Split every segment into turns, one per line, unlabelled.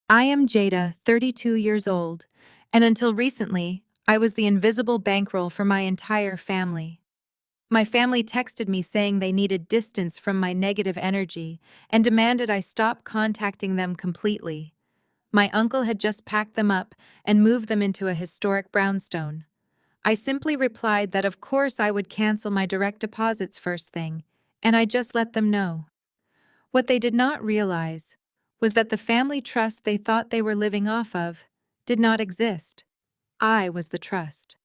I am Jada, 32 years old, and until recently, I was the invisible bankroll for my entire family. My family texted me saying they needed distance from my negative energy and demanded I stop contacting them completely. My uncle had just packed them up and moved them into a historic brownstone. I simply replied that of course I would cancel my direct deposits first thing, and I just let them know. What they did not realize was that the family trust they thought they were living off of did not exist. I was the trust.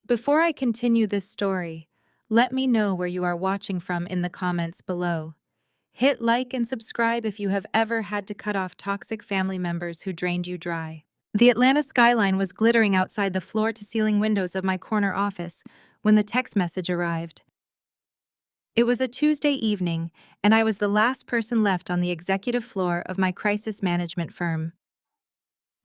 Before I continue this story, let me know where you are watching from in the comments below. Hit like and subscribe if you have ever had to cut off toxic family members who drained you dry. The Atlanta skyline was glittering outside the floor-to-ceiling windows of my corner office when the text message arrived. It was a Tuesday evening, and I was the last person left on the executive floor of my crisis management firm.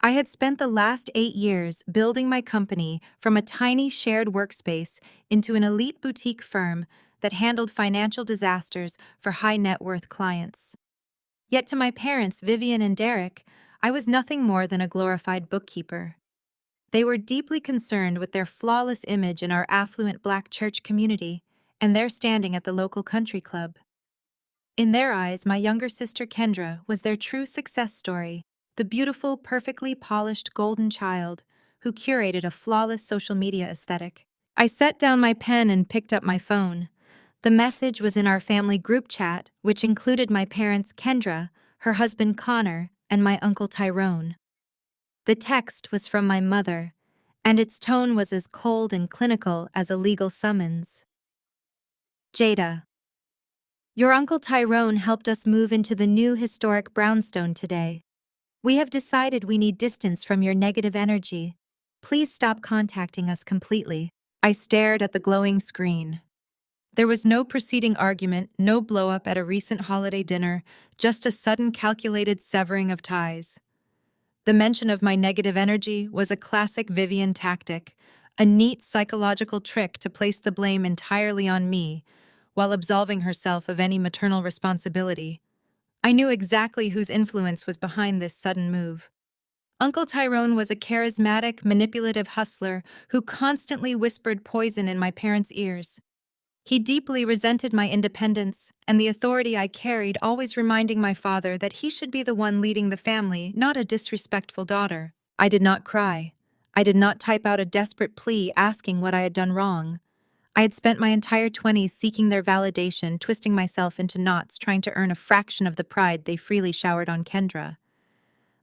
I had spent the last 8 years building my company from a tiny shared workspace into an elite boutique firm that handled financial disasters for high net worth clients. Yet to my parents, Vivian and Derek, I was nothing more than a glorified bookkeeper. They were deeply concerned with their flawless image in our affluent Black church community and their standing at the local country club. In their eyes, my younger sister Kendra was their true success story, the beautiful, perfectly polished golden child who curated a flawless social media aesthetic. I set down my pen and picked up my phone. The message was in our family group chat, which included my parents Kendra, her husband Connor, and my uncle Tyrone. The text was from my mother, and its tone was as cold and clinical as a legal summons. Jada, your Uncle Tyrone helped us move into the new historic brownstone today. We have decided we need distance from your negative energy. Please stop contacting us completely. I stared at the glowing screen. There was no preceding argument, no blow-up at a recent holiday dinner, just a sudden calculated severing of ties. The mention of my negative energy was a classic Vivian tactic, a neat psychological trick to place the blame entirely on me, while absolving herself of any maternal responsibility. I knew exactly whose influence was behind this sudden move. Uncle Tyrone was a charismatic, manipulative hustler who constantly whispered poison in my parents' ears. He deeply resented my independence and the authority I carried, always reminding my father that he should be the one leading the family, not a disrespectful daughter. I did not cry. I did not type out a desperate plea asking what I had done wrong. I had spent my entire 20s seeking their validation, twisting myself into knots, trying to earn a fraction of the pride they freely showered on Kendra.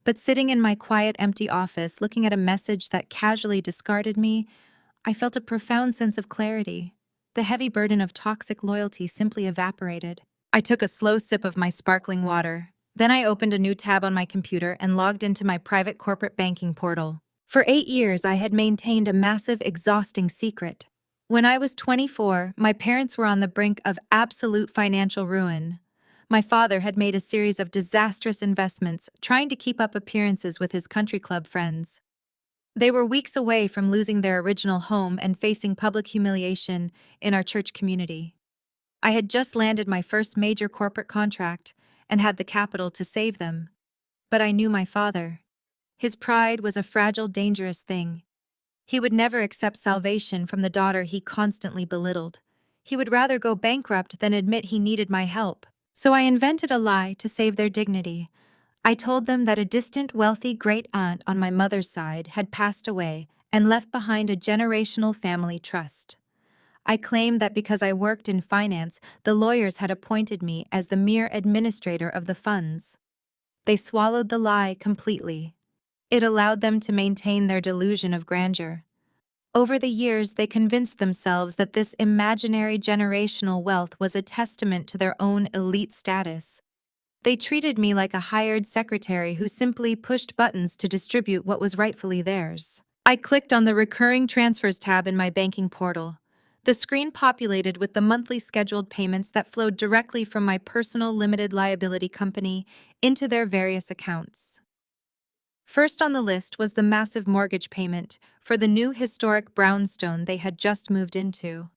But sitting in my quiet, empty office, looking at a message that casually discarded me, I felt a profound sense of clarity. The heavy burden of toxic loyalty simply evaporated. I took a slow sip of my sparkling water. Then I opened a new tab on my computer and logged into my private corporate banking portal. For 8 years, I had maintained a massive, exhausting secret. When I was 24, my parents were on the brink of absolute financial ruin. My father had made a series of disastrous investments, trying to keep up appearances with his country club friends. They were weeks away from losing their original home and facing public humiliation in our church community. I had just landed my first major corporate contract and had the capital to save them. But I knew my father. His pride was a fragile, dangerous thing. He would never accept salvation from the daughter he constantly belittled. He would rather go bankrupt than admit he needed my help. So I invented a lie to save their dignity. I told them that a distant, wealthy great-aunt on my mother's side had passed away and left behind a generational family trust. I claimed that because I worked in finance, the lawyers had appointed me as the mere administrator of the funds. They swallowed the lie completely. It allowed them to maintain their delusion of grandeur. Over the years, they convinced themselves that this imaginary generational wealth was a testament to their own elite status. They treated me like a hired secretary who simply pushed buttons to distribute what was rightfully theirs. I clicked on the Recurring Transfers tab in my banking portal. The screen populated with the monthly scheduled payments that flowed directly from my personal limited liability company into their various accounts. First on the list was the massive mortgage payment for the new historic brownstone they had just moved into.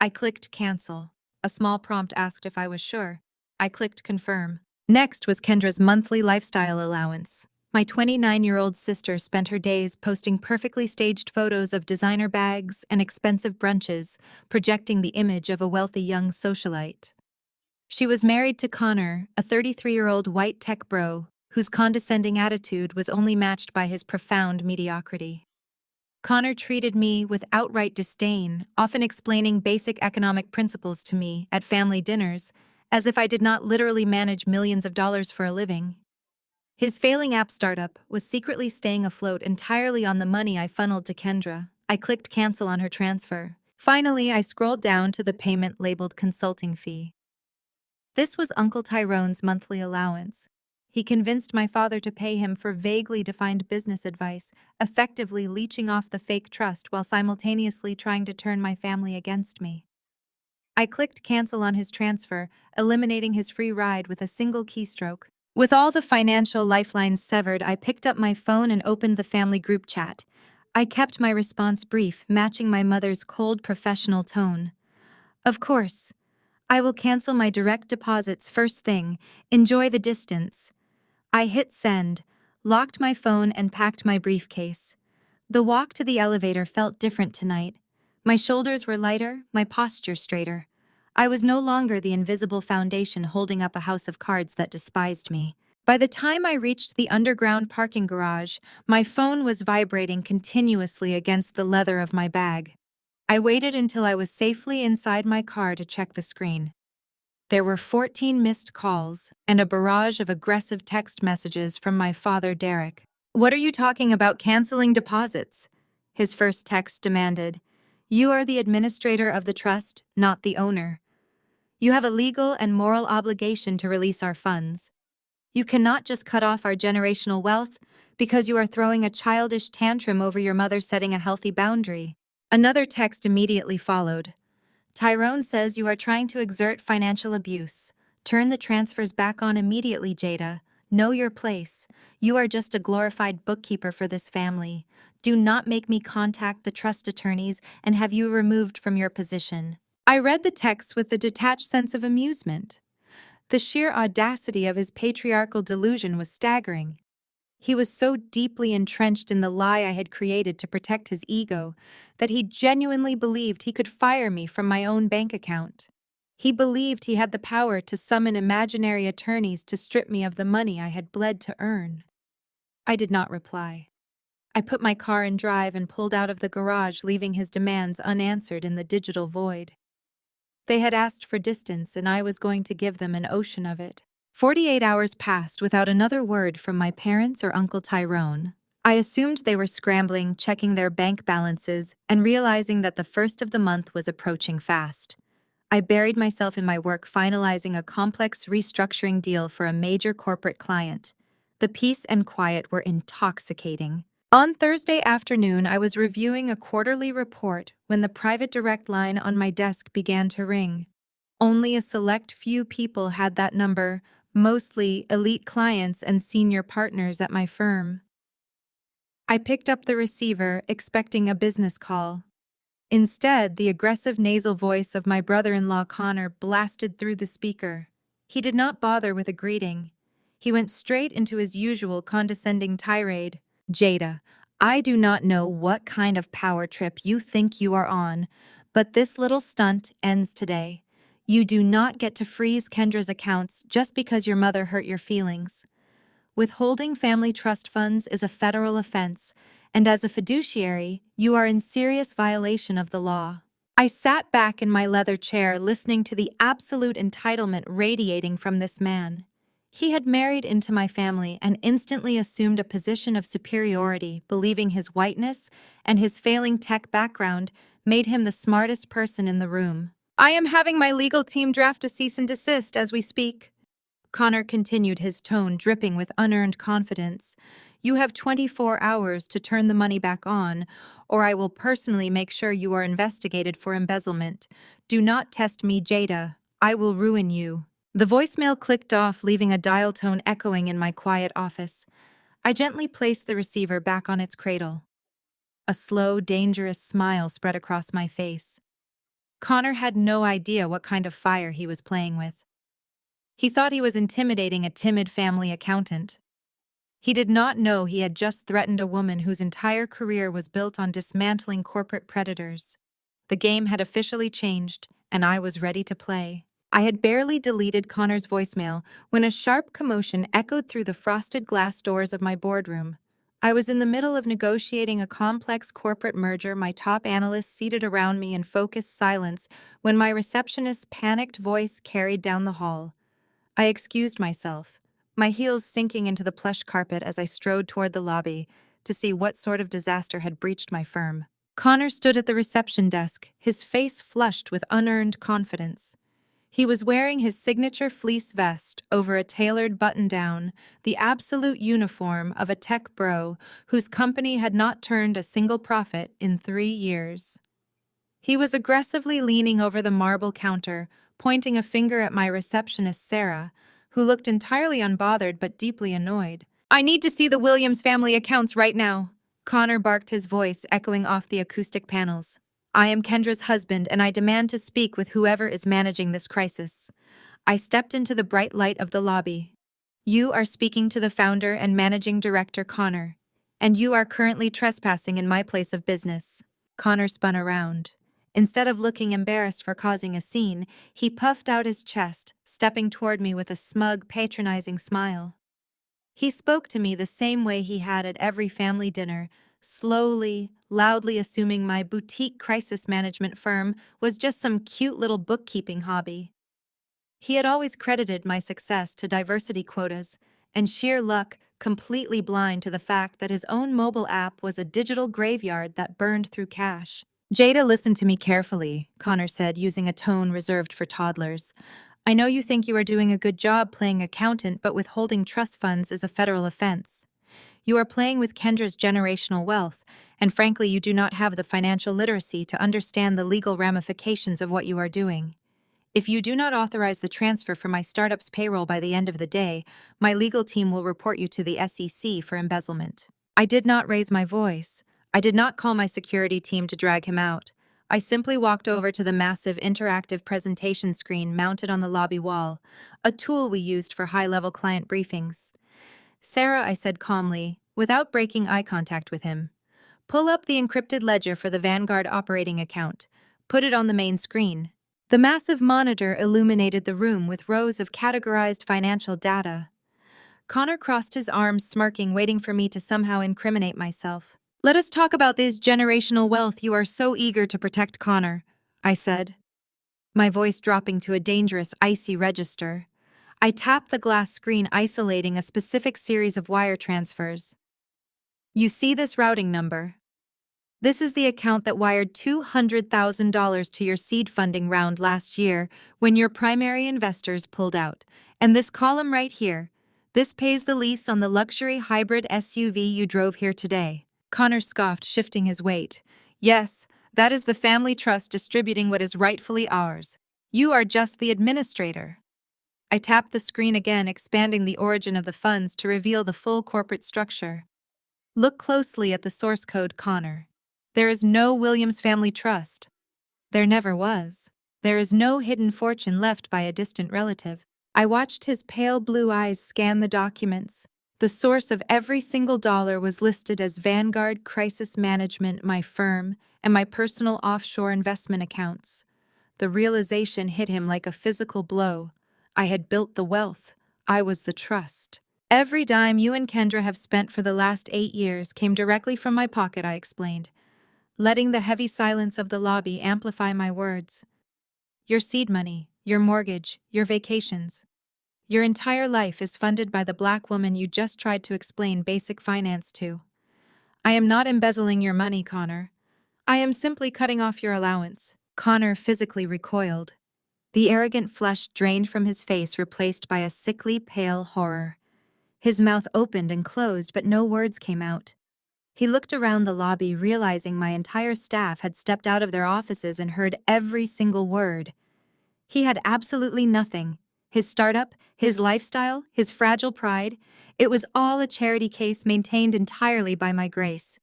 I clicked Cancel. A small prompt asked if I was sure. I clicked Confirm. Next was Kendra's monthly lifestyle allowance. My 29-year-old sister spent her days posting perfectly staged photos of designer bags and expensive brunches, projecting the image of a wealthy young socialite. She was married to Connor, a 33-year-old white tech bro, whose condescending attitude was only matched by his profound mediocrity. Connor treated me with outright disdain, often explaining basic economic principles to me at family dinners, as if I did not literally manage millions of dollars for a living. His failing app startup was secretly staying afloat entirely on the money I funneled to Kendra. I clicked cancel on her transfer. Finally, I scrolled down to the payment labeled consulting fee. This was Uncle Tyrone's monthly allowance. He convinced my father to pay him for vaguely defined business advice, effectively leeching off the fake trust while simultaneously trying to turn my family against me. I clicked cancel on his transfer, eliminating his free ride with a single keystroke. With all the financial lifelines severed, I picked up my phone and opened the family group chat. I kept my response brief, matching my mother's cold professional tone. Of course. I will cancel my direct deposits first thing. Enjoy the distance. I hit send, locked my phone, and packed my briefcase. The walk to the elevator felt different tonight. My shoulders were lighter, my posture straighter. I was no longer the invisible foundation holding up a house of cards that despised me. By the time I reached the underground parking garage, my phone was vibrating continuously against the leather of my bag. I waited until I was safely inside my car to check the screen. There were 14 missed calls and a barrage of aggressive text messages from my father, Derek. "What are you talking about canceling deposits?" His first text demanded. "You are the administrator of the trust, not the owner. You have a legal and moral obligation to release our funds. You cannot just cut off our generational wealth because you are throwing a childish tantrum over your mother setting a healthy boundary." Another text immediately followed. "Tyrone says you are trying to exert financial abuse. Turn the transfers back on immediately, Jada. Know your place. You are just a glorified bookkeeper for this family. Do not make me contact the trust attorneys and have you removed from your position." I read the text with a detached sense of amusement. The sheer audacity of his patriarchal delusion was staggering. He was so deeply entrenched in the lie I had created to protect his ego that he genuinely believed he could fire me from my own bank account. He believed he had the power to summon imaginary attorneys to strip me of the money I had bled to earn. I did not reply. I put my car in drive and pulled out of the garage, leaving his demands unanswered in the digital void. They had asked for distance, and I was going to give them an ocean of it. 48 hours passed without another word from my parents or Uncle Tyrone. I assumed they were scrambling, checking their bank balances, and realizing that the first of the month was approaching fast. I buried myself in my work finalizing a complex restructuring deal for a major corporate client. The peace and quiet were intoxicating. On Thursday afternoon, I was reviewing a quarterly report when the private direct line on my desk began to ring. Only a select few people had that number, mostly elite clients and senior partners at my firm. I picked up the receiver, expecting a business call. Instead, the aggressive nasal voice of my brother-in-law Connor blasted through the speaker. He did not bother with a greeting. He went straight into his usual condescending tirade. "Jada, I do not know what kind of power trip you think you are on, but this little stunt ends today. You do not get to freeze Kendra's accounts just because your mother hurt your feelings. Withholding family trust funds is a federal offense, and as a fiduciary, you are in serious violation of the law." I sat back in my leather chair listening to the absolute entitlement radiating from this man. He had married into my family and instantly assumed a position of superiority, believing his whiteness and his failing tech background made him the smartest person in the room. "I am having my legal team draft a cease and desist as we speak." Connor continued, his tone dripping with unearned confidence. "You have 24 hours to turn the money back on, or I will personally make sure you are investigated for embezzlement. Do not test me, Jada. I will ruin you." The voicemail clicked off, leaving a dial tone echoing in my quiet office. I gently placed the receiver back on its cradle. A slow, dangerous smile spread across my face. Connor had no idea what kind of fire he was playing with. He thought he was intimidating a timid family accountant. He did not know he had just threatened a woman whose entire career was built on dismantling corporate predators. The game had officially changed, and I was ready to play. I had barely deleted Connor's voicemail when a sharp commotion echoed through the frosted glass doors of my boardroom. I was in the middle of negotiating a complex corporate merger, my top analysts seated around me in focused silence, when my receptionist's panicked voice carried down the hall. I excused myself, my heels sinking into the plush carpet as I strode toward the lobby to see what sort of disaster had breached my firm. Connor stood at the reception desk, his face flushed with unearned confidence. He was wearing his signature fleece vest over a tailored button-down, the absolute uniform of a tech bro whose company had not turned a single profit in 3 years. He was aggressively leaning over the marble counter, pointing a finger at my receptionist, Sarah, who looked entirely unbothered but deeply annoyed. "I need to see the Williams family accounts right now," Connor barked, his voice echoing off the acoustic panels. "I am Kendra's husband, and I demand to speak with whoever is managing this crisis." I stepped into the bright light of the lobby. "You are speaking to the founder and managing director, Connor, and you are currently trespassing in my place of business." Connor spun around. Instead of looking embarrassed for causing a scene, he puffed out his chest, stepping toward me with a smug, patronizing smile. He spoke to me the same way he had at every family dinner, slowly, loudly assuming my boutique crisis management firm was just some cute little bookkeeping hobby. He had always credited my success to diversity quotas, and sheer luck, completely blind to the fact that his own mobile app was a digital graveyard that burned through cash. "Jada, listen to me carefully," Connor said, using a tone reserved for toddlers. "I know you think you are doing a good job playing accountant, but withholding trust funds is a federal offense. You are playing with Kendra's generational wealth, and frankly, you do not have the financial literacy to understand the legal ramifications of what you are doing. If you do not authorize the transfer for my startup's payroll by the end of the day, my legal team will report you to the SEC for embezzlement." I did not raise my voice. I did not call my security team to drag him out. I simply walked over to the massive interactive presentation screen mounted on the lobby wall, a tool we used for high-level client briefings. "Sarah," I said calmly, without breaking eye contact with him, "pull up the encrypted ledger for the Vanguard operating account. Put it on the main screen." The massive monitor illuminated the room with rows of categorized financial data. Connor crossed his arms, smirking, waiting for me to somehow incriminate myself. "Let us talk about this generational wealth you are so eager to protect, Connor," I said, my voice dropping to a dangerous, icy register. I tapped the glass screen, isolating a specific series of wire transfers. "You see this routing number? This is the account that wired $200,000 to your seed funding round last year when your primary investors pulled out. And this column right here, this pays the lease on the luxury hybrid SUV you drove here today." Connor scoffed, shifting his weight. "Yes, that is the family trust distributing what is rightfully ours. You are just the administrator." I tapped the screen again, expanding the origin of the funds to reveal the full corporate structure. "Look closely at the source code, Connor. There is no Williams family trust. There never was. There is no hidden fortune left by a distant relative." I watched his pale blue eyes scan the documents. The source of every single dollar was listed as Vanguard Crisis Management, my firm, and my personal offshore investment accounts. The realization hit him like a physical blow. I had built the wealth. I was the trust. "Every dime you and Kendra have spent for the last 8 years came directly from my pocket," I explained, letting the heavy silence of the lobby amplify my words. "Your seed money, your mortgage, your vacations. Your entire life is funded by the black woman you just tried to explain basic finance to. I am not embezzling your money, Connor. I am simply cutting off your allowance." Connor physically recoiled. The arrogant flush drained from his face, replaced by a sickly, pale horror. His mouth opened and closed, but no words came out. He looked around the lobby, realizing my entire staff had stepped out of their offices and heard every single word. He had absolutely nothing. His startup, his lifestyle, his fragile pride, it was all a charity case maintained entirely by my grace.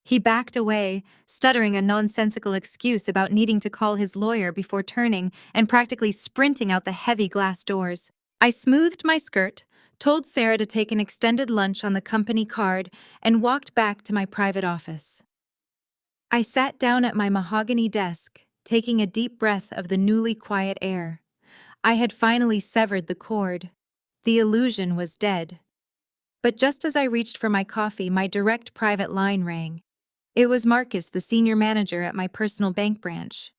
He backed away, stuttering a nonsensical excuse about needing to call his lawyer before turning and practically sprinting out the heavy glass doors. I smoothed my skirt, told Sarah to take an extended lunch on the company card, and walked back to my private office. I sat down at my mahogany desk, taking a deep breath of the newly quiet air. I had finally severed the cord. The illusion was dead. But just as I reached for my coffee, my direct private line rang. It was Marcus, the senior manager at my personal bank branch.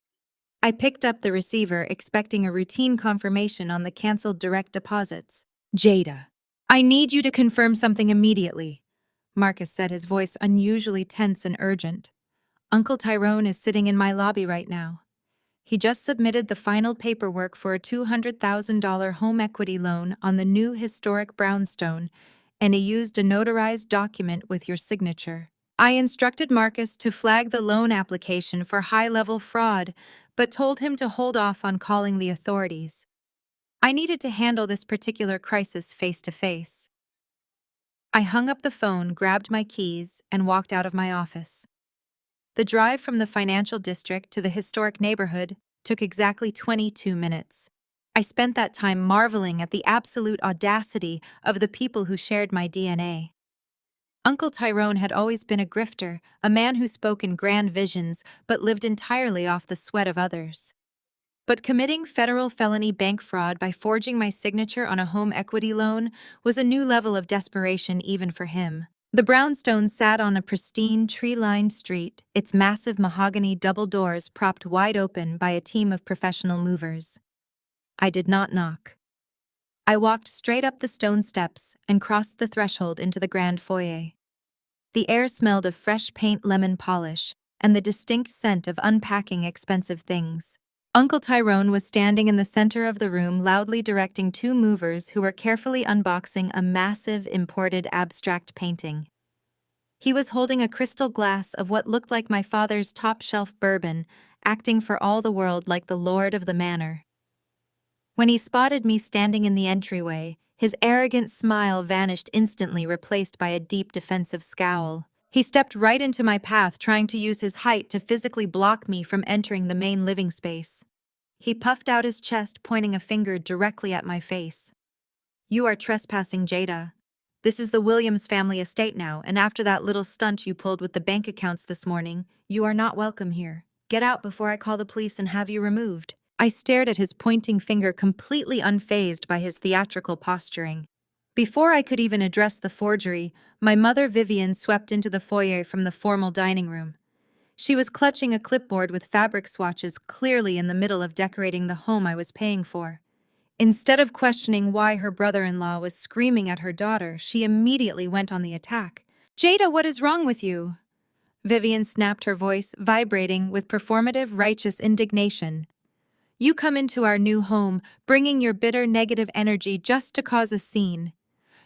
I picked up the receiver, expecting a routine confirmation on the canceled direct deposits. Jada, I need you to confirm something immediately, Marcus said, his voice unusually tense and urgent. Uncle Tyrone is sitting in my lobby right now. He just submitted the final paperwork for a $200,000 home equity loan on the new historic brownstone, and he used a notarized document with your signature. I instructed Marcus to flag the loan application for high-level fraud, but told him to hold off on calling the authorities. I needed to handle this particular crisis face-to-face. I hung up the phone, grabbed my keys, and walked out of my office. The drive from the financial district to the historic neighborhood took exactly 22 minutes. I spent that time marveling at the absolute audacity of the people who shared my DNA. Uncle Tyrone had always been a grifter, a man who spoke in grand visions but lived entirely off the sweat of others. But committing federal felony bank fraud by forging my signature on a home equity loan was a new level of desperation even for him. The brownstone sat on a pristine, tree-lined street, its massive mahogany double doors propped wide open by a team of professional movers. I did not knock. I walked straight up the stone steps and crossed the threshold into the grand foyer. The air smelled of fresh paint, lemon polish, and the distinct scent of unpacking expensive things. Uncle Tyrone was standing in the center of the room, loudly directing two movers who were carefully unboxing a massive imported abstract painting. He was holding a crystal glass of what looked like my father's top-shelf bourbon, acting for all the world like the lord of the manor. When he spotted me standing in the entryway, his arrogant smile vanished instantly, replaced by a deep defensive scowl. He stepped right into my path, trying to use his height to physically block me from entering the main living space. He puffed out his chest, pointing a finger directly at my face. "You are trespassing, Jada. This is the Williams family estate now, and after that little stunt you pulled with the bank accounts this morning, you are not welcome here. Get out before I call the police and have you removed." I stared at his pointing finger, completely unfazed by his theatrical posturing. Before I could even address the forgery, my mother Vivian swept into the foyer from the formal dining room. She was clutching a clipboard with fabric swatches, clearly in the middle of decorating the home I was paying for. Instead of questioning why her brother-in-law was screaming at her daughter, she immediately went on the attack. "Jada, what is wrong with you?" Vivian snapped, her voice vibrating with performative, righteous indignation. "You come into our new home, bringing your bitter, negative energy just to cause a scene.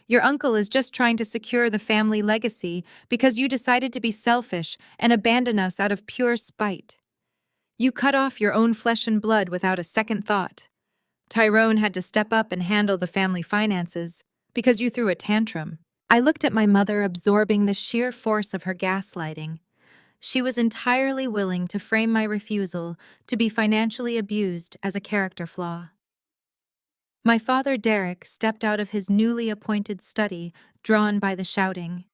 Your uncle is just trying to secure the family legacy because you decided to be selfish and abandon us out of pure spite. You cut off your own flesh and blood without a second thought. Tyrone had to step up and handle the family finances because you threw a tantrum." I looked at my mother, absorbing the sheer force of her gaslighting. She was entirely willing to frame my refusal to be financially abused as a character flaw. My father, Derek, stepped out of his newly appointed study, drawn by the shouting.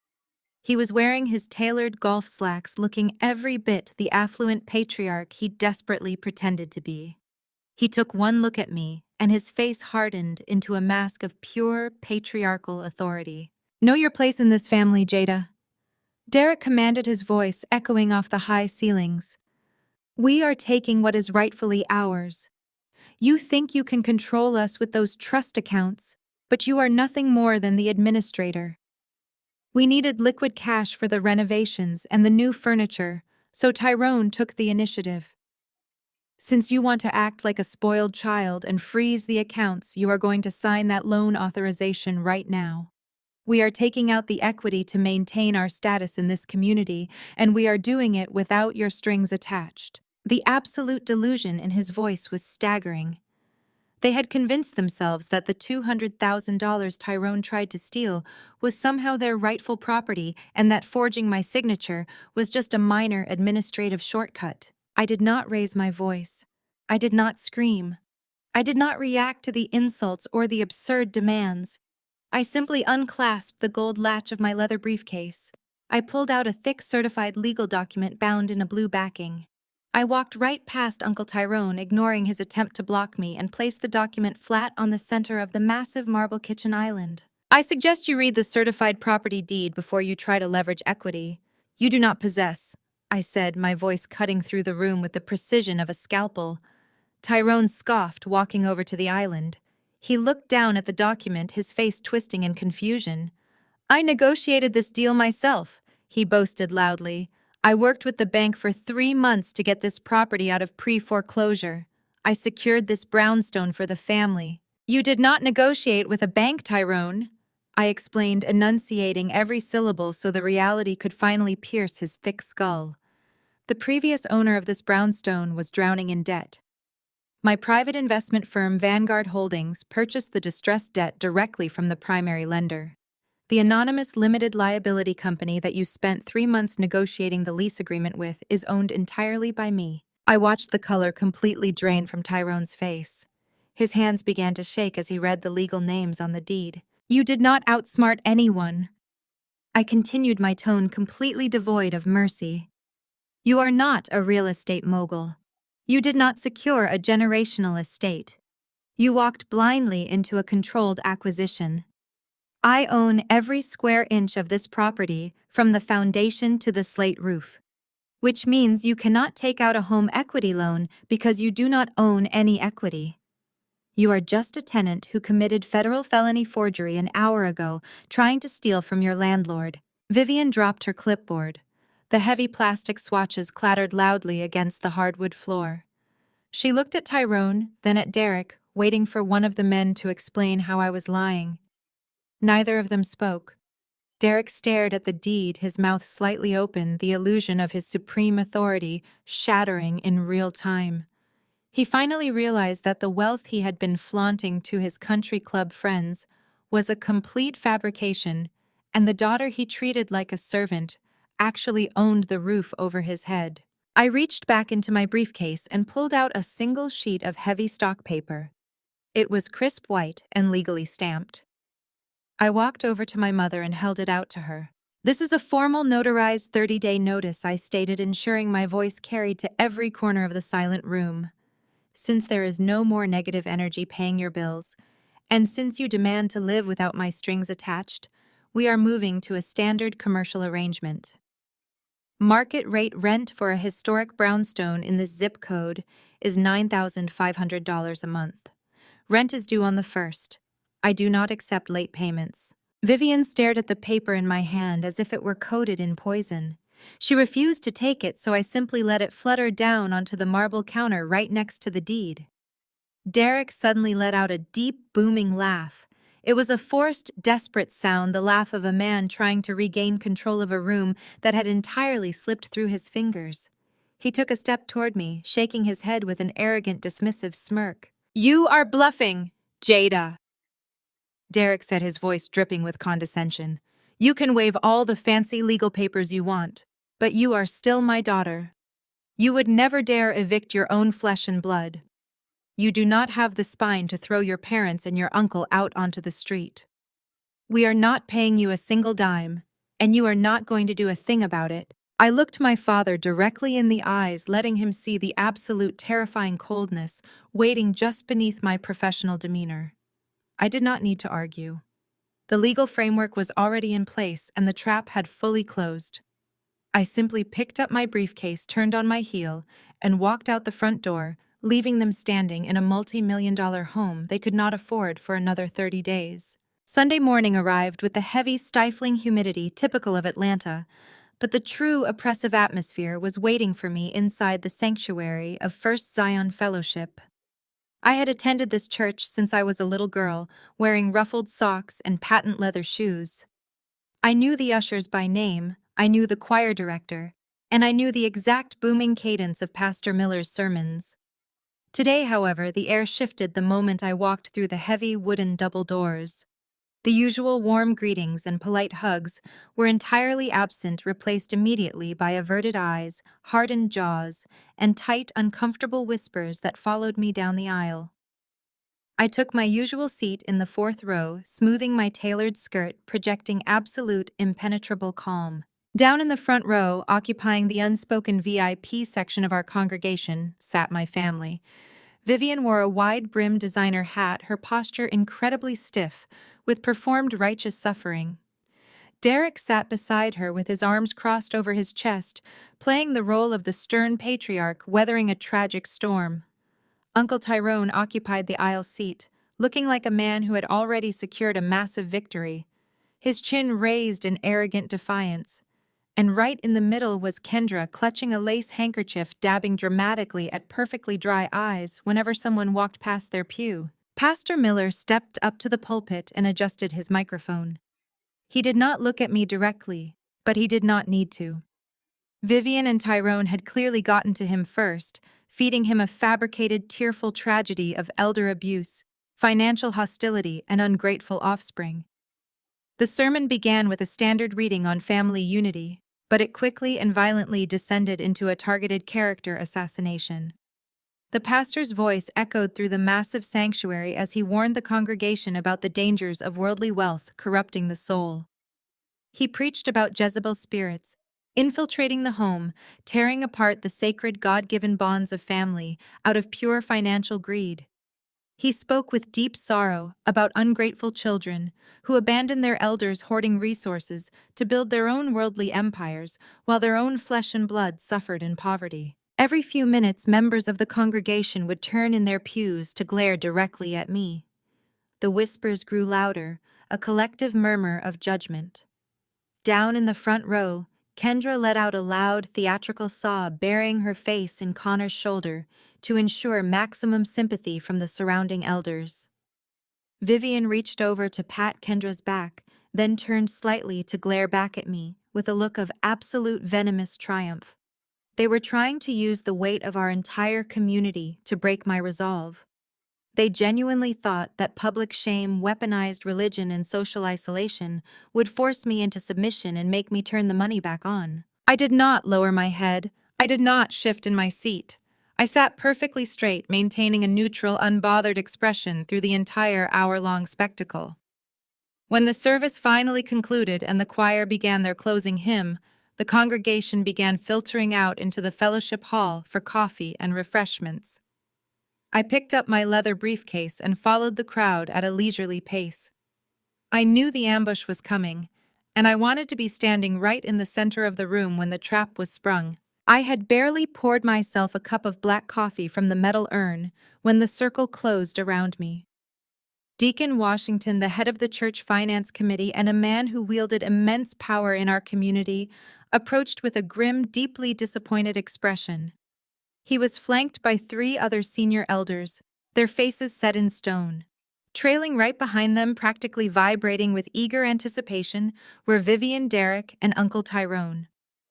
He was wearing his tailored golf slacks, looking every bit the affluent patriarch he desperately pretended to be. He took one look at me, and his face hardened into a mask of pure patriarchal authority. "Know your place in this family, Jada," Derek commanded, his voice echoing off the high ceilings. "We are taking what is rightfully ours. You think you can control us with those trust accounts, but you are nothing more than the administrator. We needed liquid cash for the renovations and the new furniture, so Tyrone took the initiative. Since you want to act like a spoiled child and freeze the accounts, you are going to sign that loan authorization right now. We are taking out the equity to maintain our status in this community, and we are doing it without your strings attached." The absolute delusion in his voice was staggering. They had convinced themselves that the $200,000 Tyrone tried to steal was somehow their rightful property, and that forging my signature was just a minor administrative shortcut. I did not raise my voice. I did not scream. I did not react to the insults or the absurd demands. I simply unclasped the gold latch of my leather briefcase. I pulled out a thick certified legal document bound in a blue backing. I walked right past Uncle Tyrone, ignoring his attempt to block me, and placed the document flat on the center of the massive marble kitchen island. I suggest you read the certified property deed before you try to leverage equity. You do not possess, I said, my voice cutting through the room with the precision of a scalpel. Tyrone scoffed, walking over to the island. He looked down at the document, his face twisting in confusion. I negotiated this deal myself, he boasted loudly. I worked with the bank for 3 months to get this property out of pre-foreclosure. I secured this brownstone for the family. You did not negotiate with a bank, Tyrone, I explained, enunciating every syllable so the reality could finally pierce his thick skull. The previous owner of this brownstone was drowning in debt. My private investment firm Vanguard Holdings purchased the distressed debt directly from the primary lender. The anonymous limited liability company that you spent 3 months negotiating the lease agreement with is owned entirely by me. I watched the color completely drain from Tyrone's face. His hands began to shake as he read the legal names on the deed. You did not outsmart anyone. I continued, my tone completely devoid of mercy. You are not a real estate mogul. You did not secure a generational estate. You walked blindly into a controlled acquisition. I own every square inch of this property, from the foundation to the slate roof. Which means you cannot take out a home equity loan because you do not own any equity. You are just a tenant who committed federal felony forgery an hour ago, trying to steal from your landlord. Vivian dropped her clipboard. The heavy plastic swatches clattered loudly against the hardwood floor. She looked at Tyrone, then at Derek, waiting for one of the men to explain how I was lying. Neither of them spoke. Derek stared at the deed, his mouth slightly open, the illusion of his supreme authority shattering in real time. He finally realized that the wealth he had been flaunting to his country club friends was a complete fabrication, and the daughter he treated like a servant actually owned the roof over his head. I reached back into my briefcase and pulled out a single sheet of heavy stock paper. It was crisp white and legally stamped. I walked over to my mother and held it out to her. This is a formal notarized 30-day notice, I stated, ensuring my voice carried to every corner of the silent room. Since there is no more negative energy paying your bills, and since you demand to live without my strings attached, we are moving to a standard commercial arrangement. Market rate rent for a historic brownstone in this zip code is $9,500 a month. Rent is due on the 1st. I do not accept late payments. Vivian stared at the paper in my hand as if it were coated in poison. She refused to take it, so I simply let it flutter down onto the marble counter right next to the deed. Derek suddenly let out a deep, booming laugh. It was a forced, desperate sound, the laugh of a man trying to regain control of a room that had entirely slipped through his fingers. He took a step toward me, shaking his head with an arrogant, dismissive smirk. You are bluffing, Jada, Derek said, his voice dripping with condescension. You can waive all the fancy legal papers you want, but you are still my daughter. You would never dare evict your own flesh and blood. You do not have the spine to throw your parents and your uncle out onto the street. We are not paying you a single dime, and you are not going to do a thing about it. I looked my father directly in the eyes, letting him see the absolute terrifying coldness waiting just beneath my professional demeanor. I did not need to argue. The legal framework was already in place, and the trap had fully closed. I simply picked up my briefcase, turned on my heel, and walked out the front door, leaving them standing in a multi-million-dollar home they could not afford for another 30 days. Sunday morning arrived with the heavy, stifling humidity typical of Atlanta, but the true oppressive atmosphere was waiting for me inside the sanctuary of First Zion Fellowship. I had attended this church since I was a little girl, wearing ruffled socks and patent leather shoes. I knew the ushers by name, I knew the choir director, and I knew the exact booming cadence of Pastor Miller's sermons. Today, however, the air shifted the moment I walked through the heavy wooden double doors. The usual warm greetings and polite hugs were entirely absent, replaced immediately by averted eyes, hardened jaws, and tight, uncomfortable whispers that followed me down the aisle. I took my usual seat in the fourth row, smoothing my tailored skirt, projecting absolute, impenetrable calm. Down in the front row, occupying the unspoken VIP section of our congregation, sat my family. Vivian wore a wide-brimmed designer hat, her posture incredibly stiff, with performed righteous suffering. Derek sat beside her with his arms crossed over his chest, playing the role of the stern patriarch weathering a tragic storm. Uncle Tyrone occupied the aisle seat, looking like a man who had already secured a massive victory, his chin raised in arrogant defiance. And right in the middle was Kendra, clutching a lace handkerchief, dabbing dramatically at perfectly dry eyes whenever someone walked past their pew. Pastor Miller stepped up to the pulpit and adjusted his microphone. He did not look at me directly, but he did not need to. Vivian and Tyrone had clearly gotten to him first, feeding him a fabricated, tearful tragedy of elder abuse, financial hostility, and ungrateful offspring. The sermon began with a standard reading on family unity, but it quickly and violently descended into a targeted character assassination. The pastor's voice echoed through the massive sanctuary as he warned the congregation about the dangers of worldly wealth corrupting the soul. He preached about Jezebel's spirits, infiltrating the home, tearing apart the sacred God-given bonds of family out of pure financial greed. He spoke with deep sorrow about ungrateful children who abandoned their elders hoarding resources to build their own worldly empires while their own flesh and blood suffered in poverty. Every few minutes, members of the congregation would turn in their pews to glare directly at me. The whispers grew louder, a collective murmur of judgment. Down in the front row, Kendra let out a loud, theatrical sob, burying her face in Connor's shoulder to ensure maximum sympathy from the surrounding elders. Vivian reached over to pat Kendra's back, then turned slightly to glare back at me with a look of absolute venomous triumph. They were trying to use the weight of our entire community to break my resolve. They genuinely thought that public shame, weaponized religion, and social isolation would force me into submission and make me turn the money back on. I did not lower my head. I did not shift in my seat. I sat perfectly straight, maintaining a neutral, unbothered expression through the entire hour-long spectacle. When the service finally concluded and the choir began their closing hymn, the congregation began filtering out into the fellowship hall for coffee and refreshments. I picked up my leather briefcase and followed the crowd at a leisurely pace. I knew the ambush was coming, and I wanted to be standing right in the center of the room when the trap was sprung. I had barely poured myself a cup of black coffee from the metal urn when the circle closed around me. Deacon Washington, the head of the church finance committee and a man who wielded immense power in our community, approached with a grim, deeply disappointed expression. He was flanked by 3 other senior elders, their faces set in stone. Trailing right behind them, practically vibrating with eager anticipation, were Vivian, Derek, and Uncle Tyrone.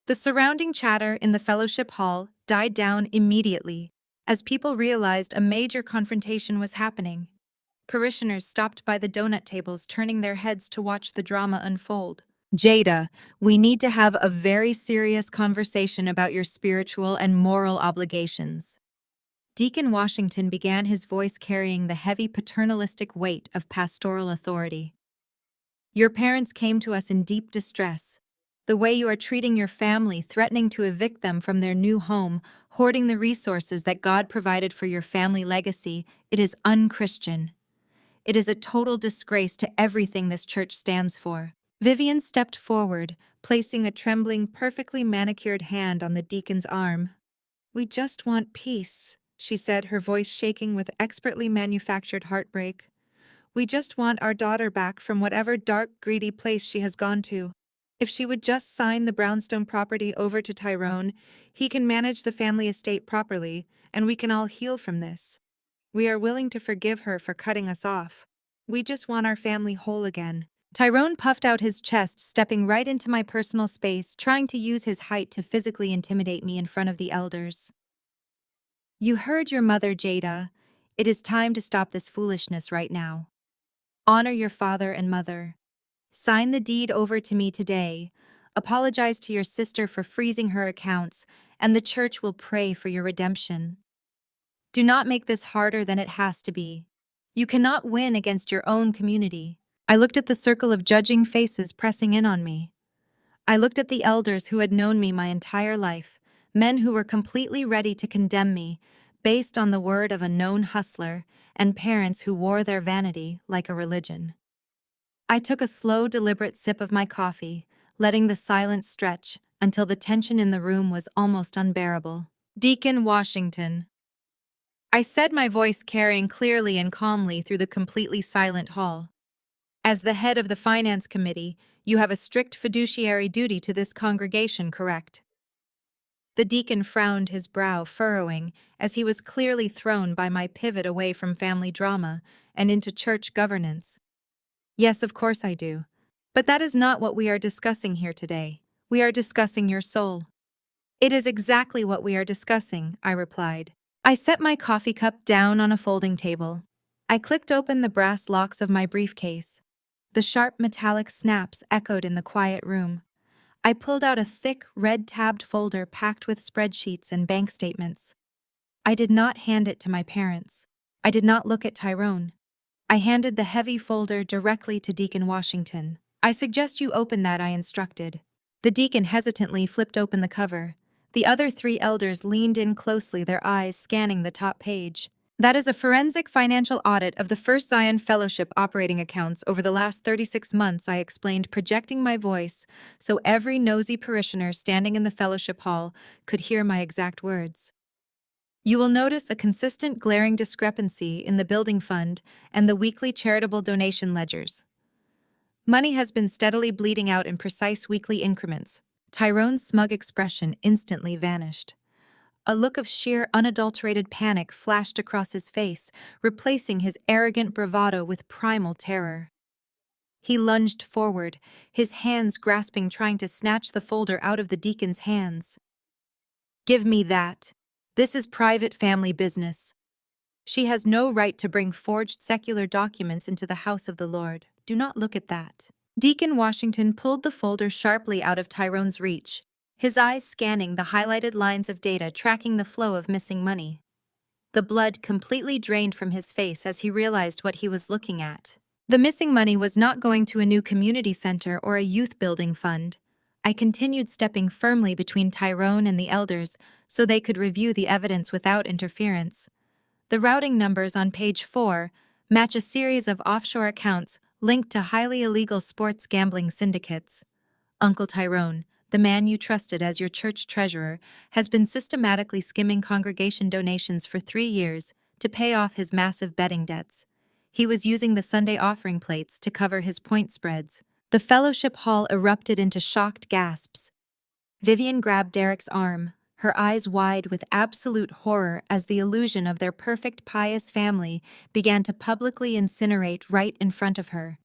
The surrounding chatter in the fellowship hall died down immediately as people realized a major confrontation was happening. Parishioners stopped by the donut tables, turning their heads to watch the drama unfold. Jada, we need to have a very serious conversation about your spiritual and moral obligations. Deacon Washington began, his voice carrying the heavy paternalistic weight of pastoral authority. Your parents came to us in deep distress. The way you are treating your family, threatening to evict them from their new home, hoarding the resources that God provided for your family legacy, it is unchristian. It is a total disgrace to everything this church stands for. Vivian stepped forward, placing a trembling, perfectly manicured hand on the deacon's arm. We just want peace, she said, her voice shaking with expertly manufactured heartbreak. We just want our daughter back from whatever dark, greedy place she has gone to. If she would just sign the brownstone property over to Tyrone, he can manage the family estate properly, and we can all heal from this. We are willing to forgive her for cutting us off. We just want our family whole again. Tyrone puffed out his chest, stepping right into my personal space, trying to use his height to physically intimidate me in front of the elders. You heard your mother, Jada. It is time to stop this foolishness right now. Honor your father and mother. Sign the deed over to me today. Apologize to your sister for freezing her accounts, and the church will pray for your redemption. Do not make this harder than it has to be. You cannot win against your own community. I looked at the circle of judging faces pressing in on me. I looked at the elders who had known me my entire life, men who were completely ready to condemn me, based on the word of a known hustler, and parents who wore their vanity like a religion. I took a slow, deliberate sip of my coffee, letting the silence stretch until the tension in the room was almost unbearable. Deacon Washington. I said, my voice carrying clearly and calmly through the completely silent hall. As the head of the finance committee, you have a strict fiduciary duty to this congregation, correct? The deacon frowned, his brow furrowing, as he was clearly thrown by my pivot away from family drama and into church governance. Yes, of course I do. But that is not what we are discussing here today. We are discussing your soul. It is exactly what we are discussing, I replied. I set my coffee cup down on a folding table. I clicked open the brass locks of my briefcase. The sharp metallic snaps echoed in the quiet room. I pulled out a thick, red-tabbed folder packed with spreadsheets and bank statements. I did not hand it to my parents. I did not look at Tyrone. I handed the heavy folder directly to Deacon Washington. I suggest you open that, I instructed. The deacon hesitantly flipped open the cover. The other three elders leaned in closely, their eyes scanning the top page. That is a forensic financial audit of the First Zion Fellowship operating accounts over the last 36 months, I explained, projecting my voice so every nosy parishioner standing in the fellowship hall could hear my exact words. You will notice a consistent glaring discrepancy in the building fund and the weekly charitable donation ledgers. Money has been steadily bleeding out in precise weekly increments. Tyrone's smug expression instantly vanished. A look of sheer, unadulterated panic flashed across his face, replacing his arrogant bravado with primal terror. He lunged forward, his hands grasping, trying to snatch the folder out of the deacon's hands. Give me that. This is private family business. She has no right to bring forged secular documents into the house of the Lord. Do not look at that. Deacon Washington pulled the folder sharply out of Tyrone's reach, his eyes scanning the highlighted lines of data tracking the flow of missing money. The blood completely drained from his face as he realized what he was looking at. The missing money was not going to a new community center or a youth building fund. I continued, stepping firmly between Tyrone and the elders so they could review the evidence without interference. The routing numbers on page 4 match a series of offshore accounts linked to highly illegal sports gambling syndicates. Uncle Tyrone, the man you trusted as your church treasurer, has been systematically skimming congregation donations for 3 years to pay off his massive betting debts. He was using the Sunday offering plates to cover his point spreads. The fellowship hall erupted into shocked gasps. Vivian grabbed Derek's arm, her eyes wide with absolute horror as the illusion of their perfect, pious family began to publicly incinerate right in front of her.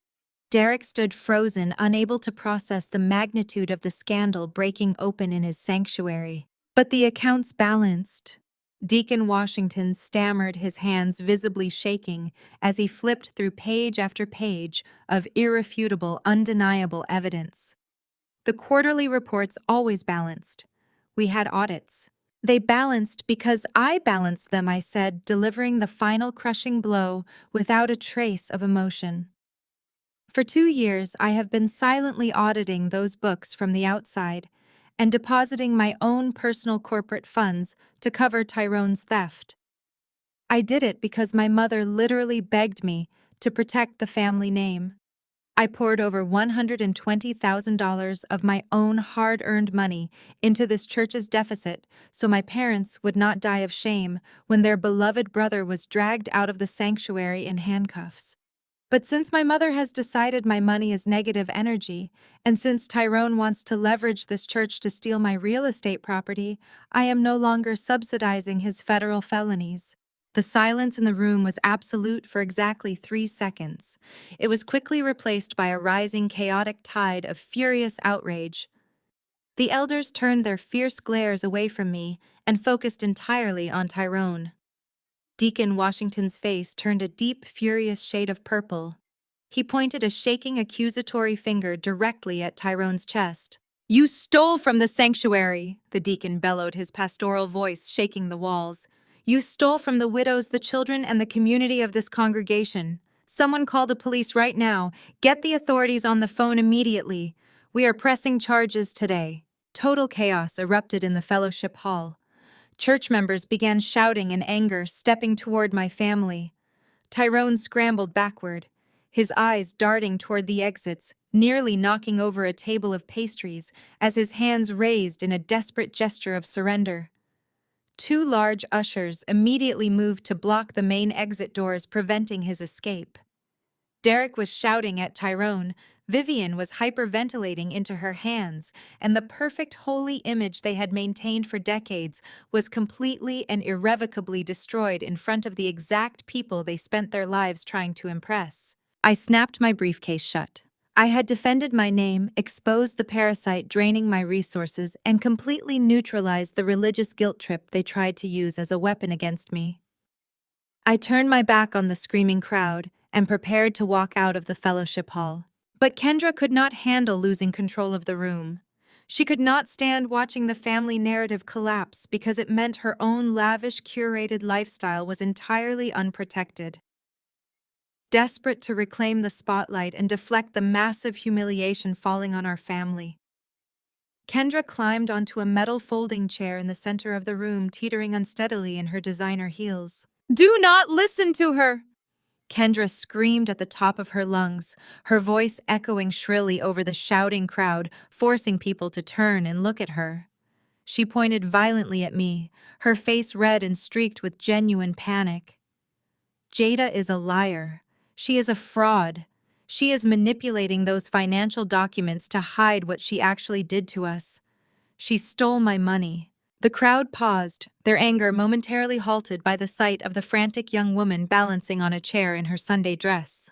Derek stood frozen, unable to process the magnitude of the scandal breaking open in his sanctuary. But the accounts balanced. Deacon Washington stammered, his hands visibly shaking as he flipped through page after page of irrefutable, undeniable evidence. The quarterly reports always balanced. We had audits. They balanced because I balanced them, I said, delivering the final crushing blow without a trace of emotion. For 2 years, I have been silently auditing those books from the outside and depositing my own personal corporate funds to cover Tyrone's theft. I did it because my mother literally begged me to protect the family name. I poured over $120,000 of my own hard-earned money into this church's deficit so my parents would not die of shame when their beloved brother was dragged out of the sanctuary in handcuffs. But since my mother has decided my money is negative energy, and since Tyrone wants to leverage this church to steal my real estate property, I am no longer subsidizing his federal felonies. The silence in the room was absolute for exactly 3 seconds. It was quickly replaced by a rising, chaotic tide of furious outrage. The elders turned their fierce glares away from me and focused entirely on Tyrone. Deacon Washington's face turned a deep, furious shade of purple. He pointed a shaking, accusatory finger directly at Tyrone's chest. "You stole from the sanctuary," the deacon bellowed, his pastoral voice shaking the walls. You stole from the widows, the children, and the community of this congregation. Someone call the police right now. Get the authorities on the phone immediately. We are pressing charges today." Total chaos erupted in the fellowship hall. Church members began shouting in anger, stepping toward my family. Tyrone scrambled backward, his eyes darting toward the exits, nearly knocking over a table of pastries as his hands raised in a desperate gesture of surrender. Two large ushers immediately moved to block the main exit doors, preventing his escape. Derek was shouting at Tyrone, Vivian was hyperventilating into her hands, and the perfect holy image they had maintained for decades was completely and irrevocably destroyed in front of the exact people they spent their lives trying to impress. I snapped my briefcase shut. I had defended my name, exposed the parasite draining my resources, and completely neutralized the religious guilt trip they tried to use as a weapon against me. I turned my back on the screaming crowd and prepared to walk out of the fellowship hall. But Kendra could not handle losing control of the room. She could not stand watching the family narrative collapse because it meant her own lavish, curated lifestyle was entirely unprotected. Desperate to reclaim the spotlight and deflect the massive humiliation falling on our family, Kendra climbed onto a metal folding chair in the center of the room, teetering unsteadily in her designer heels. "Do not listen to her!" Kendra screamed at the top of her lungs, her voice echoing shrilly over the shouting crowd, forcing people to turn and look at her. She pointed violently at me, her face red and streaked with genuine panic. "Jada is a liar. She is a fraud. She is manipulating those financial documents to hide what she actually did to us. She stole my money." The crowd paused, their anger momentarily halted by the sight of the frantic young woman balancing on a chair in her Sunday dress.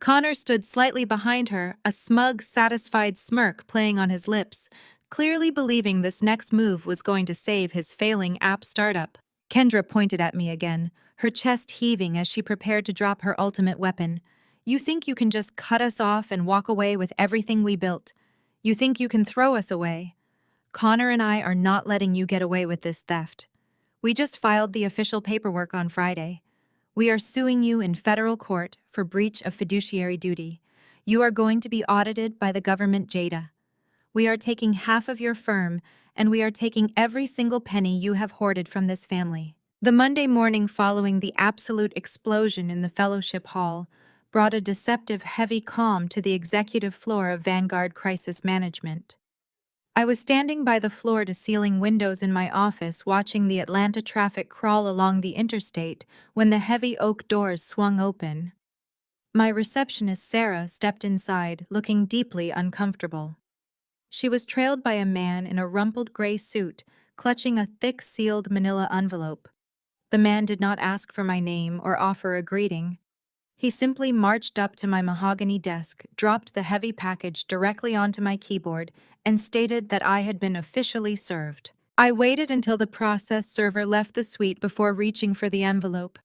Connor stood slightly behind her, a smug, satisfied smirk playing on his lips, clearly believing this next move was going to save his failing app startup. Kendra pointed at me again, her chest heaving as she prepared to drop her ultimate weapon. "You think you can just cut us off and walk away with everything we built? You think you can throw us away? Connor and I are not letting you get away with this theft. We just filed the official paperwork on Friday. We are suing you in federal court for breach of fiduciary duty. You are going to be audited by the government, Jada. We are taking half of your firm, and we are taking every single penny you have hoarded from this family." The Monday morning following the absolute explosion in the fellowship hall brought a deceptive, heavy calm to the executive floor of Vanguard Crisis Management. I was standing by the floor-to-ceiling windows in my office watching the Atlanta traffic crawl along the interstate when the heavy oak doors swung open. My receptionist, Sarah, stepped inside, looking deeply uncomfortable. She was trailed by a man in a rumpled gray suit, clutching a thick sealed manila envelope. The man did not ask for my name or offer a greeting. He simply marched up to my mahogany desk, dropped the heavy package directly onto my keyboard, and stated that I had been officially served. I waited until the process server left the suite before reaching for the envelope.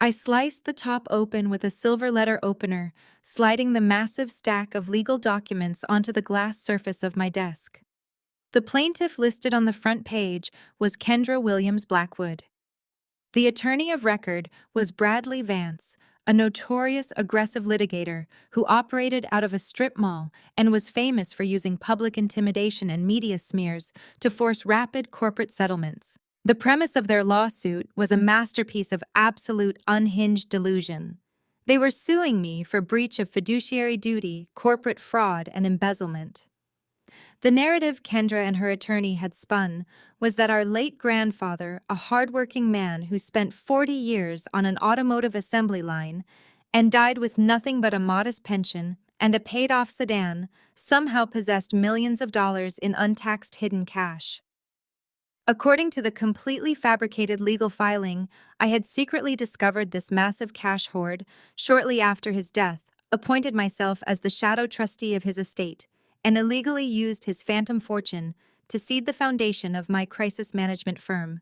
I sliced the top open with a silver letter opener, sliding the massive stack of legal documents onto the glass surface of my desk. The plaintiff listed on the front page was Kendra Williams Blackwood. The attorney of record was Bradley Vance, a notorious aggressive litigator who operated out of a strip mall and was famous for using public intimidation and media smears to force rapid corporate settlements. The premise of their lawsuit was a masterpiece of absolute unhinged delusion. They were suing me for breach of fiduciary duty, corporate fraud, and embezzlement. The narrative Kendra and her attorney had spun was that our late grandfather, a hardworking man who spent 40 years on an automotive assembly line and died with nothing but a modest pension and a paid-off sedan, somehow possessed millions of dollars in untaxed hidden cash. According to the completely fabricated legal filing, I had secretly discovered this massive cash hoard shortly after his death, appointed myself as the shadow trustee of his estate, and illegally used his phantom fortune to seed the foundation of my crisis management firm.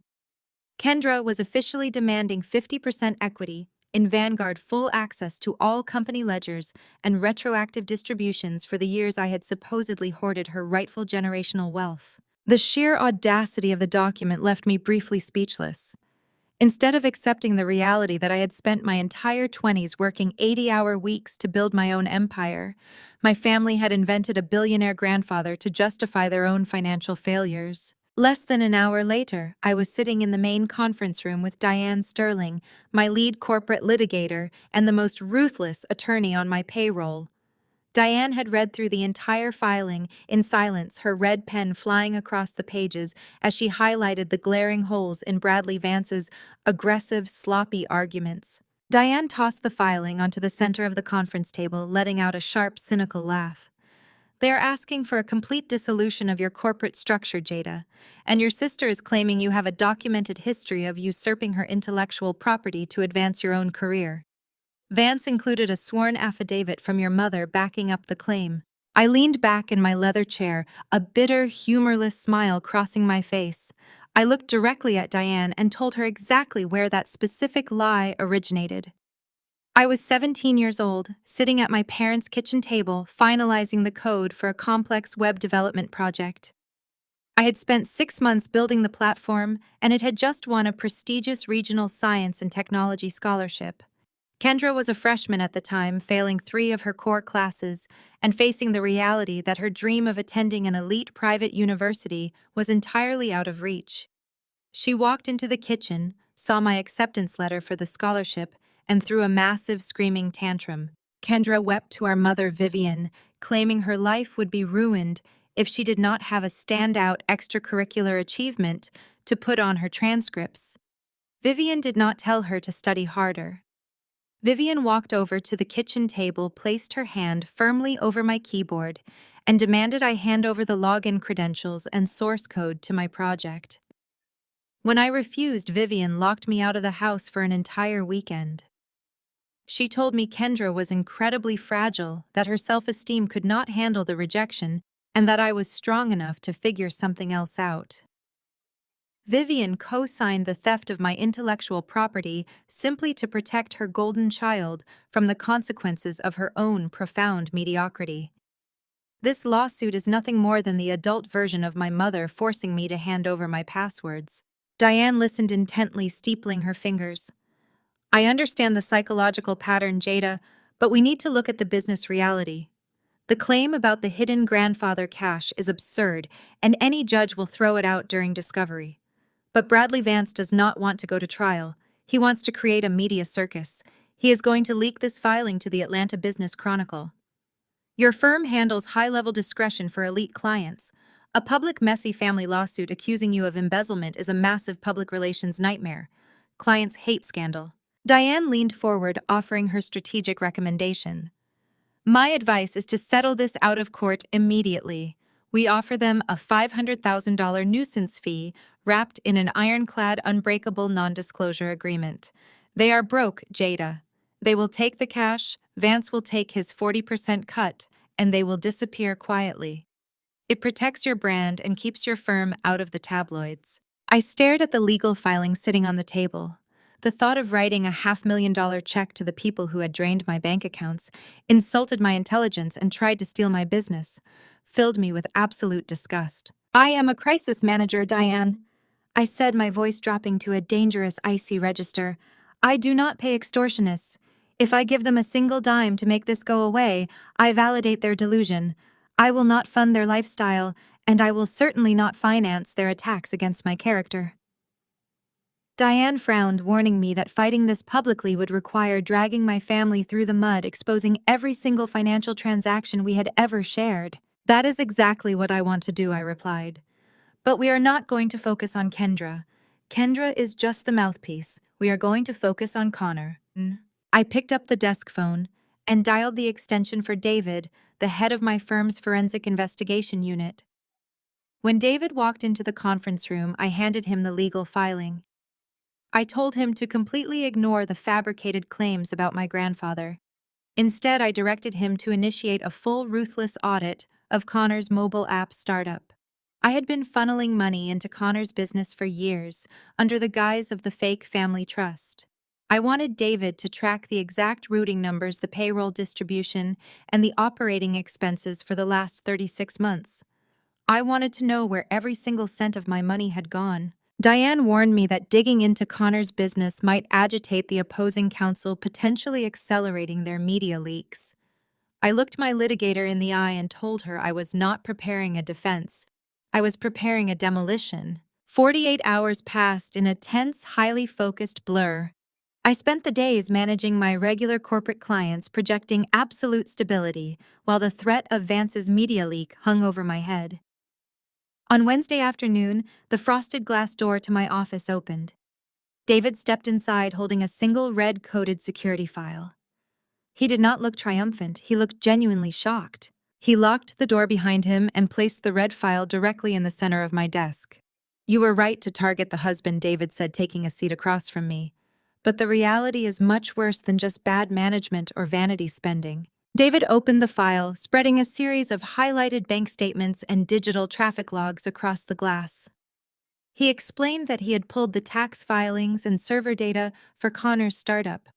Kendra was officially demanding 50% equity in Vanguard, full access to all company ledgers, and retroactive distributions for the years I had supposedly hoarded her rightful generational wealth. The sheer audacity of the document left me briefly speechless. Instead of accepting the reality that I had spent my entire 20s working 80-hour weeks to build my own empire, my family had invented a billionaire grandfather to justify their own financial failures. Less than an hour later, I was sitting in the main conference room with Diane Sterling, my lead corporate litigator and the most ruthless attorney on my payroll. Diane had read through the entire filing in silence, her red pen flying across the pages as she highlighted the glaring holes in Bradley Vance's aggressive, sloppy arguments. Diane tossed the filing onto the center of the conference table, letting out a sharp, cynical laugh. "They are asking for a complete dissolution of your corporate structure, Jada, and your sister is claiming you have a documented history of usurping her intellectual property to advance your own career. Vance included a sworn affidavit from your mother backing up the claim." I leaned back in my leather chair, a bitter, humorless smile crossing my face. I looked directly at Diane and told her exactly where that specific lie originated. I was 17 years old, sitting at my parents' kitchen table, finalizing the code for a complex web development project. I had spent 6 months building the platform, and it had just won a prestigious regional science and technology scholarship. Kendra was a freshman at the time, failing 3 of her core classes and facing the reality that her dream of attending an elite private university was entirely out of reach. She walked into the kitchen, saw my acceptance letter for the scholarship, and threw a massive screaming tantrum. Kendra wept to our mother, Vivian, claiming her life would be ruined if she did not have a standout extracurricular achievement to put on her transcripts. Vivian did not tell her to study harder. Vivian walked over to the kitchen table, placed her hand firmly over my keyboard, and demanded I hand over the login credentials and source code to my project. When I refused, Vivian locked me out of the house for an entire weekend. She told me Kendra was incredibly fragile, that her self-esteem could not handle the rejection, and that I was strong enough to figure something else out. Vivian co-signed the theft of my intellectual property simply to protect her golden child from the consequences of her own profound mediocrity. This lawsuit is nothing more than the adult version of my mother forcing me to hand over my passwords. Diane listened intently, steepling her fingers. "I understand the psychological pattern, Jada, but we need to look at the business reality. The claim about the hidden grandfather cash is absurd, and any judge will throw it out during discovery. But Bradley Vance does not want to go to trial. He wants to create a media circus. He is going to leak this filing to the Atlanta Business Chronicle. Your firm handles high-level discretion for elite clients. A public, messy family lawsuit accusing you of embezzlement is a massive public relations nightmare. Clients hate scandal." Diane leaned forward, offering her strategic recommendation. "My advice is to settle this out of court immediately. We offer them a $500,000 nuisance fee wrapped in an ironclad, unbreakable non-disclosure agreement. They are broke, Jada. They will take the cash, Vance will take his 40% cut, and they will disappear quietly. It protects your brand and keeps your firm out of the tabloids." I stared at the legal filing sitting on the table. The thought of writing a $500,000 check to the people who had drained my bank accounts, insulted my intelligence, and tried to steal my business filled me with absolute disgust. "I am a crisis manager, Diane," I said, my voice dropping to a dangerous, icy register. "I do not pay extortionists. If I give them a single dime to make this go away, I validate their delusion. I will not fund their lifestyle, and I will certainly not finance their attacks against my character." Diane frowned, warning me that fighting this publicly would require dragging my family through the mud, exposing every single financial transaction we had ever shared. "That is exactly what I want to do," I replied. "But we are not going to focus on Kendra. Kendra is just the mouthpiece. We are going to focus on Connor." I picked up the desk phone and dialed the extension for David, the head of my firm's forensic investigation unit. When David walked into the conference room, I handed him the legal filing. I told him to completely ignore the fabricated claims about my grandfather. Instead, I directed him to initiate a full, ruthless audit of Connor's mobile app startup. I had been funneling money into Connor's business for years, under the guise of the fake family trust. I wanted David to track the exact routing numbers, the payroll distribution, and the operating expenses for the last 36 months. I wanted to know where every single cent of my money had gone. Diane warned me that digging into Connor's business might agitate the opposing counsel, potentially accelerating their media leaks. I looked my litigator in the eye and told her I was not preparing a defense. I was preparing a demolition. 48 hours passed in a tense, highly focused blur. I spent the days managing my regular corporate clients, projecting absolute stability, while the threat of Vance's media leak hung over my head. On Wednesday afternoon, the frosted glass door to my office opened. David stepped inside holding a single red-coated security file. He did not look triumphant, he looked genuinely shocked. He locked the door behind him and placed the red file directly in the center of my desk. "You were right to target the husband," David said, taking a seat across from me. "But the reality is much worse than just bad management or vanity spending." David opened the file, spreading a series of highlighted bank statements and digital traffic logs across the glass. He explained that he had pulled the tax filings and server data for Connor's startup.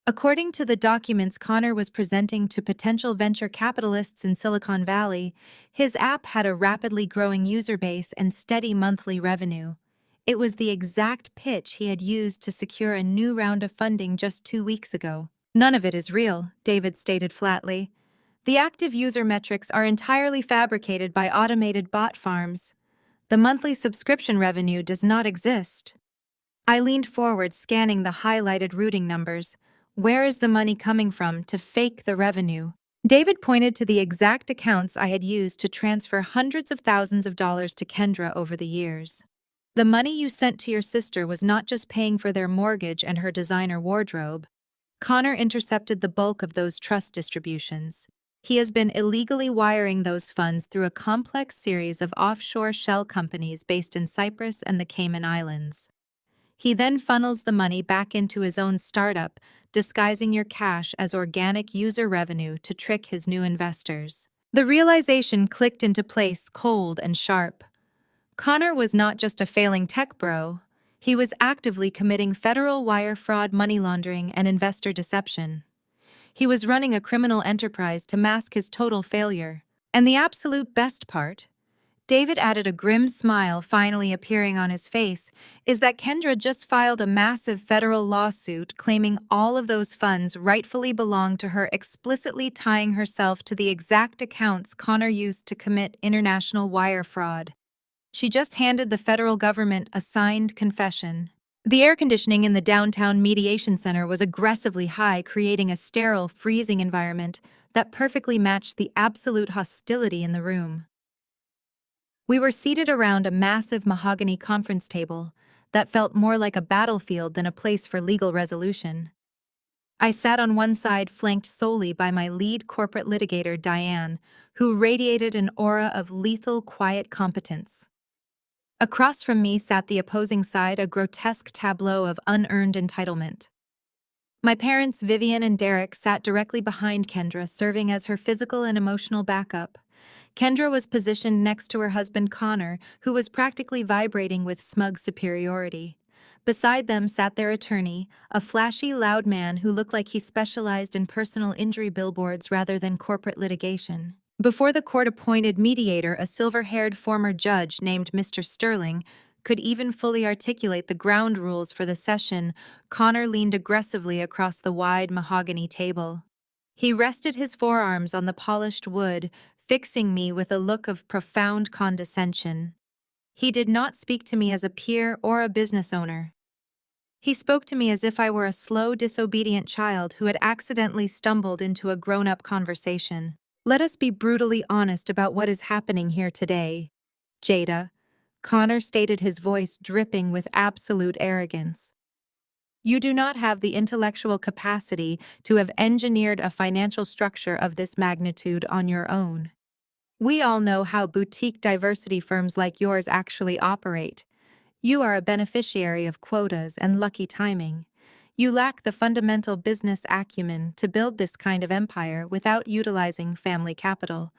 According to the documents Connor was presenting to potential venture capitalists in Silicon Valley, his app had a rapidly growing user base and steady monthly revenue. It was the exact pitch he had used to secure a new round of funding just 2 weeks ago. "None of it is real," David stated flatly. "The active user metrics are entirely fabricated by automated bot farms. The monthly subscription revenue does not exist." I leaned forward, scanning the highlighted routing numbers. Where is the money coming from to fake the revenue? David pointed to the exact accounts I had used to transfer hundreds of thousands of dollars to Kendra over the years. "The money you sent to your sister was not just paying for their mortgage and her designer wardrobe. Connor intercepted the bulk of those trust distributions. He has been illegally wiring those funds through a complex series of offshore shell companies based in Cyprus and the Cayman Islands. He then funnels the money back into his own startup, disguising your cash as organic user revenue to trick his new investors." The realization clicked into place, cold and sharp. Connor was not just a failing tech bro. He was actively committing federal wire fraud, money laundering, and investor deception. He was running a criminal enterprise to mask his total failure. And the absolute best part, David added, a grim smile finally appearing on his face, is that Kendra just filed a massive federal lawsuit claiming all of those funds rightfully belong to her, explicitly tying herself to the exact accounts Connor used to commit international wire fraud. She just handed the federal government a signed confession. The air conditioning in the downtown mediation center was aggressively high, creating a sterile, freezing environment that perfectly matched the absolute hostility in the room. We were seated around a massive mahogany conference table that felt more like a battlefield than a place for legal resolution. I sat on one side, flanked solely by my lead corporate litigator, Diane, who radiated an aura of lethal, quiet competence. Across from me sat the opposing side, a grotesque tableau of unearned entitlement. My parents, Vivian and Derek, sat directly behind Kendra, serving as her physical and emotional backup. Kendra was positioned next to her husband Connor, who was practically vibrating with smug superiority. Beside them sat their attorney, a flashy, loud man who looked like he specialized in personal injury billboards rather than corporate litigation. Before the court-appointed mediator, a silver-haired former judge named Mr. Sterling could even fully articulate the ground rules for the session, Connor leaned aggressively across the wide mahogany table. He rested his forearms on the polished wood, fixing me with a look of profound condescension. He did not speak to me as a peer or a business owner. He spoke to me as if I were a slow, disobedient child who had accidentally stumbled into a grown-up conversation. "Let us be brutally honest about what is happening here today, Jada," Connor stated, his voice dripping with absolute arrogance. "You do not have the intellectual capacity to have engineered a financial structure of this magnitude on your own. We all know how boutique diversity firms like yours actually operate. You are a beneficiary of quotas and lucky timing. You lack the fundamental business acumen to build this kind of empire without utilizing family capital.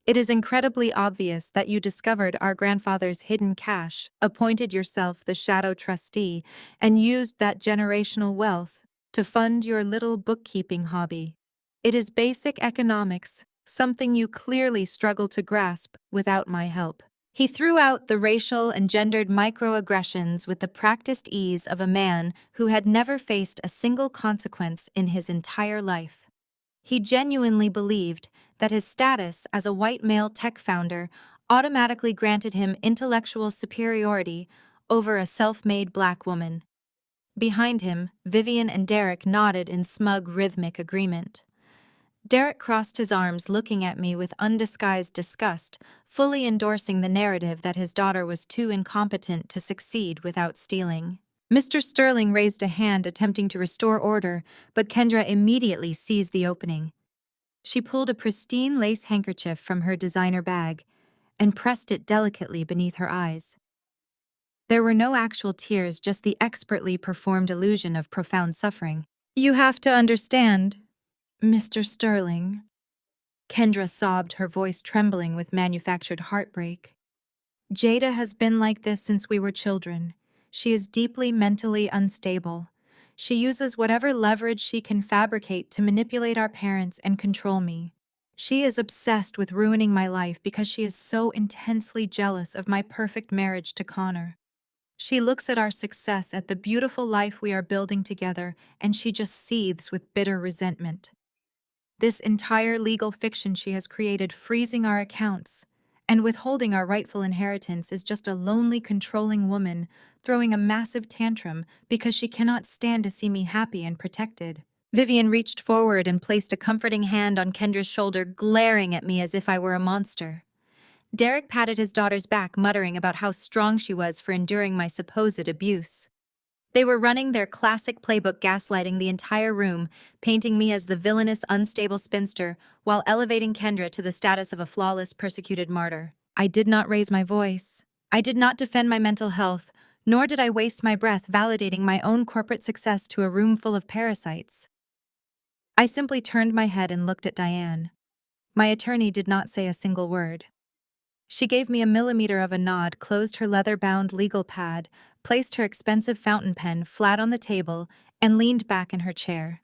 It is incredibly obvious that you discovered our grandfather's hidden cash, appointed yourself the shadow trustee, and used that generational wealth to fund your little bookkeeping hobby. It is basic economics, something you clearly struggle to grasp without my help." He threw out the racial and gendered microaggressions with the practiced ease of a man who had never faced a single consequence in his entire life. He genuinely believed that his status as a white male tech founder automatically granted him intellectual superiority over a self-made black woman. Behind him, Vivian and Derek nodded in smug rhythmic agreement. Derek crossed his arms, looking at me with undisguised disgust, fully endorsing the narrative that his daughter was too incompetent to succeed without stealing. Mr. Sterling raised a hand, attempting to restore order, but Kendra immediately seized the opening. She pulled a pristine lace handkerchief from her designer bag and pressed it delicately beneath her eyes. There were no actual tears, just the expertly performed illusion of profound suffering. "You have to understand, Mr. Sterling," Kendra sobbed, her voice trembling with manufactured heartbreak. "Jada has been like this since we were children. She is deeply mentally unstable. She uses whatever leverage she can fabricate to manipulate our parents and control me. She is obsessed with ruining my life because she is so intensely jealous of my perfect marriage to Connor. She looks at our success, at the beautiful life we are building together, and she just seethes with bitter resentment. This entire legal fiction she has created, freezing our accounts and withholding our rightful inheritance, is just a lonely, controlling woman throwing a massive tantrum because she cannot stand to see me happy and protected." Vivian reached forward and placed a comforting hand on Kendra's shoulder, glaring at me as if I were a monster. Derek patted his daughter's back, muttering about how strong she was for enduring my supposed abuse. They were running their classic playbook, gaslighting the entire room, painting me as the villainous, unstable spinster, while elevating Kendra to the status of a flawless, persecuted martyr. I did not raise my voice. I did not defend my mental health, nor did I waste my breath validating my own corporate success to a room full of parasites. I simply turned my head and looked at Diane. My attorney did not say a single word. She gave me a millimeter of a nod, closed her leather-bound legal pad, placed her expensive fountain pen flat on the table, and leaned back in her chair.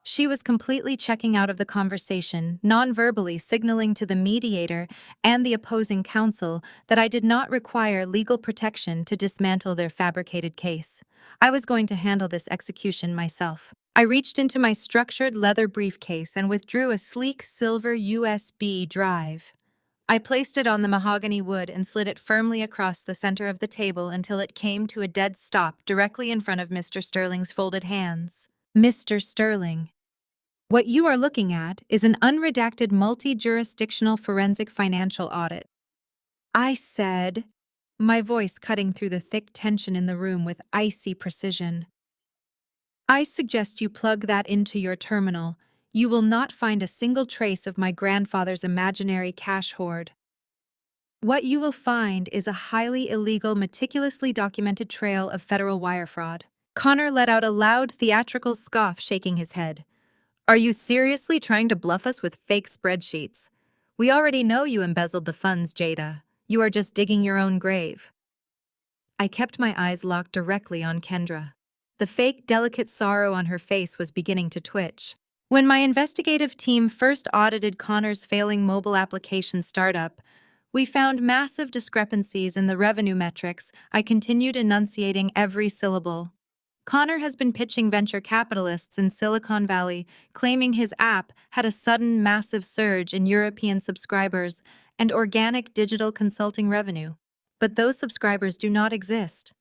She was completely checking out of the conversation, non-verbally signaling to the mediator and the opposing counsel that I did not require legal protection to dismantle their fabricated case. I was going to handle this execution myself. I reached into my structured leather briefcase and withdrew a sleek silver USB drive. I placed it on the mahogany wood and slid it firmly across the center of the table until it came to a dead stop directly in front of Mr. Sterling's folded hands. "Mr. Sterling, what you are looking at is an unredacted multi-jurisdictional forensic financial audit," I said, my voice cutting through the thick tension in the room with icy precision. "I suggest you plug that into your terminal. You will not find a single trace of my grandfather's imaginary cash hoard. What you will find is a highly illegal, meticulously documented trail of federal wire fraud." Connor let out a loud, theatrical scoff, shaking his head. "Are you seriously trying to bluff us with fake spreadsheets? We already know you embezzled the funds, Jada. You are just digging your own grave." I kept my eyes locked directly on Kendra. The fake, delicate sorrow on her face was beginning to twitch. When my investigative team first audited Connor's failing mobile application startup, we found massive discrepancies in the revenue metrics. I continued enunciating every syllable. Connor has been pitching venture capitalists in Silicon Valley, claiming his app had a sudden massive surge in European subscribers and organic digital consulting revenue. But those subscribers do not exist.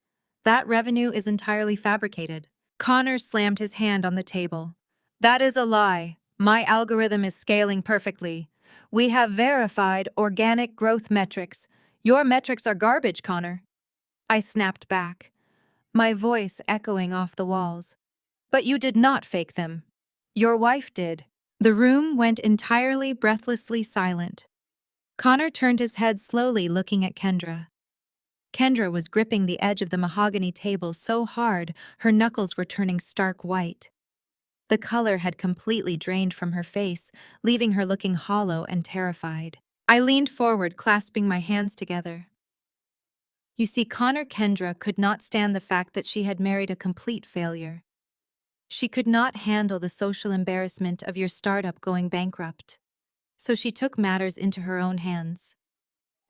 That revenue is entirely fabricated. Connor slammed his hand on the table. "That is a lie. My algorithm is scaling perfectly. We have verified organic growth metrics. Your metrics are garbage, Connor." I snapped back, my voice echoing off the walls. "But you did not fake them. Your wife did." The room went entirely breathlessly silent. Connor turned his head slowly, looking at Kendra. Kendra was gripping the edge of the mahogany table so hard her knuckles were turning stark white. The color had completely drained from her face, leaving her looking hollow and terrified. I leaned forward, clasping my hands together. You see, Kendra could not stand the fact that she had married a complete failure. She could not handle the social embarrassment of your startup going bankrupt. So she took matters into her own hands.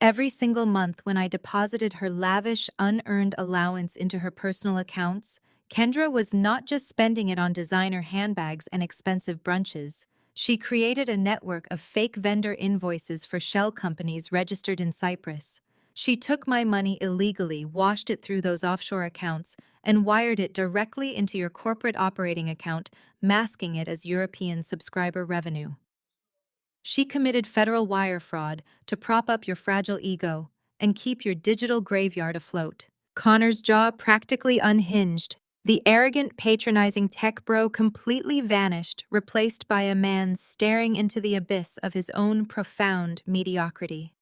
Every single month when I deposited her lavish, unearned allowance into her personal accounts, Kendra was not just spending it on designer handbags and expensive brunches. She created a network of fake vendor invoices for shell companies registered in Cyprus. She took my money illegally, washed it through those offshore accounts, and wired it directly into your corporate operating account, masking it as European subscriber revenue. She committed federal wire fraud to prop up your fragile ego and keep your digital graveyard afloat. Connor's jaw practically unhinged. The arrogant, patronizing tech bro completely vanished, replaced by a man staring into the abyss of his own profound mediocrity.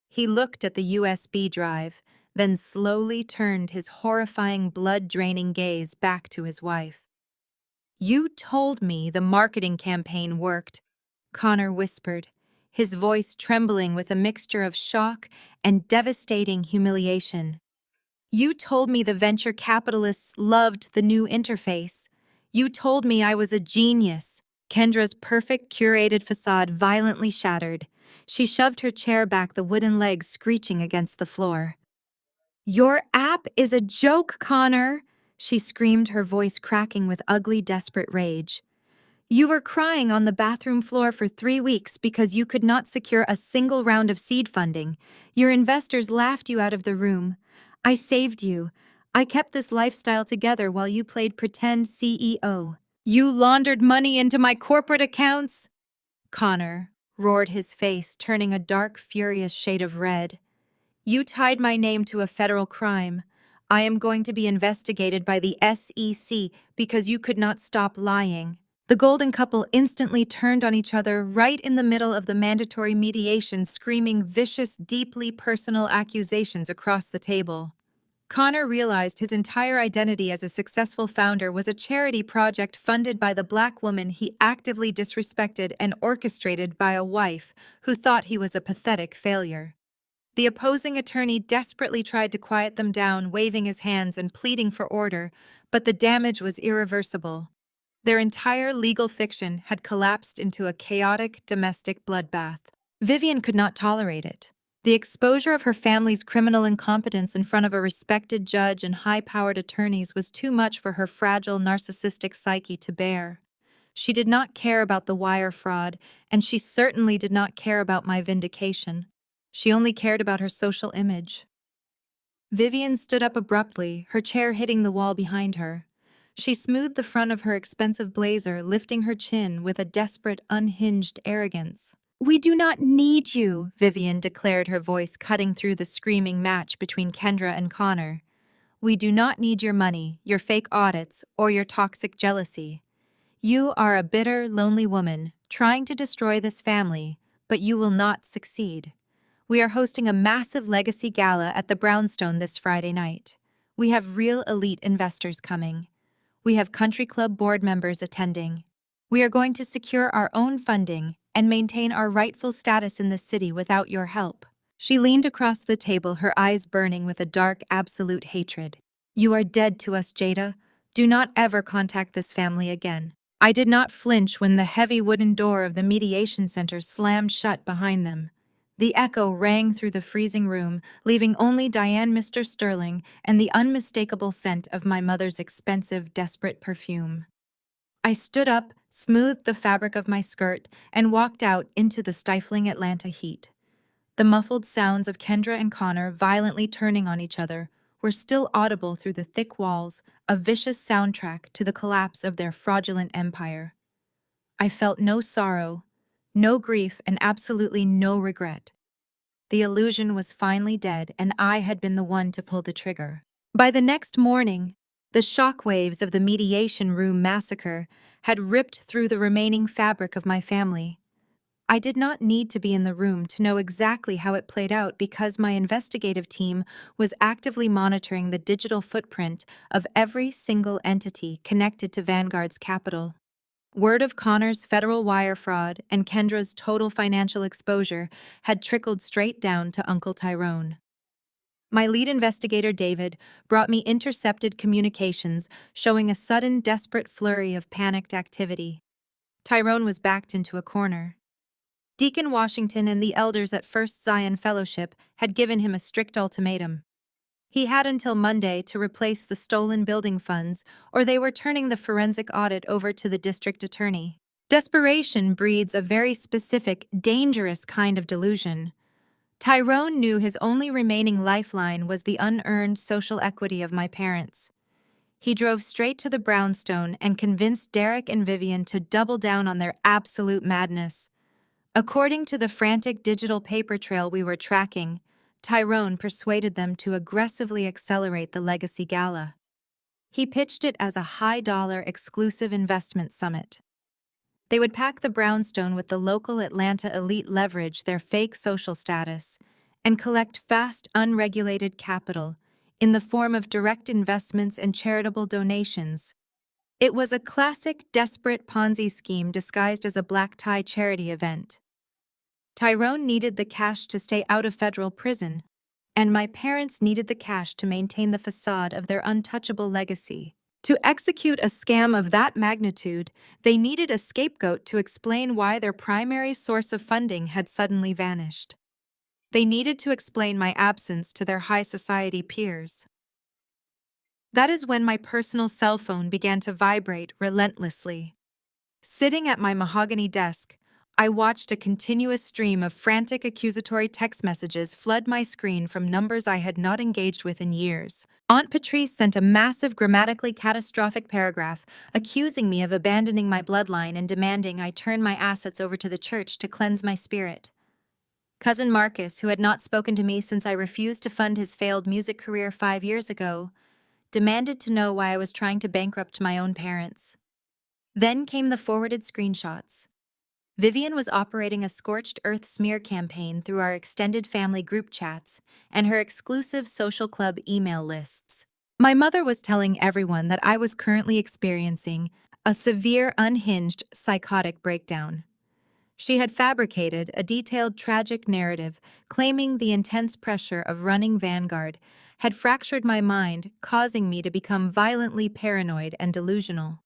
He looked at the USB drive, then slowly turned his horrifying, blood-draining gaze back to his wife. "You told me the marketing campaign worked," Connor whispered, his voice trembling with a mixture of shock and devastating humiliation. "You told me the venture capitalists loved the new interface. You told me I was a genius." Kendra's perfect, curated facade violently shattered. She shoved her chair back, the wooden legs screeching against the floor. "Your app is a joke, Connor!" she screamed, her voice cracking with ugly, desperate rage. "You were crying on the bathroom floor for 3 weeks because you could not secure a single round of seed funding. Your investors laughed you out of the room. I saved you. I kept this lifestyle together while you played pretend CEO. You laundered money into my corporate accounts." Connor roared, his face turning a dark, furious shade of red. "You tied my name to a federal crime. I am going to be investigated by the SEC because you could not stop lying." The golden couple instantly turned on each other right in the middle of the mandatory mediation, screaming vicious, deeply personal accusations across the table. Connor realized his entire identity as a successful founder was a charity project funded by the black woman he actively disrespected and orchestrated by a wife who thought he was a pathetic failure. The opposing attorney desperately tried to quiet them down, waving his hands and pleading for order, but the damage was irreversible. Their entire legal fiction had collapsed into a chaotic domestic bloodbath. Vivian could not tolerate it. The exposure of her family's criminal incompetence in front of a respected judge and high-powered attorneys was too much for her fragile, narcissistic psyche to bear. She did not care about the wire fraud, and she certainly did not care about my vindication. She only cared about her social image. Vivian stood up abruptly, her chair hitting the wall behind her. She smoothed the front of her expensive blazer, lifting her chin with a desperate, unhinged arrogance. "We do not need you," Vivian declared, her voice cutting through the screaming match between Kendra and Connor. "We do not need your money, your fake audits, or your toxic jealousy. You are a bitter, lonely woman trying to destroy this family, but you will not succeed. We are hosting a massive legacy gala at the Brownstone this Friday night. We have real elite investors coming. We have country club board members attending. We are going to secure our own funding and maintain our rightful status in the city without your help." She leaned across the table, her eyes burning with a dark, absolute hatred. "You are dead to us, Jada. Do not ever contact this family again." I did not flinch when the heavy wooden door of the mediation center slammed shut behind them. The echo rang through the freezing room, leaving only Diane, Mr. Sterling, and the unmistakable scent of my mother's expensive, desperate perfume. I stood up, smoothed the fabric of my skirt, and walked out into the stifling Atlanta heat. The muffled sounds of Kendra and Connor violently turning on each other were still audible through the thick walls, a vicious soundtrack to the collapse of their fraudulent empire. I felt no sorrow, no grief, and absolutely no regret. The illusion was finally dead, and I had been the one to pull the trigger. By the next morning, the shockwaves of the mediation room massacre had ripped through the remaining fabric of my family. I did not need to be in the room to know exactly how it played out because my investigative team was actively monitoring the digital footprint of every single entity connected to Vanguard's capital. Word of Connor's federal wire fraud and Kendra's total financial exposure had trickled straight down to Uncle Tyrone. My lead investigator, David, brought me intercepted communications showing a sudden, desperate flurry of panicked activity. Tyrone was backed into a corner. Deacon Washington and the elders at First Zion Fellowship had given him a strict ultimatum. He had until Monday to replace the stolen building funds, or they were turning the forensic audit over to the district attorney. Desperation breeds a very specific, dangerous kind of delusion. Tyrone knew his only remaining lifeline was the unearned social equity of my parents. He drove straight to the brownstone and convinced Derek and Vivian to double down on their absolute madness. According to the frantic digital paper trail we were tracking, Tyrone persuaded them to aggressively accelerate the Legacy Gala. He pitched it as a high-dollar exclusive investment summit. They would pack the brownstone with the local Atlanta elite leverage their fake social status and collect fast, unregulated capital in the form of direct investments and charitable donations. It was a classic, desperate Ponzi scheme disguised as a black-tie charity event. Tyrone needed the cash to stay out of federal prison, and my parents needed the cash to maintain the facade of their untouchable legacy. To execute a scam of that magnitude, they needed a scapegoat to explain why their primary source of funding had suddenly vanished. They needed to explain my absence to their high society peers. That is when my personal cell phone began to vibrate relentlessly. Sitting at my mahogany desk, I watched a continuous stream of frantic accusatory text messages flood my screen from numbers I had not engaged with in years. Aunt Patrice sent a massive, grammatically catastrophic paragraph accusing me of abandoning my bloodline and demanding I turn my assets over to the church to cleanse my spirit. Cousin Marcus, who had not spoken to me since I refused to fund his failed music career 5 years ago, demanded to know why I was trying to bankrupt my own parents. Then came the forwarded screenshots. Vivian was operating a scorched earth smear campaign through our extended family group chats and her exclusive social club email lists. My mother was telling everyone that I was currently experiencing a severe, unhinged, psychotic breakdown. She had fabricated a detailed, tragic narrative claiming the intense pressure of running Vanguard had fractured my mind, causing me to become violently paranoid and delusional.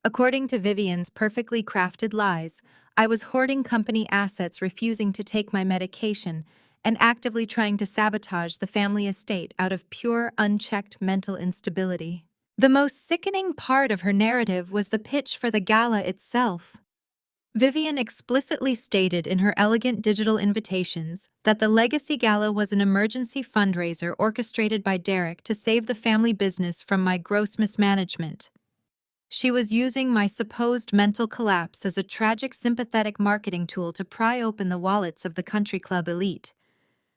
According to Vivian's perfectly crafted lies, I was hoarding company assets, refusing to take my medication, and actively trying to sabotage the family estate out of pure, unchecked mental instability. The most sickening part of her narrative was the pitch for the gala itself. Vivian explicitly stated in her elegant digital invitations that the Legacy Gala was an emergency fundraiser orchestrated by Derek to save the family business from my gross mismanagement. She was using my supposed mental collapse as a tragic, sympathetic marketing tool to pry open the wallets of the country club elite.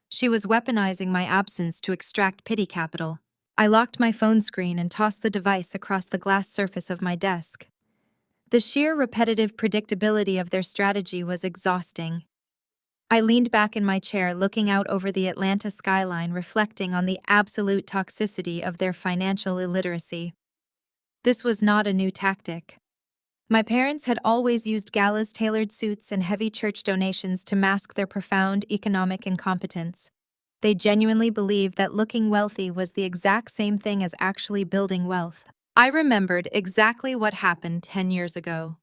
She was weaponizing my absence to extract pity capital. I locked my phone screen and tossed the device across the glass surface of my desk. The sheer repetitive predictability of their strategy was exhausting. I leaned back in my chair, looking out over the Atlanta skyline, reflecting on the absolute toxicity of their financial illiteracy. This was not a new tactic. My parents had always used galas, tailored suits, and heavy church donations to mask their profound economic incompetence. They genuinely believed that looking wealthy was the exact same thing as actually building wealth. I remembered exactly what happened 10 years ago.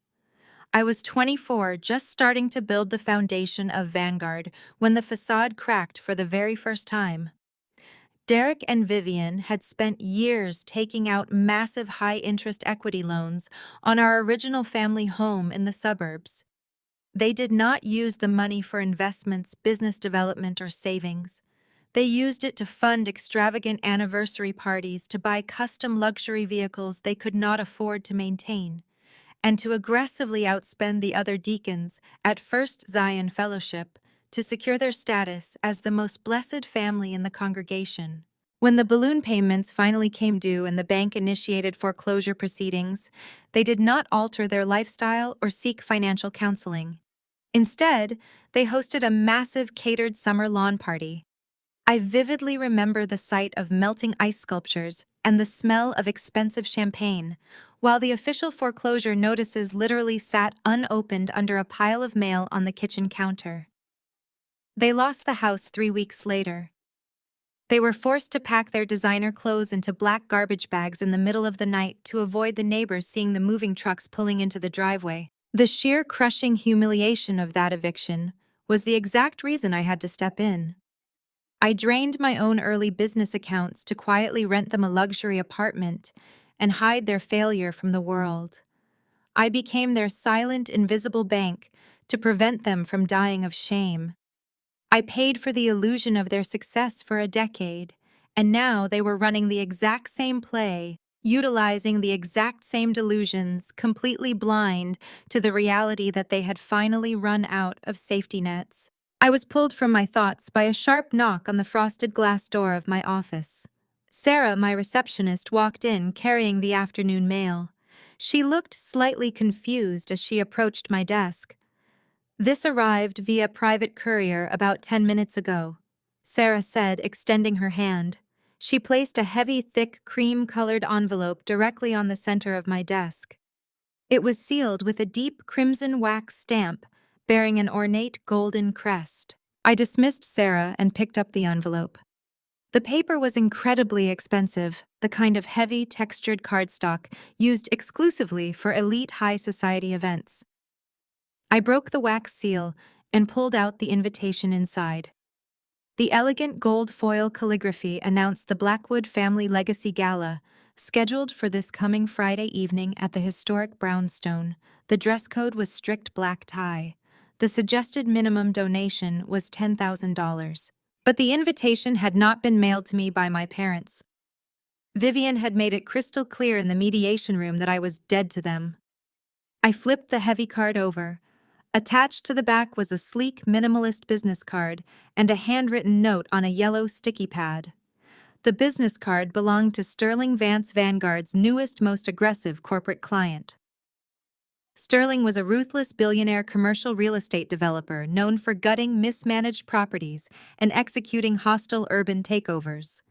I was 24, just starting to build the foundation of Vanguard, when the facade cracked for the very first time. Derek and Vivian had spent years taking out massive high-interest equity loans on our original family home in the suburbs. They did not use the money for investments, business development, or savings. They used it to fund extravagant anniversary parties, to buy custom luxury vehicles they could not afford to maintain, and to aggressively outspend the other deacons at First Zion Fellowship to secure their status as the most blessed family in the congregation. When the balloon payments finally came due and the bank initiated foreclosure proceedings, they did not alter their lifestyle or seek financial counseling. Instead, they hosted a massive catered summer lawn party. I vividly remember the sight of melting ice sculptures and the smell of expensive champagne, while the official foreclosure notices literally sat unopened under a pile of mail on the kitchen counter. They lost the house 3 weeks later. They were forced to pack their designer clothes into black garbage bags in the middle of the night to avoid the neighbors seeing the moving trucks pulling into the driveway. The sheer crushing humiliation of that eviction was the exact reason I had to step in. I drained my own early business accounts to quietly rent them a luxury apartment and hide their failure from the world. I became their silent, invisible bank to prevent them from dying of shame. I paid for the illusion of their success for a decade, and now they were running the exact same play, utilizing the exact same delusions, completely blind to the reality that they had finally run out of safety nets. I was pulled from my thoughts by a sharp knock on the frosted glass door of my office. Sarah, my receptionist, walked in carrying the afternoon mail. She looked slightly confused as she approached my desk. "This arrived via private courier about 10 minutes ago," Sarah said, extending her hand. She placed a heavy, thick, cream-colored envelope directly on the center of my desk. It was sealed with a deep crimson wax stamp bearing an ornate golden crest. I dismissed Sarah and picked up the envelope. The paper was incredibly expensive, the kind of heavy, textured cardstock used exclusively for elite high society events. I broke the wax seal and pulled out the invitation inside. The elegant gold foil calligraphy announced the Blackwood Family Legacy Gala, scheduled for this coming Friday evening at the historic Brownstone. The dress code was strict black tie. The suggested minimum donation was $10,000. But the invitation had not been mailed to me by my parents. Vivian had made it crystal clear in the mediation room that I was dead to them. I flipped the heavy card over. Attached to the back was a sleek, minimalist business card and a handwritten note on a yellow sticky pad. The business card belonged to Sterling Vance Vanguard's newest, most aggressive corporate client. Sterling was a ruthless billionaire commercial real estate developer known for gutting mismanaged properties and executing hostile urban takeovers.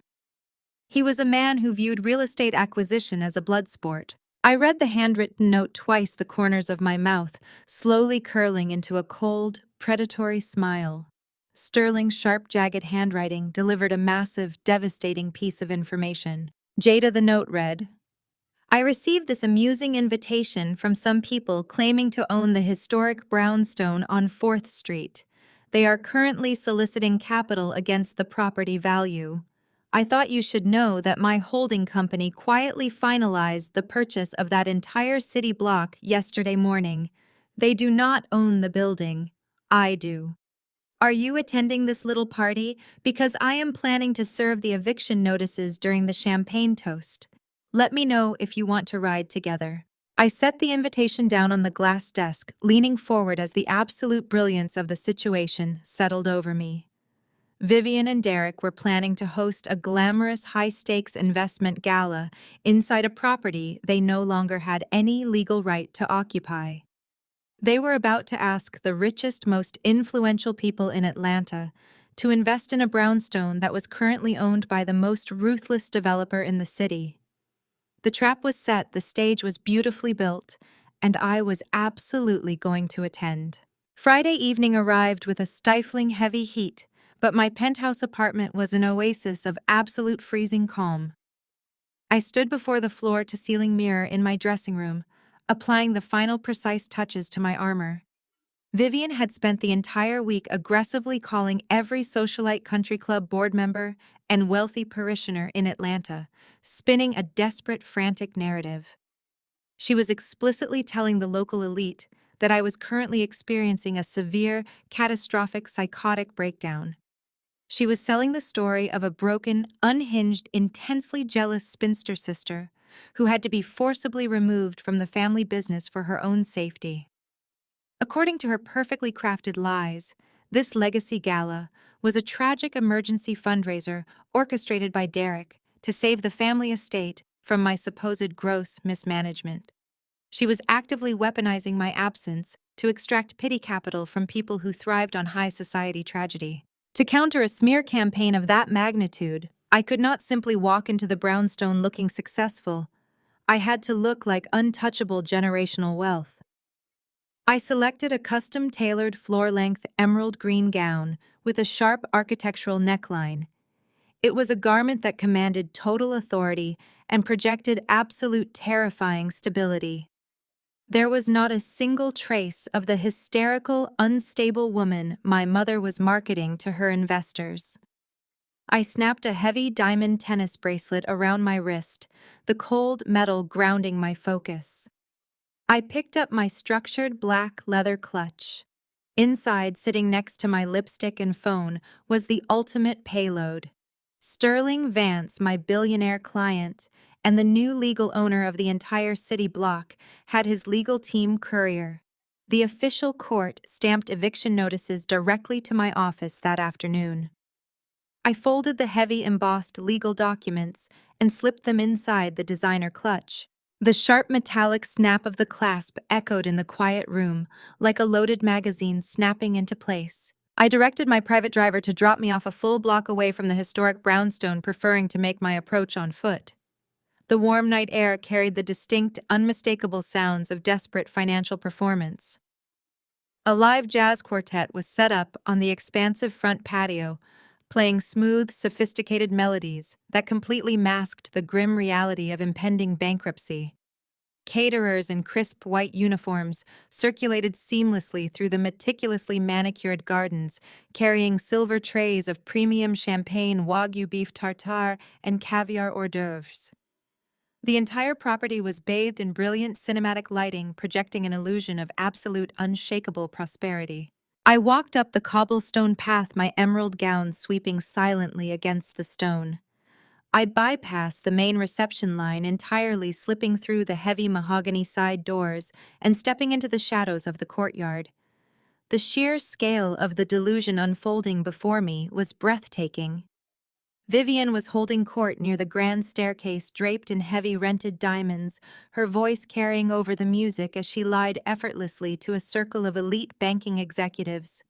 He was a man who viewed real estate acquisition as a blood sport. I read the handwritten note twice, the corners of my mouth slowly curling into a cold, predatory smile. Sterling's sharp, jagged handwriting delivered a massive, devastating piece of information. Jada, the note read, "I received this amusing invitation from some people claiming to own the historic brownstone on 4th Street. They are currently soliciting capital against the property value. I thought you should know that my holding company quietly finalized the purchase of that entire city block yesterday morning. They do not own the building. I do. Are you attending this little party? Because I am planning to serve the eviction notices during the champagne toast. Let me know if you want to ride together." I set the invitation down on the glass desk, leaning forward as the absolute brilliance of the situation settled over me. Vivian and Derek were planning to host a glamorous high-stakes investment gala inside a property they no longer had any legal right to occupy. They were about to ask the richest, most influential people in Atlanta to invest in a brownstone that was currently owned by the most ruthless developer in the city. The trap was set, the stage was beautifully built, and I was absolutely going to attend. Friday evening arrived with a stifling heavy heat, but my penthouse apartment was an oasis of absolute freezing calm. I stood before the floor-to-ceiling mirror in my dressing room, applying the final precise touches to my armor. Vivian had spent the entire week aggressively calling every socialite country club board member and wealthy parishioner in Atlanta, spinning a desperate, frantic narrative. She was explicitly telling the local elite that I was currently experiencing a severe, catastrophic psychotic breakdown. She was selling the story of a broken, unhinged, intensely jealous spinster sister who had to be forcibly removed from the family business for her own safety. According to her perfectly crafted lies, this legacy gala was a tragic emergency fundraiser orchestrated by Derek to save the family estate from my supposed gross mismanagement. She was actively weaponizing my absence to extract pity capital from people who thrived on high society tragedy. To counter a smear campaign of that magnitude, I could not simply walk into the brownstone looking successful. I had to look like untouchable generational wealth. I selected a custom-tailored floor-length emerald green gown with a sharp architectural neckline. It was a garment that commanded total authority and projected absolute terrifying stability. There was not a single trace of the hysterical, unstable woman my mother was marketing to her investors. I snapped a heavy diamond tennis bracelet around my wrist, the cold metal grounding my focus. I picked up my structured black leather clutch. Inside, sitting next to my lipstick and phone, was the ultimate payload. Sterling Vance, my billionaire client, and the new legal owner of the entire city block, had his legal team courier. The official court stamped eviction notices directly to my office that afternoon. I folded the heavy embossed legal documents and slipped them inside the designer clutch. The sharp metallic snap of the clasp echoed in the quiet room, like a loaded magazine snapping into place. I directed my private driver to drop me off a full block away from the historic brownstone, preferring to make my approach on foot. The warm night air carried the distinct, unmistakable sounds of desperate financial performance. A live jazz quartet was set up on the expansive front patio, playing smooth, sophisticated melodies that completely masked the grim reality of impending bankruptcy. Caterers in crisp white uniforms circulated seamlessly through the meticulously manicured gardens, carrying silver trays of premium champagne, Wagyu beef tartare, and caviar hors d'oeuvres. The entire property was bathed in brilliant cinematic lighting, projecting an illusion of absolute, unshakable prosperity. I walked up the cobblestone path, my emerald gown sweeping silently against the stone. I bypassed the main reception line entirely, slipping through the heavy mahogany side doors and stepping into the shadows of the courtyard. The sheer scale of the delusion unfolding before me was breathtaking. Vivian was holding court near the grand staircase, draped in heavy rented diamonds, her voice carrying over the music as she lied effortlessly to a circle of elite banking executives.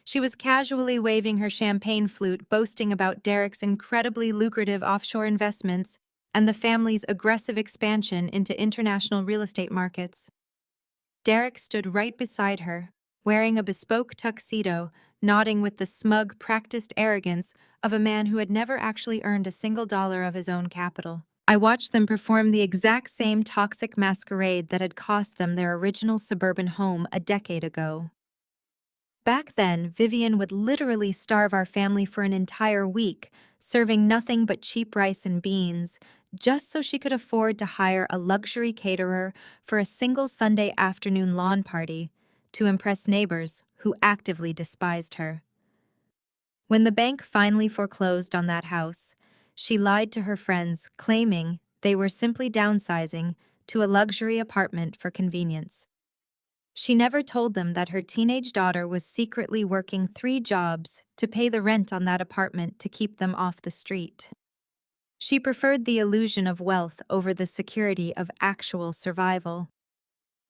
She was casually waving her champagne flute, boasting about Derek's incredibly lucrative offshore investments and the family's aggressive expansion into international real estate markets. Derek stood right beside her, wearing a bespoke tuxedo, nodding with the smug, practiced arrogance of a man who had never actually earned a single dollar of his own capital. I watched them perform the exact same toxic masquerade that had cost them their original suburban home a decade ago. Back then, Vivian would literally starve our family for an entire week, serving nothing but cheap rice and beans, just so she could afford to hire a luxury caterer for a single Sunday afternoon lawn party to impress neighbors who actively despised her. When the bank finally foreclosed on that house, she lied to her friends, claiming they were simply downsizing to a luxury apartment for convenience. She never told them that her teenage daughter was secretly working 3 jobs to pay the rent on that apartment to keep them off the street. She preferred the illusion of wealth over the security of actual survival.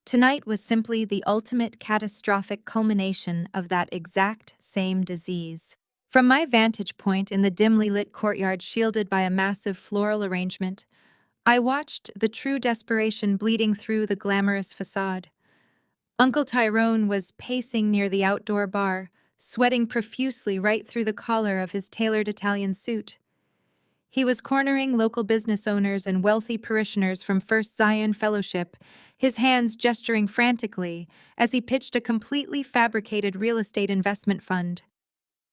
Tonight was simply the ultimate catastrophic culmination of that exact same disease. From my vantage point in the dimly lit courtyard shielded by a massive floral arrangement, I watched the true desperation bleeding through the glamorous facade. Uncle Tyrone was pacing near the outdoor bar, sweating profusely right through the collar of his tailored Italian suit. He was cornering local business owners and wealthy parishioners from First Zion Fellowship, his hands gesturing frantically as he pitched a completely fabricated real estate investment fund.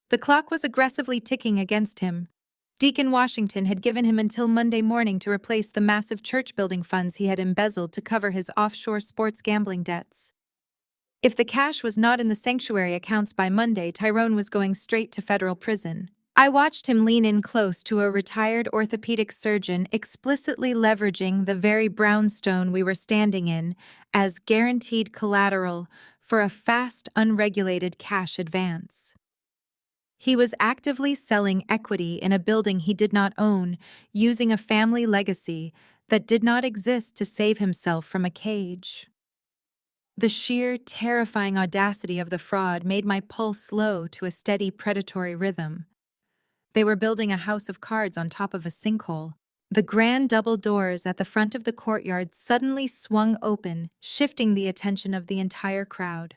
The clock was aggressively ticking against him. Deacon Washington had given him until Monday morning to replace the massive church-building funds he had embezzled to cover his offshore sports gambling debts. If the cash was not in the sanctuary accounts by Monday, Tyrone was going straight to federal prison. I watched him lean in close to a retired orthopedic surgeon, explicitly leveraging the very brownstone we were standing in as guaranteed collateral for a fast, unregulated cash advance. He was actively selling equity in a building he did not own, using a family legacy that did not exist to save himself from a cage. The sheer, terrifying audacity of the fraud made my pulse slow to a steady, predatory rhythm. They were building a house of cards on top of a sinkhole. The grand double doors at the front of the courtyard suddenly swung open, shifting the attention of the entire crowd.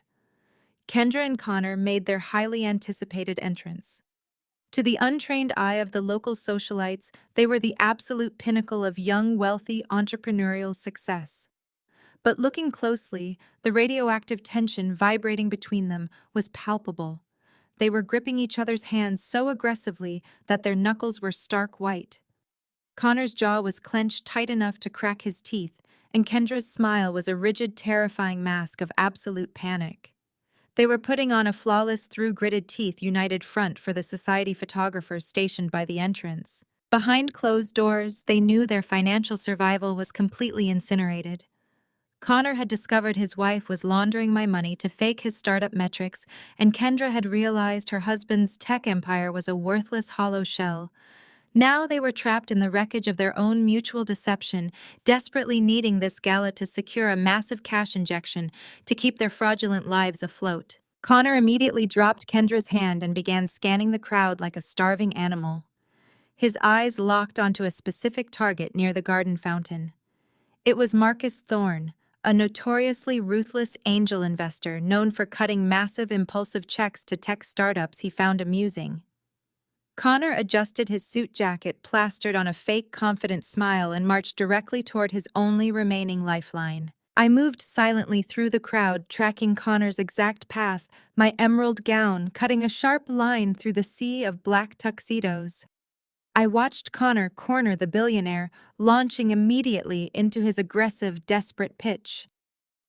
Kendra and Connor made their highly anticipated entrance. To the untrained eye of the local socialites, they were the absolute pinnacle of young, wealthy, entrepreneurial success. But looking closely, the radioactive tension vibrating between them was palpable. They were gripping each other's hands so aggressively that their knuckles were stark white. Connor's jaw was clenched tight enough to crack his teeth, and Kendra's smile was a rigid, terrifying mask of absolute panic. They were putting on a flawless, through-gritted teeth united front for the society photographers stationed by the entrance. Behind closed doors, they knew their financial survival was completely incinerated. Connor had discovered his wife was laundering my money to fake his startup metrics, and Kendra had realized her husband's tech empire was a worthless hollow shell. Now they were trapped in the wreckage of their own mutual deception, desperately needing this gala to secure a massive cash injection to keep their fraudulent lives afloat. Connor immediately dropped Kendra's hand and began scanning the crowd like a starving animal. His eyes locked onto a specific target near the garden fountain. It was Marcus Thorne, a notoriously ruthless angel investor known for cutting massive impulsive checks to tech startups he found amusing. Connor adjusted his suit jacket plastered on a fake confident smile and marched directly toward his only remaining lifeline. I moved silently through the crowd, tracking Connor's exact path, my emerald gown cutting a sharp line through the sea of black tuxedos. I watched Connor corner the billionaire, launching immediately into his aggressive, desperate pitch.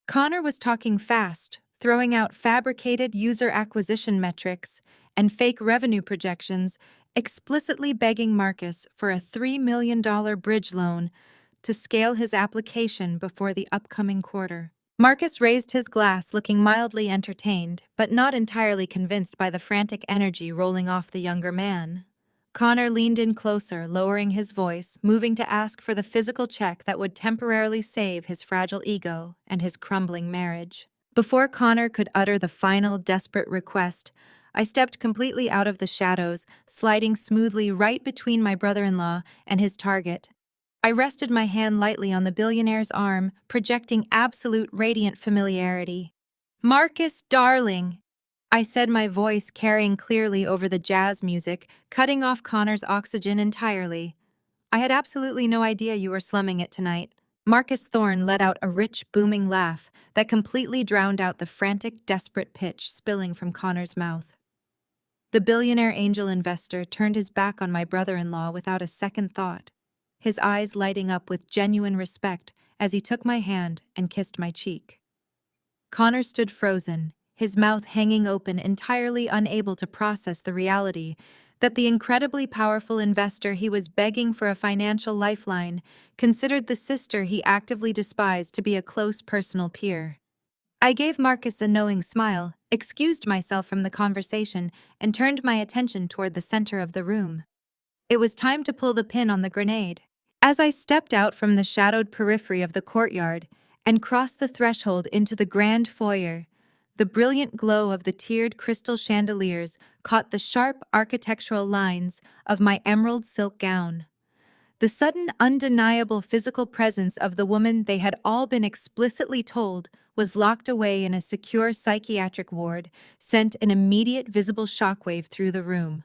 Connor was talking fast, throwing out fabricated user acquisition metrics and fake revenue projections, explicitly begging Marcus for a $3 million bridge loan to scale his application before the upcoming quarter. Marcus raised his glass, looking mildly entertained, but not entirely convinced by the frantic energy rolling off the younger man. Connor leaned in closer, lowering his voice, moving to ask for the physical check that would temporarily save his fragile ego and his crumbling marriage. Before Connor could utter the final, desperate request, I stepped completely out of the shadows, sliding smoothly right between my brother-in-law and his target. I rested my hand lightly on the billionaire's arm, projecting absolute radiant familiarity. "Marcus, darling," I said, my voice carrying clearly over the jazz music, cutting off Connor's oxygen entirely. "I had absolutely no idea you were slumming it tonight." Marcus Thorne let out a rich, booming laugh that completely drowned out the frantic, desperate pitch spilling from Connor's mouth. The billionaire angel investor turned his back on my brother-in-law without a second thought, his eyes lighting up with genuine respect as he took my hand and kissed my cheek. Connor stood frozen, his mouth hanging open, entirely unable to process the reality that the incredibly powerful investor he was begging for a financial lifeline considered the sister he actively despised to be a close personal peer. I gave Marcus a knowing smile, excused myself from the conversation, and turned my attention toward the center of the room. It was time to pull the pin on the grenade. As I stepped out from the shadowed periphery of the courtyard and crossed the threshold into the grand foyer, the brilliant glow of the tiered crystal chandeliers caught the sharp architectural lines of my emerald silk gown. The sudden, undeniable physical presence of the woman they had all been explicitly told was locked away in a secure psychiatric ward sent an immediate visible shockwave through the room.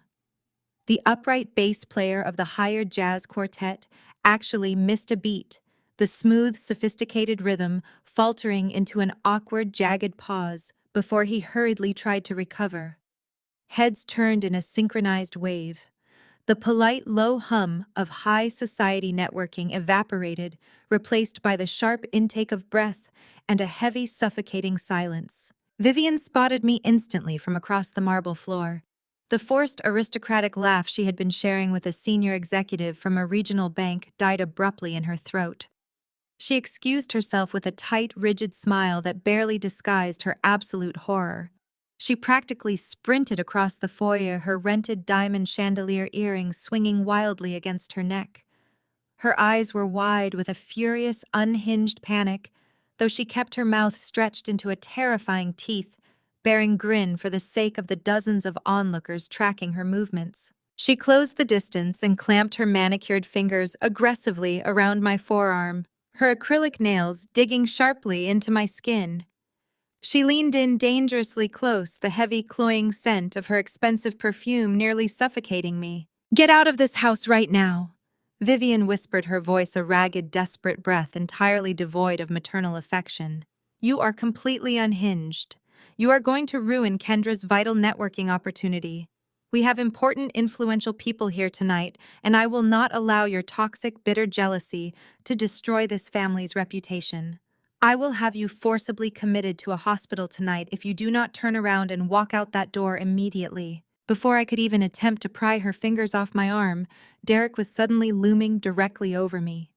The upright bass player of the hired jazz quartet actually missed a beat, the smooth, sophisticated rhythm faltering into an awkward, jagged pause before he hurriedly tried to recover. Heads turned in a synchronized wave. The polite, low hum of high society networking evaporated, replaced by the sharp intake of breath and a heavy, suffocating silence. Vivian spotted me instantly from across the marble floor. The forced aristocratic laugh she had been sharing with a senior executive from a regional bank died abruptly in her throat. She excused herself with a tight, rigid smile that barely disguised her absolute horror. She practically sprinted across the foyer, her rented diamond chandelier earrings swinging wildly against her neck. Her eyes were wide with a furious, unhinged panic, though she kept her mouth stretched into a terrifying teeth, bearing grin for the sake of the dozens of onlookers tracking her movements. She closed the distance and clamped her manicured fingers aggressively around my forearm, her acrylic nails digging sharply into my skin. She leaned in dangerously close, the heavy, cloying scent of her expensive perfume nearly suffocating me. "Get out of this house right now!" Vivian whispered, her voice a ragged, desperate breath entirely devoid of maternal affection. You are completely unhinged. You are going to ruin Kendra's vital networking opportunity. We have important, influential people here tonight, and I will not allow your toxic, bitter jealousy to destroy this family's reputation. I will have you forcibly committed to a hospital tonight if you do not turn around and walk out that door immediately. Before I could even attempt to pry her fingers off my arm, Derek was suddenly looming directly over me.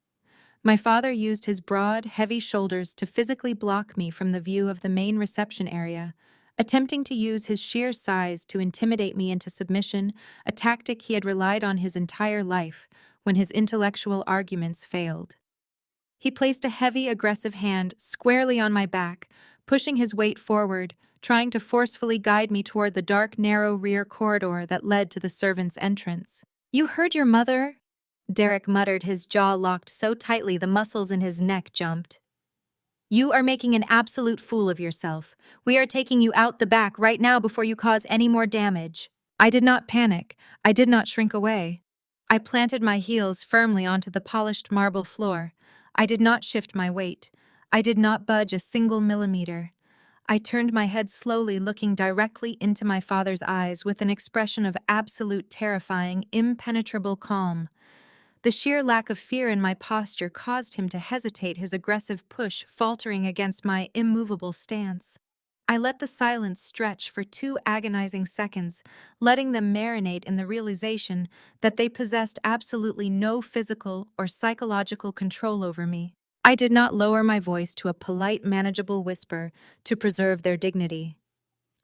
My father used his broad, heavy shoulders to physically block me from the view of the main reception area, attempting to use his sheer size to intimidate me into submission, a tactic he had relied on his entire life when his intellectual arguments failed. He placed a heavy, aggressive hand squarely on my back, pushing his weight forward, trying to forcefully guide me toward the dark, narrow rear corridor that led to the servants' entrance. "You heard your mother?" Derek muttered, his jaw locked so tightly the muscles in his neck jumped. "You are making an absolute fool of yourself. We are taking you out the back right now before you cause any more damage." I did not panic. I did not shrink away. I planted my heels firmly onto the polished marble floor. I did not shift my weight. I did not budge a single millimeter. I turned my head slowly, looking directly into my father's eyes with an expression of absolute, terrifying, impenetrable calm. The sheer lack of fear in my posture caused him to hesitate, his aggressive push faltering against my immovable stance. I let the silence stretch for 2 agonizing seconds, letting them marinate in the realization that they possessed absolutely no physical or psychological control over me. I did not lower my voice to a polite, manageable whisper to preserve their dignity.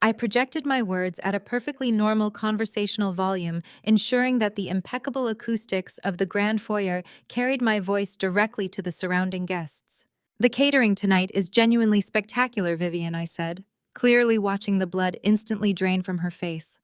I projected my words at a perfectly normal conversational volume, ensuring that the impeccable acoustics of the grand foyer carried my voice directly to the surrounding guests. "The catering tonight is genuinely spectacular, Vivian," I said, clearly watching the blood instantly drain from her face.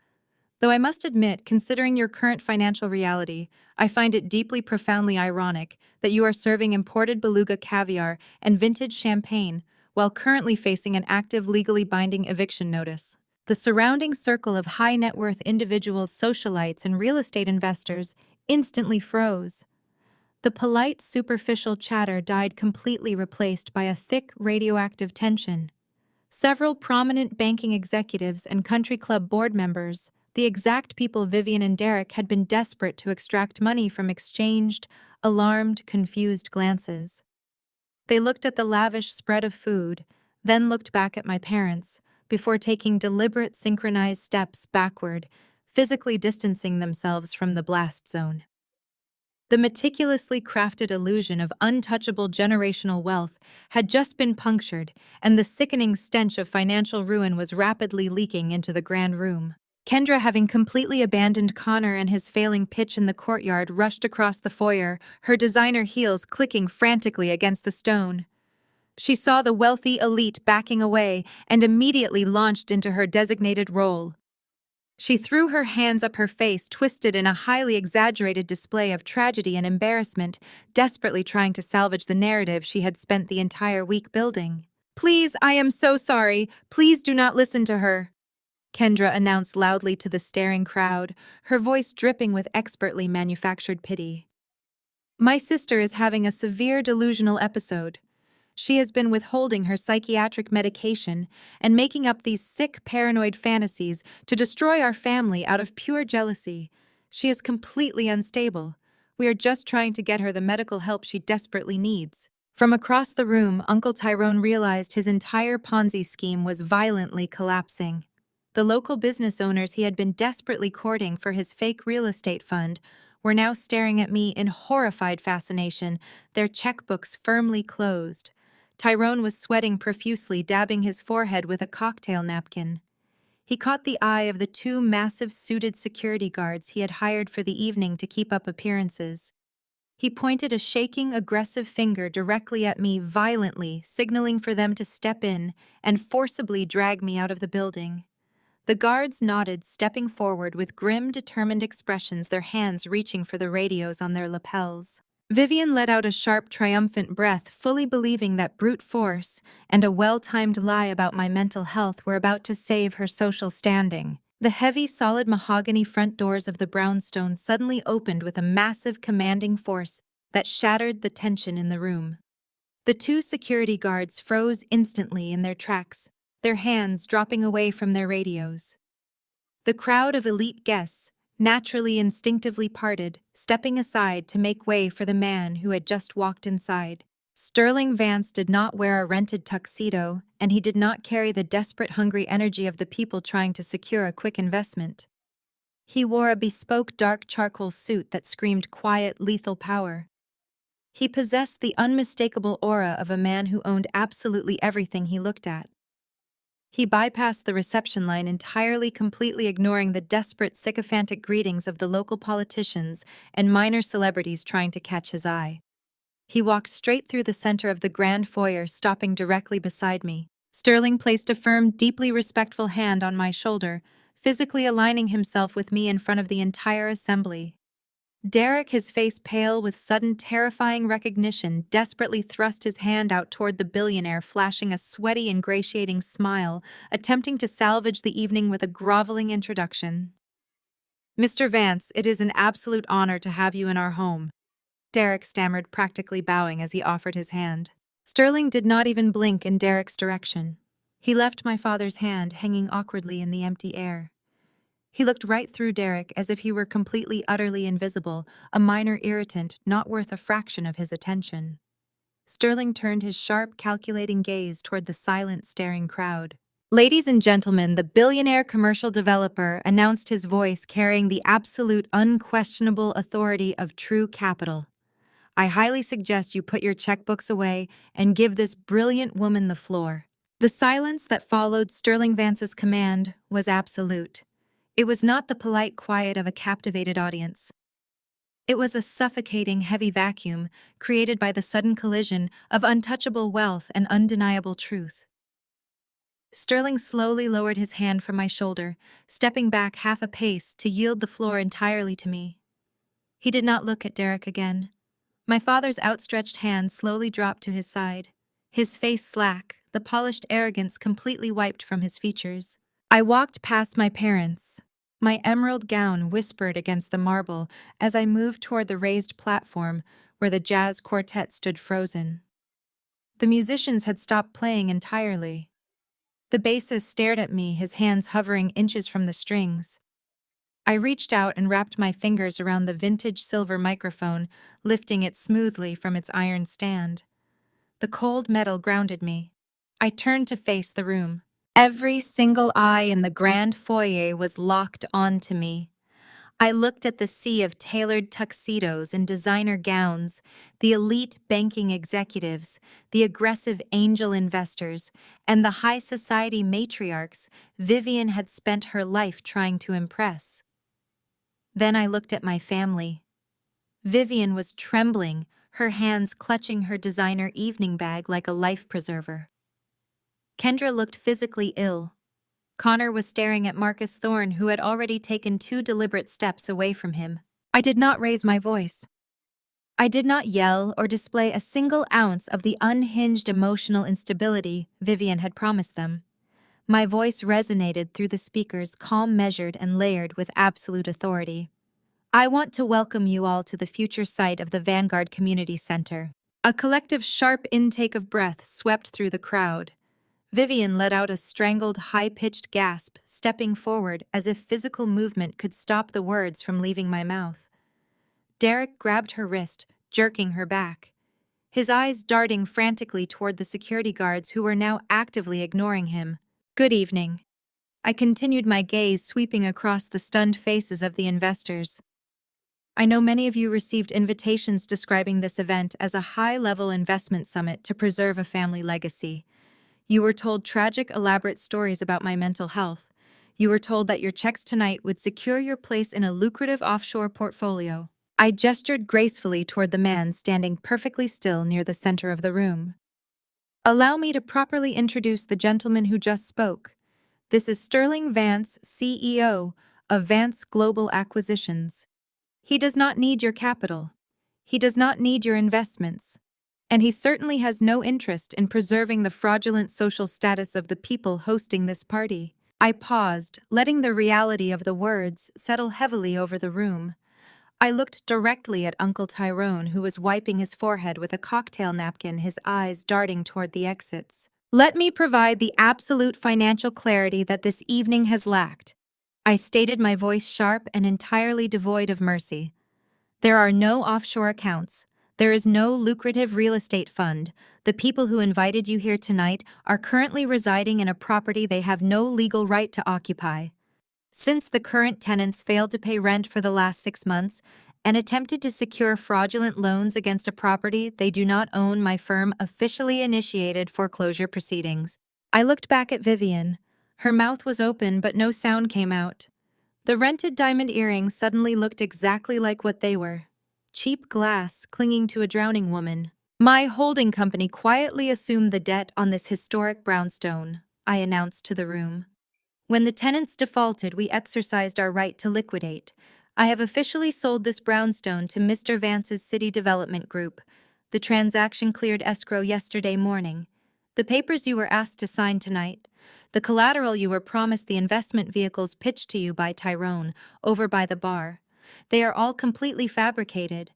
"Though I must admit, considering your current financial reality, I find it deeply profoundly ironic that you are serving imported beluga caviar and vintage champagne while currently facing an active, legally binding eviction notice." The surrounding circle of high net worth individuals, socialites, and real estate investors instantly froze. The polite, superficial chatter died, completely replaced by a thick, radioactive tension. Several prominent banking executives and country club board members, the exact people Vivian and Derek had been desperate to extract money from, exchanged alarmed, confused glances. They looked at the lavish spread of food, then looked back at my parents, before taking deliberate, synchronized steps backward, physically distancing themselves from the blast zone. The meticulously crafted illusion of untouchable generational wealth had just been punctured, and the sickening stench of financial ruin was rapidly leaking into the grand room. Kendra, having completely abandoned Connor and his failing pitch in the courtyard, rushed across the foyer, her designer heels clicking frantically against the stone. She saw the wealthy elite backing away and immediately launched into her designated role. She threw her hands up her face, twisted in a highly exaggerated display of tragedy and embarrassment, desperately trying to salvage the narrative she had spent the entire week building. "Please, I am so sorry. Please do not listen to her," Kendra announced loudly to the staring crowd, her voice dripping with expertly manufactured pity. "My sister is having a severe delusional episode. She has been withholding her psychiatric medication and making up these sick, paranoid fantasies to destroy our family out of pure jealousy. She is completely unstable. We are just trying to get her the medical help she desperately needs." From across the room, Uncle Tyrone realized his entire Ponzi scheme was violently collapsing. The local business owners he had been desperately courting for his fake real estate fund were now staring at me in horrified fascination, their checkbooks firmly closed. Tyrone was sweating profusely, dabbing his forehead with a cocktail napkin. He caught the eye of the 2 massive suited security guards he had hired for the evening to keep up appearances. He pointed a shaking, aggressive finger directly at me, violently, signaling for them to step in and forcibly drag me out of the building. The guards nodded, stepping forward with grim, determined expressions, their hands reaching for the radios on their lapels. Vivian let out a sharp, triumphant breath, fully believing that brute force and a well-timed lie about my mental health were about to save her social standing. The heavy, solid mahogany front doors of the brownstone suddenly opened with a massive, commanding force that shattered the tension in the room. The two security guards froze instantly in their tracks, their hands dropping away from their radios. The crowd of elite guests naturally instinctively parted, stepping aside to make way for the man who had just walked inside. Sterling Vance did not wear a rented tuxedo, and he did not carry the desperate, hungry energy of the people trying to secure a quick investment. He wore a bespoke dark charcoal suit that screamed quiet, lethal power. He possessed the unmistakable aura of a man who owned absolutely everything he looked at. He bypassed the reception line entirely, completely ignoring the desperate, sycophantic greetings of the local politicians and minor celebrities trying to catch his eye. He walked straight through the center of the grand foyer, stopping directly beside me. Sterling placed a firm, deeply respectful hand on my shoulder, physically aligning himself with me in front of the entire assembly. Derek, his face pale with sudden terrifying recognition, desperately thrust his hand out toward the billionaire, flashing a sweaty, ingratiating smile, attempting to salvage the evening with a groveling introduction. "Mr. Vance, it is an absolute honor to have you in our home," Derek stammered, practically bowing as he offered his hand. Sterling did not even blink in Derek's direction. He left my father's hand hanging awkwardly in the empty air. He looked right through Derek as if he were completely, utterly invisible, a minor irritant not worth a fraction of his attention. Sterling turned his sharp, calculating gaze toward the silent, staring crowd. "Ladies and gentlemen, the billionaire commercial developer," announced his voice carrying the absolute, unquestionable authority of true capital. "I highly suggest you put your checkbooks away and give this brilliant woman the floor." The silence that followed Sterling Vance's command was absolute. It was not the polite quiet of a captivated audience. It was a suffocating, heavy vacuum created by the sudden collision of untouchable wealth and undeniable truth. Sterling slowly lowered his hand from my shoulder, stepping back half a pace to yield the floor entirely to me. He did not look at Derek again. My father's outstretched hand slowly dropped to his side, his face slack, the polished arrogance completely wiped from his features. I walked past my parents. My emerald gown whispered against the marble as I moved toward the raised platform where the jazz quartet stood frozen. The musicians had stopped playing entirely. The bassist stared at me, his hands hovering inches from the strings. I reached out and wrapped my fingers around the vintage silver microphone, lifting it smoothly from its iron stand. The cold metal grounded me. I turned to face the room. Every single eye in the grand foyer was locked onto me. I looked at the sea of tailored tuxedos and designer gowns, the elite banking executives, the aggressive angel investors, and the high society matriarchs Vivian had spent her life trying to impress. Then I looked at my family. Vivian was trembling, her hands clutching her designer evening bag like a life preserver. Kendra looked physically ill. Connor was staring at Marcus Thorne, who had already taken 2 deliberate steps away from him. I did not raise my voice. I did not yell or display a single ounce of the unhinged emotional instability Vivian had promised them. My voice resonated through the speakers, calm, measured, and layered with absolute authority. "I want to welcome you all to the future site of the Vanguard Community Center." A collective sharp intake of breath swept through the crowd. Vivian let out a strangled, high-pitched gasp, stepping forward as if physical movement could stop the words from leaving my mouth. Derek grabbed her wrist, jerking her back, his eyes darting frantically toward the security guards who were now actively ignoring him. "Good evening." I continued, my gaze sweeping across the stunned faces of the investors. "I know many of you received invitations describing this event as a high-level investment summit to preserve a family legacy. You were told tragic, elaborate stories about my mental health. You were told that your checks tonight would secure your place in a lucrative offshore portfolio." I gestured gracefully toward the man standing perfectly still near the center of the room. "Allow me to properly introduce the gentleman who just spoke. This is Sterling Vance, CEO of Vance Global Acquisitions. He does not need your capital. He does not need your investments. And he certainly has no interest in preserving the fraudulent social status of the people hosting this party." I paused, letting the reality of the words settle heavily over the room. I looked directly at Uncle Tyrone, who was wiping his forehead with a cocktail napkin, his eyes darting toward the exits. Let me provide the absolute financial clarity that this evening has lacked. I stated, my voice sharp and entirely devoid of mercy. There are no offshore accounts. There is no lucrative real estate fund. The people who invited you here tonight are currently residing in a property they have no legal right to occupy. Since the current tenants failed to pay rent for the last 6 months and attempted to secure fraudulent loans against a property they do not own, my firm officially initiated foreclosure proceedings. I looked back at Vivian. Her mouth was open, but no sound came out. The rented diamond earrings suddenly looked exactly like what they were: cheap glass clinging to a drowning woman. My holding company quietly assumed the debt on this historic brownstone, I announced to the room. When the tenants defaulted, we exercised our right to liquidate. I have officially sold this brownstone to Mr. Vance's City Development Group. The transaction cleared escrow yesterday morning. The papers you were asked to sign tonight, the collateral you were promised, the investment vehicles pitched to you by Tyrone over by the bar, they are all completely fabricated.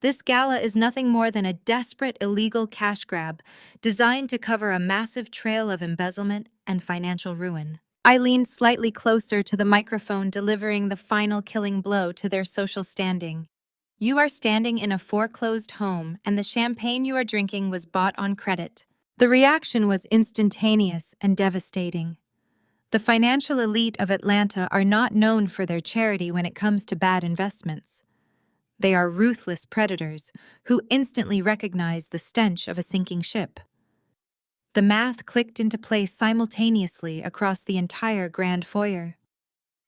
This gala is nothing more than a desperate illegal cash grab designed to cover a massive trail of embezzlement and financial ruin. I leaned slightly closer to the microphone, delivering the final killing blow to their social standing. You are standing in a foreclosed home, and the champagne you are drinking was bought on credit. The reaction was instantaneous and devastating. The financial elite of Atlanta are not known for their charity when it comes to bad investments. They are ruthless predators who instantly recognize the stench of a sinking ship. The math clicked into place simultaneously across the entire grand foyer.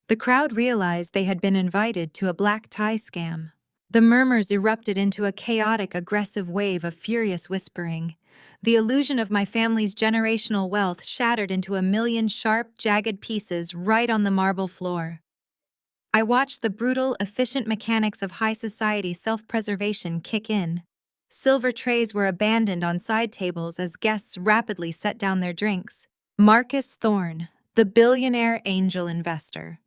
The crowd realized they had been invited to a black tie scam. The murmurs erupted into a chaotic, aggressive wave of furious whispering. The illusion of my family's generational wealth shattered into a million sharp, jagged pieces right on the marble floor. I watched the brutal, efficient mechanics of high society self-preservation kick in. Silver trays were abandoned on side tables as guests rapidly set down their drinks. Marcus Thorne, the billionaire angel investor.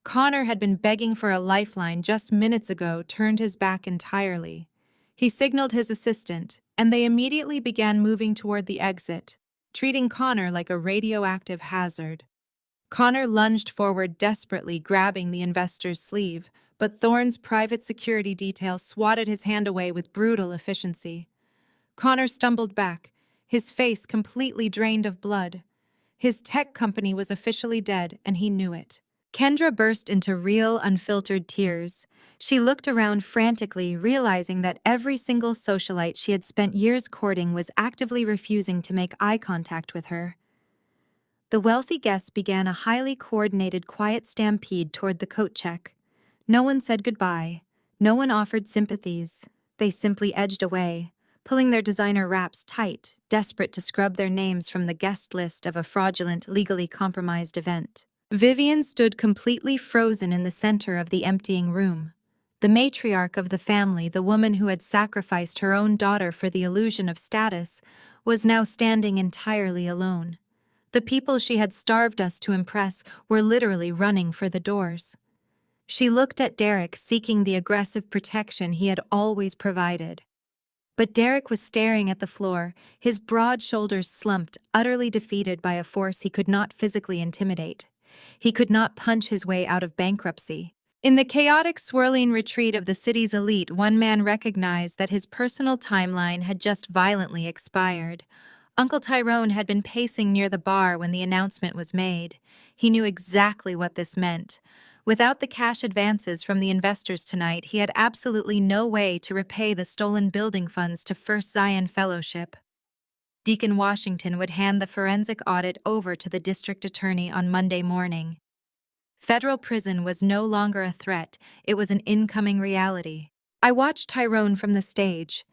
Connor had been begging for a lifeline just minutes ago, turned his back entirely. He signaled his assistant, and they immediately began moving toward the exit, treating Connor like a radioactive hazard. Connor lunged forward desperately, grabbing the investor's sleeve, but Thorne's private security detail swatted his hand away with brutal efficiency. Connor stumbled back, his face completely drained of blood. His tech company was officially dead, and he knew it. Kendra burst into real, unfiltered tears. She looked around frantically, realizing that every single socialite she had spent years courting was actively refusing to make eye contact with her. The wealthy guests began a highly coordinated, quiet stampede toward the coat check. No one said goodbye. No one offered sympathies. They simply edged away, pulling their designer wraps tight, desperate to scrub their names from the guest list of a fraudulent, legally compromised event. Vivian stood completely frozen in the center of the emptying room. The matriarch of the family, the woman who had sacrificed her own daughter for the illusion of status, was now standing entirely alone. The people she had starved us to impress were literally running for the doors. She looked at Derek, seeking the aggressive protection he had always provided. But Derek was staring at the floor, his broad shoulders slumped, utterly defeated by a force he could not physically intimidate. He could not punch his way out of bankruptcy. In the chaotic, swirling retreat of the city's elite, one man recognized that his personal timeline had just violently expired. Uncle Tyrone had been pacing near the bar when the announcement was made. He knew exactly what this meant. Without the cash advances from the investors tonight, he had absolutely no way to repay the stolen building funds to First Zion Fellowship. Deacon Washington would hand the forensic audit over to the district attorney on Monday morning. Federal prison was no longer a threat, it was an incoming reality. I watched Tyrone from the stage.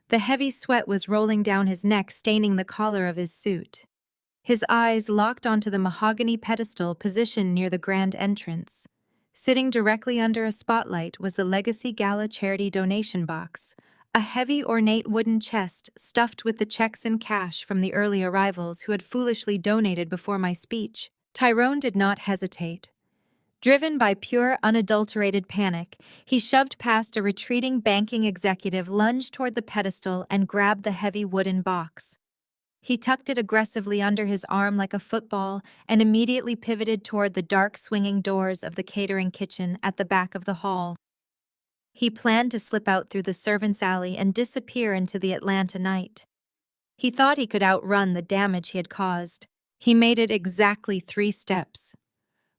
The heavy sweat was rolling down his neck, staining the collar of his suit. His eyes locked onto the mahogany pedestal positioned near the grand entrance. Sitting directly under a spotlight was the Legacy Gala charity donation box, a heavy, ornate wooden chest stuffed with the checks and cash from the early arrivals who had foolishly donated before my speech. Tyrone did not hesitate. Driven by pure, unadulterated panic, he shoved past a retreating banking executive, lunged toward the pedestal, and grabbed the heavy wooden box. He tucked it aggressively under his arm like a football and immediately pivoted toward the dark swinging doors of the catering kitchen at the back of the hall. He planned to slip out through the servants' alley and disappear into the Atlanta night. He thought he could outrun the damage he had caused. He made it exactly 3 steps.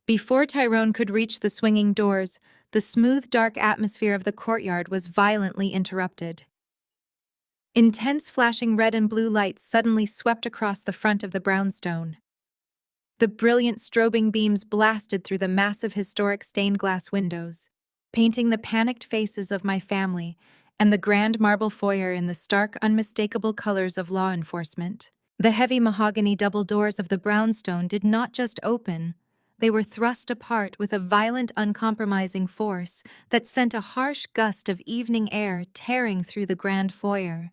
Before Tyrone could reach the swinging doors, the smooth, dark atmosphere of the courtyard was violently interrupted. Intense flashing red and blue lights suddenly swept across the front of the brownstone. The brilliant strobing beams blasted through the massive historic stained glass windows, painting the panicked faces of my family and the grand marble foyer in the stark, unmistakable colors of law enforcement. The heavy mahogany double doors of the brownstone did not just open, they were thrust apart with a violent, uncompromising force that sent a harsh gust of evening air tearing through the grand foyer.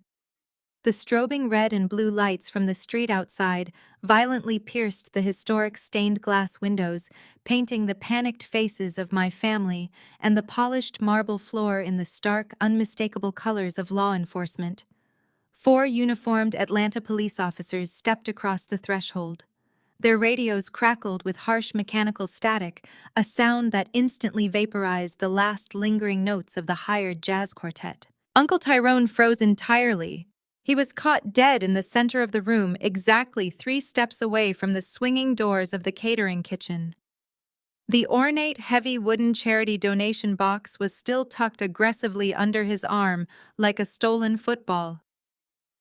The strobing red and blue lights from the street outside violently pierced the historic stained glass windows, painting the panicked faces of my family and the polished marble floor in the stark, unmistakable colors of law enforcement. 4 uniformed Atlanta police officers stepped across the threshold. Their radios crackled with harsh mechanical static, a sound that instantly vaporized the last lingering notes of the hired jazz quartet. Uncle Tyrone froze entirely. He was caught dead in the center of the room, exactly 3 steps away from the swinging doors of the catering kitchen. The ornate, heavy wooden charity donation box was still tucked aggressively under his arm like a stolen football.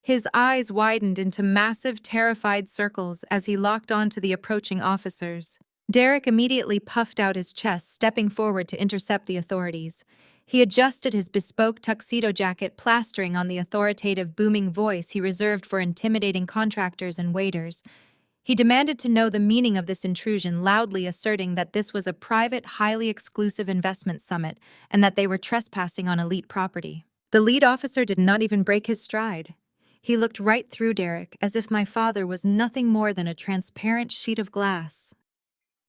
His eyes widened into massive, terrified circles as he locked onto the approaching officers. Derek immediately puffed out his chest, stepping forward to intercept the authorities. He adjusted his bespoke tuxedo jacket, plastering on the authoritative, booming voice he reserved for intimidating contractors and waiters. He demanded to know the meaning of this intrusion, loudly asserting that this was a private, highly exclusive investment summit and that they were trespassing on elite property. The lead officer did not even break his stride. He looked right through Derek, as if my father was nothing more than a transparent sheet of glass.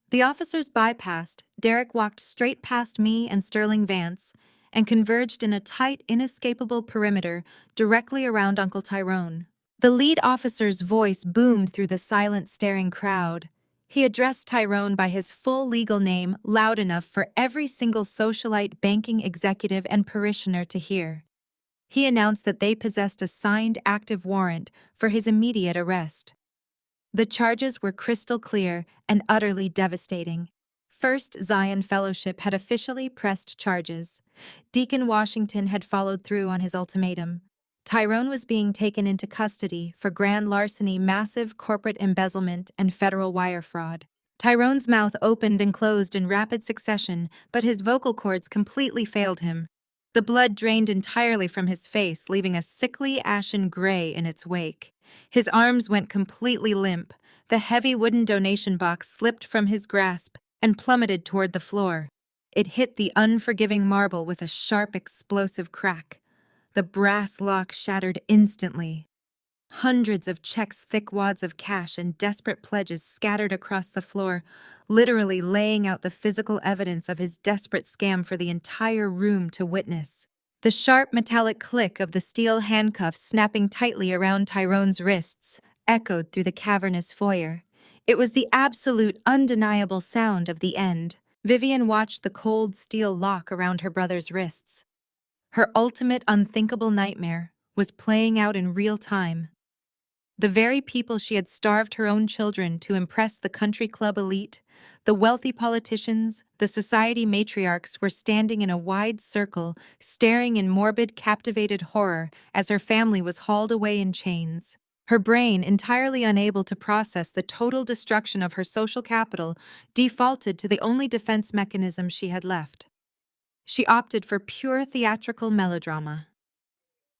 The officers bypassed, Derek walked straight past me and Sterling Vance, and converged in a tight, inescapable perimeter directly around Uncle Tyrone. The lead officer's voice boomed through the silent, staring crowd. He addressed Tyrone by his full legal name, loud enough for every single socialite, banking executive, and parishioner to hear. He announced that they possessed a signed active warrant for his immediate arrest. The charges were crystal clear and utterly devastating. First Zion Fellowship had officially pressed charges. Deacon Washington had followed through on his ultimatum. Tyrone was being taken into custody for grand larceny, massive corporate embezzlement, and federal wire fraud. Tyrone's mouth opened and closed in rapid succession, but his vocal cords completely failed him. The blood drained entirely from his face, leaving a sickly, ashen gray in its wake. His arms went completely limp. The heavy wooden donation box slipped from his grasp and plummeted toward the floor. It hit the unforgiving marble with a sharp, explosive crack. The brass lock shattered instantly. Hundreds of checks, thick wads of cash, and desperate pledges scattered across the floor, literally laying out the physical evidence of his desperate scam for the entire room to witness. The sharp metallic click of the steel handcuffs snapping tightly around Tyrone's wrists echoed through the cavernous foyer. It was the absolute, undeniable sound of the end. Vivian watched the cold steel lock around her brother's wrists. Her ultimate, unthinkable nightmare was playing out in real time. The very people she had starved her own children to impress the country club elite, the wealthy politicians, the society matriarchs were standing in a wide circle, staring in morbid, captivated horror as her family was hauled away in chains. Her brain, entirely unable to process the total destruction of her social capital, defaulted to the only defense mechanism she had left. She opted for pure theatrical melodrama.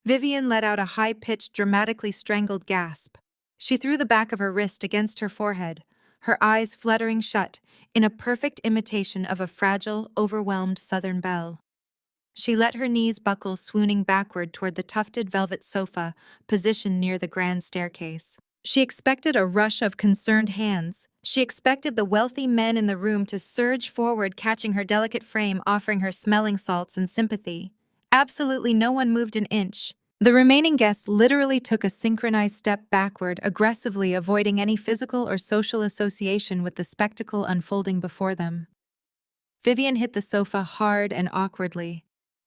Vivian let out a high-pitched, dramatically strangled gasp. She threw the back of her wrist against her forehead, her eyes fluttering shut in a perfect imitation of a fragile, overwhelmed Southern belle. She let her knees buckle, swooning backward toward the tufted velvet sofa positioned near the grand staircase. She expected a rush of concerned hands. She expected the wealthy men in the room to surge forward, catching her delicate frame, offering her smelling salts and sympathy. Absolutely no one moved an inch. The remaining guests literally took a synchronized step backward, aggressively avoiding any physical or social association with the spectacle unfolding before them. Vivian hit the sofa hard and awkwardly.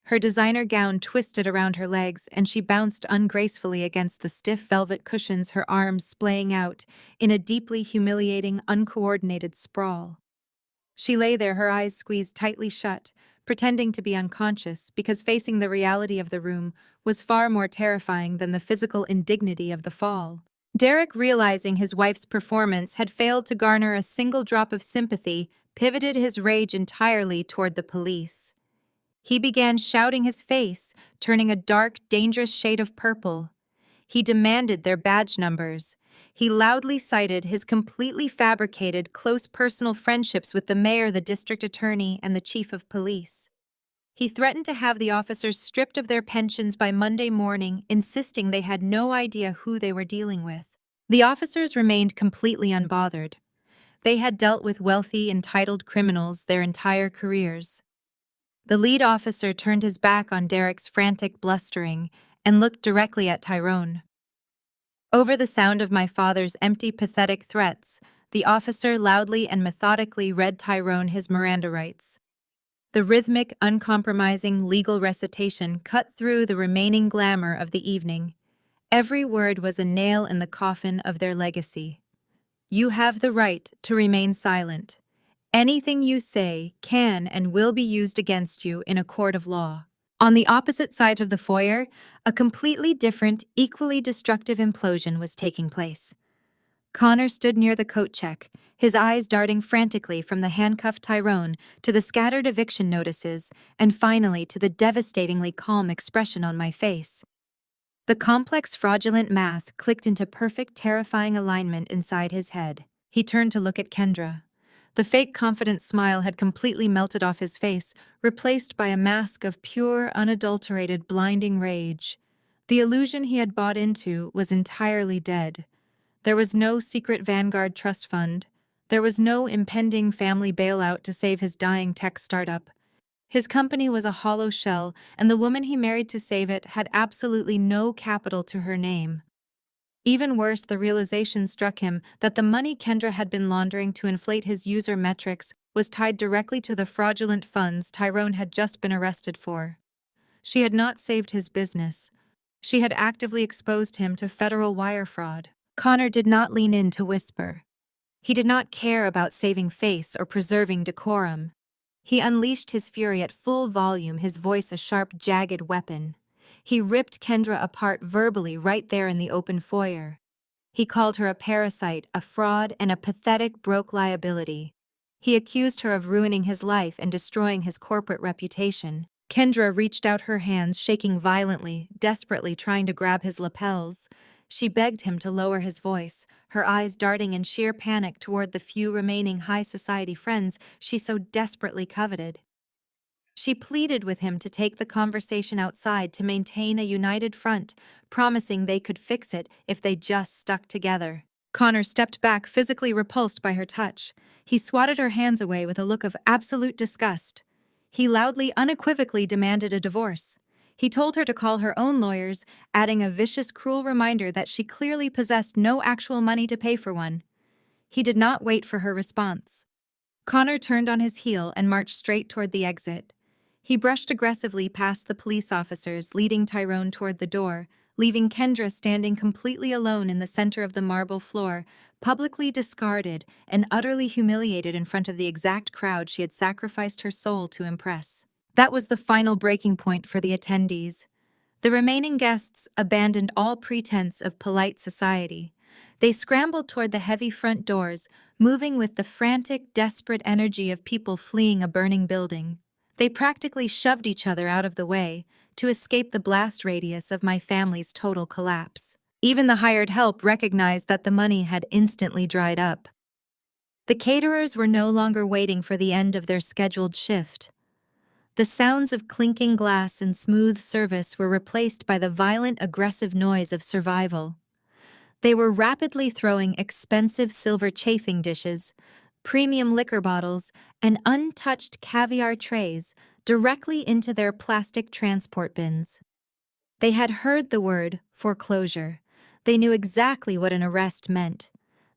Her designer gown twisted around her legs, and she bounced ungracefully against the stiff velvet cushions, her arms splaying out in a deeply humiliating, uncoordinated sprawl. She lay there, her eyes squeezed tightly shut, pretending to be unconscious because facing the reality of the room was far more terrifying than the physical indignity of the fall. Derek, realizing his wife's performance had failed to garner a single drop of sympathy, pivoted his rage entirely toward the police. He began shouting, his face turning a dark, dangerous shade of purple. He demanded their badge numbers. He loudly cited his completely fabricated, close personal friendships with the mayor, the district attorney, and the chief of police. He threatened to have the officers stripped of their pensions by Monday morning, insisting they had no idea who they were dealing with. The officers remained completely unbothered. They had dealt with wealthy, entitled criminals their entire careers. The lead officer turned his back on Derek's frantic blustering and looked directly at Tyrone. Over the sound of my father's empty, pathetic threats, the officer loudly and methodically read Tyrone his Miranda rights. The rhythmic, uncompromising legal recitation cut through the remaining glamour of the evening. Every word was a nail in the coffin of their legacy. You have the right to remain silent. Anything you say can and will be used against you in a court of law. On the opposite side of the foyer, a completely different, equally destructive implosion was taking place. Connor stood near the coat check, his eyes darting frantically from the handcuffed Tyrone to the scattered eviction notices, and finally to the devastatingly calm expression on my face. The complex, fraudulent math clicked into perfect, terrifying alignment inside his head. He turned to look at Kendra. The fake confident smile had completely melted off his face, replaced by a mask of pure, unadulterated, blinding rage. The illusion he had bought into was entirely dead. There was no secret Vanguard trust fund. There was no impending family bailout to save his dying tech startup. His company was a hollow shell, and the woman he married to save it had absolutely no capital to her name. Even worse, the realization struck him that the money Kendra had been laundering to inflate his user metrics was tied directly to the fraudulent funds Tyrone had just been arrested for. She had not saved his business. She had actively exposed him to federal wire fraud. Connor did not lean in to whisper. He did not care about saving face or preserving decorum. He unleashed his fury at full volume, his voice a sharp, jagged weapon. He ripped Kendra apart verbally right there in the open foyer. He called her a parasite, a fraud, and a pathetic, broke liability. He accused her of ruining his life and destroying his corporate reputation. Kendra reached out her hands, shaking violently, desperately trying to grab his lapels. She begged him to lower his voice, her eyes darting in sheer panic toward the few remaining high society friends she so desperately coveted. She pleaded with him to take the conversation outside to maintain a united front, promising they could fix it if they just stuck together. Connor stepped back, physically repulsed by her touch. He swatted her hands away with a look of absolute disgust. He loudly, unequivocally demanded a divorce. He told her to call her own lawyers, adding a vicious, cruel reminder that she clearly possessed no actual money to pay for one. He did not wait for her response. Connor turned on his heel and marched straight toward the exit. He brushed aggressively past the police officers, leading Tyrone toward the door, leaving Kendra standing completely alone in the center of the marble floor, publicly discarded and utterly humiliated in front of the exact crowd she had sacrificed her soul to impress. That was the final breaking point for the attendees. The remaining guests abandoned all pretense of polite society. They scrambled toward the heavy front doors, moving with the frantic, desperate energy of people fleeing a burning building. They practically shoved each other out of the way to escape the blast radius of my family's total collapse. Even the hired help recognized that the money had instantly dried up. The caterers were no longer waiting for the end of their scheduled shift. The sounds of clinking glass and smooth service were replaced by the violent, aggressive noise of survival. They were rapidly throwing expensive silver chafing dishes, premium liquor bottles, and untouched caviar trays directly into their plastic transport bins. They had heard the word foreclosure. They knew exactly what an arrest meant.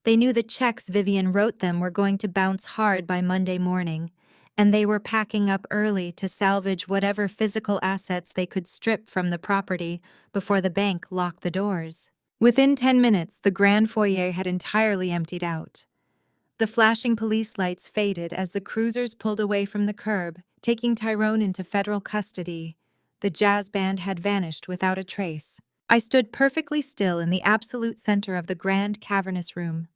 They knew the checks Vivian wrote them were going to bounce hard by Monday morning, and they were packing up early to salvage whatever physical assets they could strip from the property before the bank locked the doors. Within 10 minutes, the grand foyer had entirely emptied out. The flashing police lights faded as the cruisers pulled away from the curb, taking Tyrone into federal custody. The jazz band had vanished without a trace. I stood perfectly still in the absolute center of the grand, cavernous room.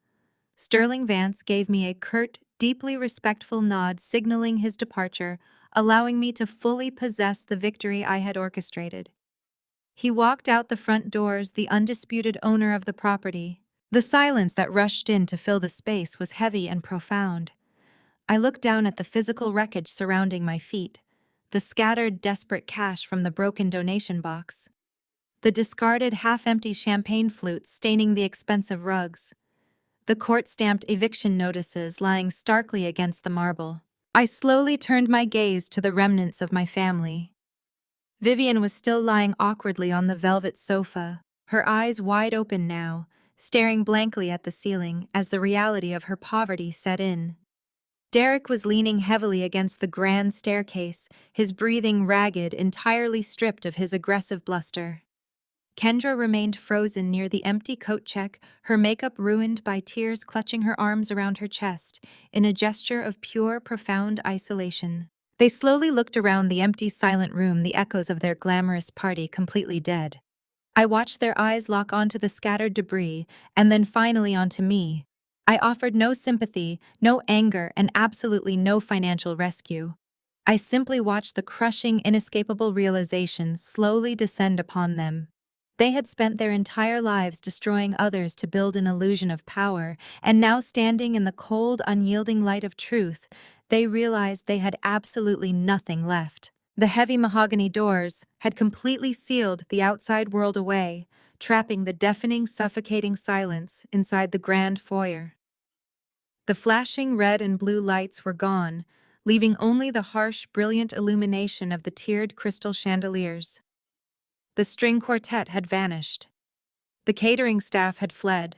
Sterling Vance gave me a curt, deeply respectful nod signaling his departure, allowing me to fully possess the victory I had orchestrated. He walked out the front doors, the undisputed owner of the property. The silence that rushed in to fill the space was heavy and profound. I looked down at the physical wreckage surrounding my feet, the scattered, desperate cash from the broken donation box, the discarded, half-empty champagne flutes staining the expensive rugs, the court-stamped eviction notices lying starkly against the marble. I slowly turned my gaze to the remnants of my family. Vivian was still lying awkwardly on the velvet sofa, her eyes wide open now, staring blankly at the ceiling as the reality of her poverty set in. Derek was leaning heavily against the grand staircase, his breathing ragged, entirely stripped of his aggressive bluster. Kendra remained frozen near the empty coat check, her makeup ruined by tears clutching her arms around her chest, in a gesture of pure, profound isolation. They slowly looked around the empty, silent room, the echoes of their glamorous party completely dead. I watched their eyes lock onto the scattered debris, and then finally onto me. I offered no sympathy, no anger, and absolutely no financial rescue. I simply watched the crushing, inescapable realization slowly descend upon them. They had spent their entire lives destroying others to build an illusion of power, and now standing in the cold, unyielding light of truth, they realized they had absolutely nothing left. The heavy mahogany doors had completely sealed the outside world away, trapping the deafening, suffocating silence inside the grand foyer. The flashing red and blue lights were gone, leaving only the harsh, brilliant illumination of the tiered crystal chandeliers. The string quartet had vanished. The catering staff had fled.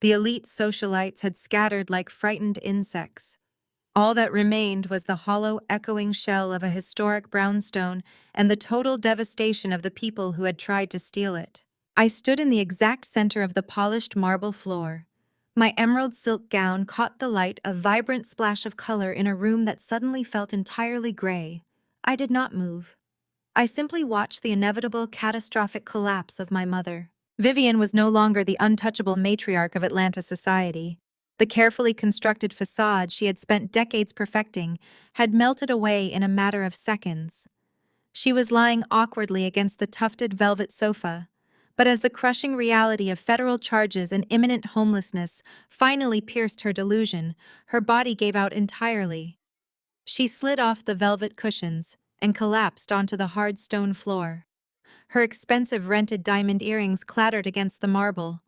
The elite socialites had scattered like frightened insects. All that remained was the hollow, echoing shell of a historic brownstone and the total devastation of the people who had tried to steal it. I stood in the exact center of the polished marble floor. My emerald silk gown caught the light, a vibrant splash of color in a room that suddenly felt entirely gray. I did not move. I simply watched the inevitable, catastrophic collapse of my mother. Vivian was no longer the untouchable matriarch of Atlanta society. The carefully constructed facade she had spent decades perfecting had melted away in a matter of seconds. She was lying awkwardly against the tufted velvet sofa, but as the crushing reality of federal charges and imminent homelessness finally pierced her delusion, her body gave out entirely. She slid off the velvet cushions and collapsed onto the hard stone floor. Her expensive rented diamond earrings clattered against the marble.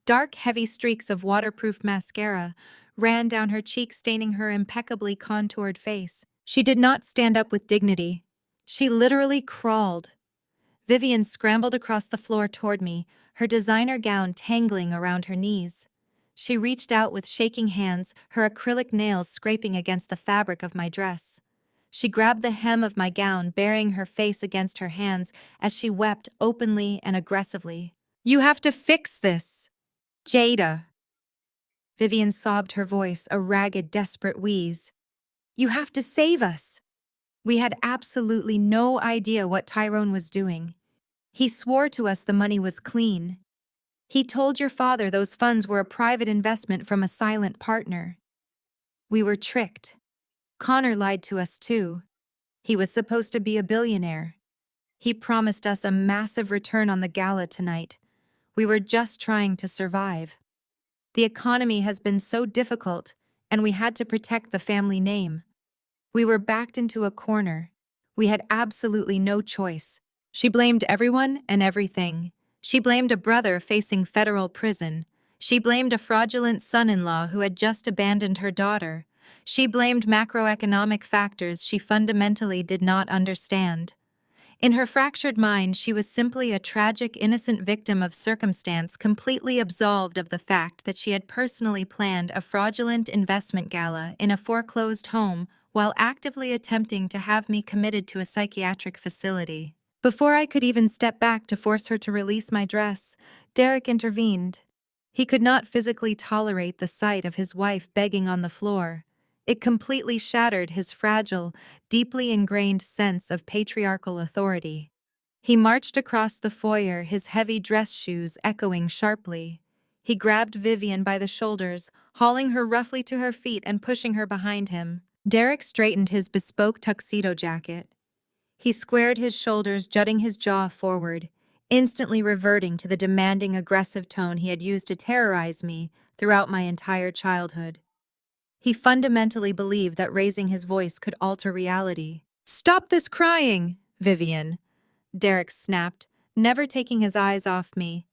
Dark, heavy streaks of waterproof mascara ran down her cheeks, staining her impeccably contoured face. She did not stand up with dignity. She literally crawled. Vivian scrambled across the floor toward me, her designer gown tangling around her knees. She reached out with shaking hands, her acrylic nails scraping against the fabric of my dress. She grabbed the hem of my gown, burying her face against her hands as she wept openly and aggressively. "You have to fix this, Jada." Vivian sobbed, her voice a ragged, desperate wheeze. "You have to save us." We had absolutely no idea what Tyrone was doing. He swore to us the money was clean. He told your father those funds were a private investment from a silent partner. We were tricked. Connor lied to us too. He was supposed to be a billionaire. He promised us a massive return on the gala tonight. We were just trying to survive. The economy has been so difficult, and we had to protect the family name. We were backed into a corner. We had absolutely no choice. She blamed everyone and everything. She blamed a brother facing federal prison. She blamed a fraudulent son-in-law who had just abandoned her daughter. She blamed macroeconomic factors she fundamentally did not understand. In her fractured mind, she was simply a tragic, innocent victim of circumstance, completely absolved of the fact that she had personally planned a fraudulent investment gala in a foreclosed home while actively attempting to have me committed to a psychiatric facility. Before I could even step back to force her to release my dress, Derek intervened. He could not physically tolerate the sight of his wife begging on the floor. It completely shattered his fragile, deeply ingrained sense of patriarchal authority. He marched across the foyer, his heavy dress shoes echoing sharply. He grabbed Vivian by the shoulders, hauling her roughly to her feet and pushing her behind him. Derek straightened his bespoke tuxedo jacket. He squared his shoulders, jutting his jaw forward, instantly reverting to the demanding, aggressive tone he had used to terrorize me throughout my entire childhood. He fundamentally believed that raising his voice could alter reality. "Stop this crying, Vivian," Derek snapped, never taking his eyes off me.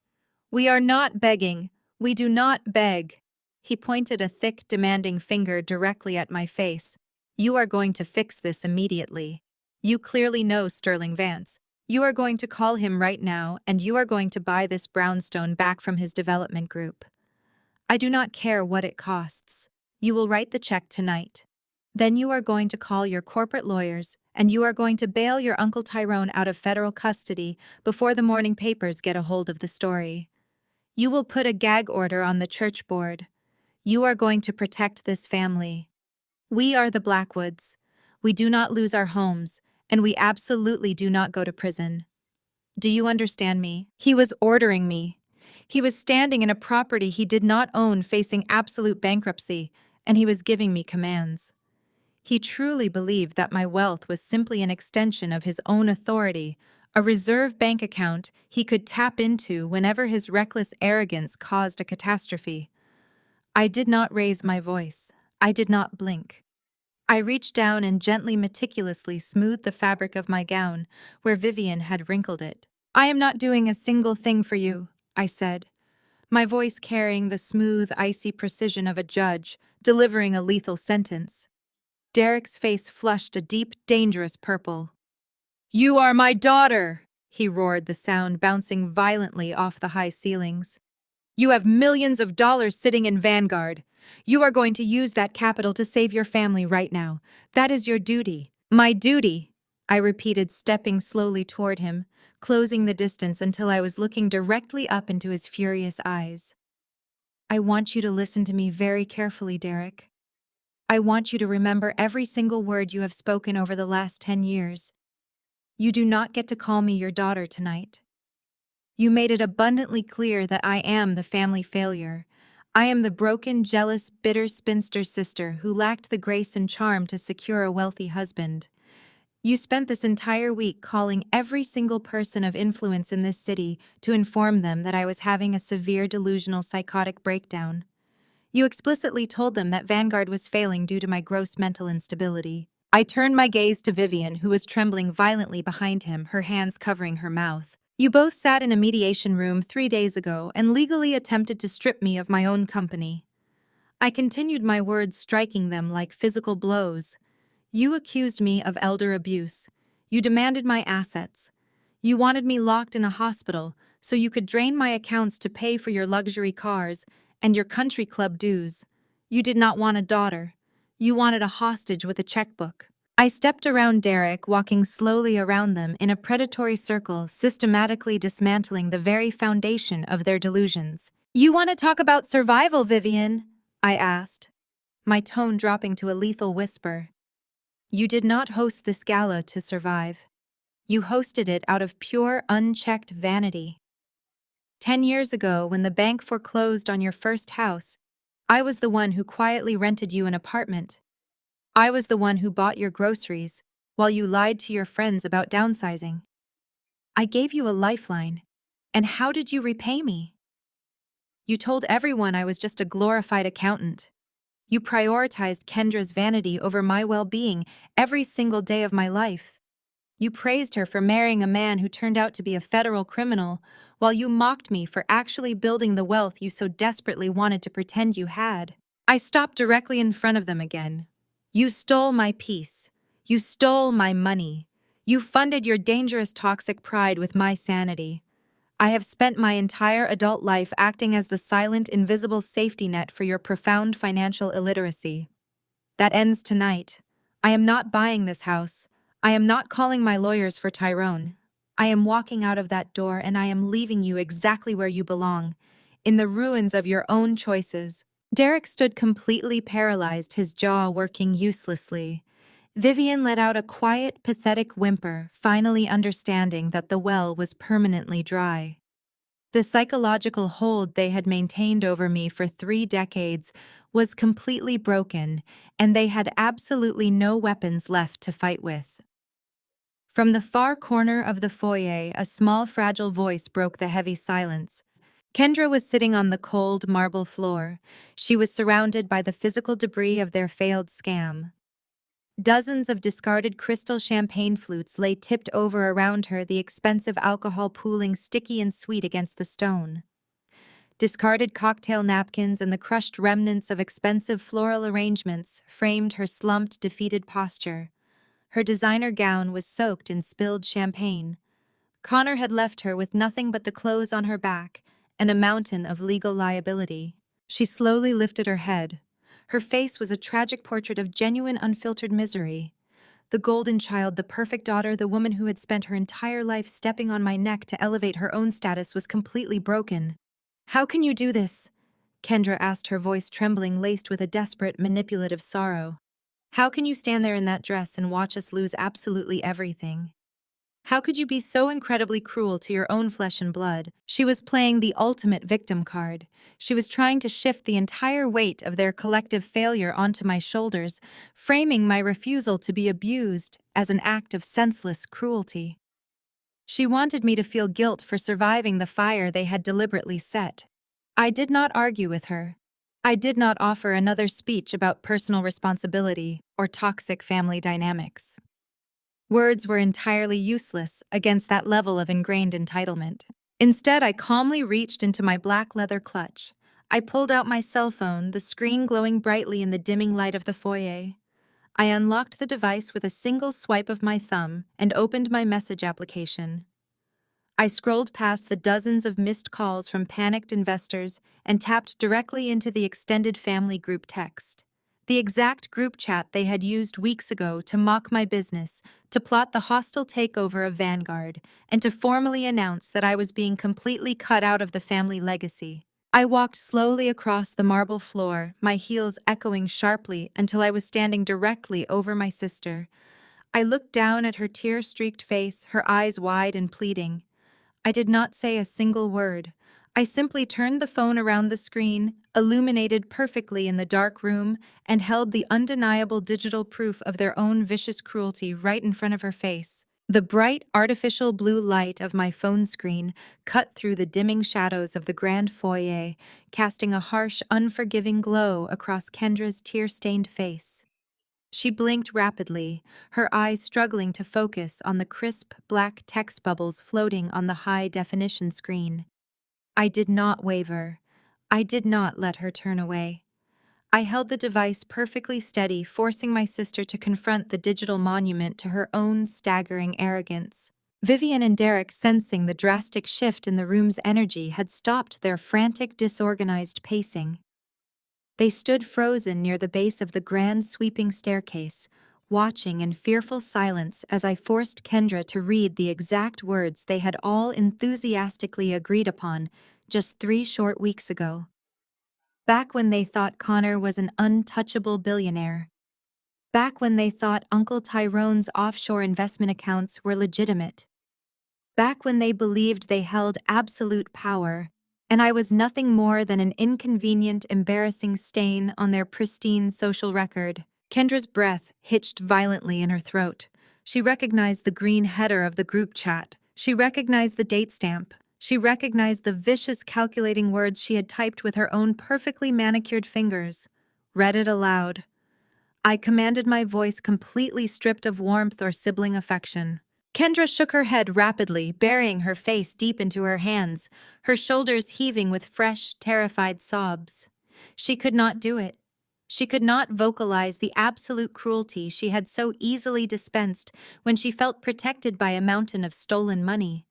"We are not begging. We do not beg." He pointed a thick, demanding finger directly at my face. "You are going to fix this immediately. You clearly know Sterling Vance. You are going to call him right now, and you are going to buy this brownstone back from his development group. I do not care what it costs. You will write the check tonight. Then you are going to call your corporate lawyers, and you are going to bail your Uncle Tyrone out of federal custody before the morning papers get a hold of the story. You will put a gag order on the church board. You are going to protect this family. We are the Blackwoods. We do not lose our homes, and we absolutely do not go to prison. Do you understand me?" He was ordering me. He was standing in a property he did not own, facing absolute bankruptcy, and he was giving me commands. He truly believed that my wealth was simply an extension of his own authority, a reserve bank account he could tap into whenever his reckless arrogance caused a catastrophe. I did not raise my voice. I did not blink. I reached down and gently, meticulously smoothed the fabric of my gown, where Vivian had wrinkled it. "I am not doing a single thing for you," I said, my voice carrying the smooth, icy precision of a judge delivering a lethal sentence. Derek's face flushed a deep, dangerous purple. "You are my daughter!" he roared, the sound bouncing violently off the high ceilings. "You have millions of dollars sitting in Vanguard. You are going to use that capital to save your family right now. That is your duty." "My duty," I repeated, stepping slowly toward him, closing the distance until I was looking directly up into his furious eyes. "I want you to listen to me very carefully, Derek. I want you to remember every single word you have spoken over the last 10 years. You do not get to call me your daughter tonight. You made it abundantly clear that I am the family failure. I am the broken, jealous, bitter spinster sister who lacked the grace and charm to secure a wealthy husband. You spent this entire week calling every single person of influence in this city to inform them that I was having a severe delusional psychotic breakdown. You explicitly told them that Vanguard was failing due to my gross mental instability. I turned my gaze to Vivian, who was trembling violently behind him, her hands covering her mouth. You both sat in a mediation room 3 days ago and legally attempted to strip me of my own company. I continued, my words striking them like physical blows. You accused me of elder abuse. You demanded my assets. You wanted me locked in a hospital so you could drain my accounts to pay for your luxury cars and your country club dues. You did not want a daughter. You wanted a hostage with a checkbook. I stepped around Derek, walking slowly around them in a predatory circle, systematically dismantling the very foundation of their delusions. "You want to talk about survival, Vivian?" I asked, my tone dropping to a lethal whisper. You did not host this gala to survive. You hosted it out of pure, unchecked vanity. 10 years ago, when the bank foreclosed on your first house, I was the one who quietly rented you an apartment. I was the one who bought your groceries, while you lied to your friends about downsizing. I gave you a lifeline. And how did you repay me? You told everyone I was just a glorified accountant. You prioritized Kendra's vanity over my well-being every single day of my life. You praised her for marrying a man who turned out to be a federal criminal, while you mocked me for actually building the wealth you so desperately wanted to pretend you had. I stopped directly in front of them again. You stole my peace. You stole my money. You funded your dangerous toxic pride with my sanity. I have spent my entire adult life acting as the silent, invisible safety net for your profound financial illiteracy. That ends tonight. I am not buying this house. I am not calling my lawyers for Tyrone. I am walking out of that door and I am leaving you exactly where you belong, in the ruins of your own choices. Derek stood completely paralyzed, his jaw working uselessly. Vivian let out a quiet, pathetic whimper, finally understanding that the well was permanently dry. The psychological hold they had maintained over me for 3 decades was completely broken, and they had absolutely no weapons left to fight with. From the far corner of the foyer, a small, fragile voice broke the heavy silence. Kendra was sitting on the cold marble floor. She was surrounded by the physical debris of their failed scam. Dozens of discarded crystal champagne flutes lay tipped over around her, the expensive alcohol pooling sticky and sweet against the stone. Discarded cocktail napkins and the crushed remnants of expensive floral arrangements framed her slumped, defeated posture. Her designer gown was soaked in spilled champagne. Connor had left her with nothing but the clothes on her back and a mountain of legal liability. She slowly lifted her head. Her face was a tragic portrait of genuine, unfiltered misery. The golden child, the perfect daughter, the woman who had spent her entire life stepping on my neck to elevate her own status was completely broken. "How can you do this?" Kendra asked, her voice trembling, laced with a desperate, manipulative sorrow. "How can you stand there in that dress and watch us lose absolutely everything? How could you be so incredibly cruel to your own flesh and blood?" She was playing the ultimate victim card. She was trying to shift the entire weight of their collective failure onto my shoulders, framing my refusal to be abused as an act of senseless cruelty. She wanted me to feel guilt for surviving the fire they had deliberately set. I did not argue with her. I did not offer another speech about personal responsibility or toxic family dynamics. Words were entirely useless against that level of ingrained entitlement. Instead, I calmly reached into my black leather clutch. I pulled out my cell phone, the screen glowing brightly in the dimming light of the foyer. I unlocked the device with a single swipe of my thumb and opened my message application. I scrolled past the dozens of missed calls from panicked investors and tapped directly into the extended family group text. The exact group chat they had used weeks ago to mock my business, to plot the hostile takeover of Vanguard, and to formally announce that I was being completely cut out of the family legacy. I walked slowly across the marble floor, my heels echoing sharply until I was standing directly over my sister. I looked down at her tear-streaked face, her eyes wide and pleading. I did not say a single word. I simply turned the phone around the screen, illuminated perfectly in the dark room, and held the undeniable digital proof of their own vicious cruelty right in front of her face. The bright, artificial blue light of my phone screen cut through the dimming shadows of the grand foyer, casting a harsh, unforgiving glow across Kendra's tear-stained face. She blinked rapidly, her eyes struggling to focus on the crisp, black text bubbles floating on the high-definition screen. I did not waver. I did not let her turn away. I held the device perfectly steady, forcing my sister to confront the digital monument to her own staggering arrogance. Vivian and Derek, sensing the drastic shift in the room's energy, had stopped their frantic, disorganized pacing. They stood frozen near the base of the grand sweeping staircase, watching in fearful silence as I forced Kendra to read the exact words they had all enthusiastically agreed upon just 3 short weeks ago. Back when they thought Connor was an untouchable billionaire. Back when they thought Uncle Tyrone's offshore investment accounts were legitimate. Back when they believed they held absolute power, and I was nothing more than an inconvenient, embarrassing stain on their pristine social record. Kendra's breath hitched violently in her throat. She recognized the green header of the group chat. She recognized the date stamp. She recognized the vicious, calculating words she had typed with her own perfectly manicured fingers. Read it aloud. I commanded, my voice completely stripped of warmth or sibling affection. Kendra shook her head rapidly, burying her face deep into her hands, her shoulders heaving with fresh, terrified sobs. She could not do it. She could not vocalize the absolute cruelty she had so easily dispensed when she felt protected by a mountain of stolen money.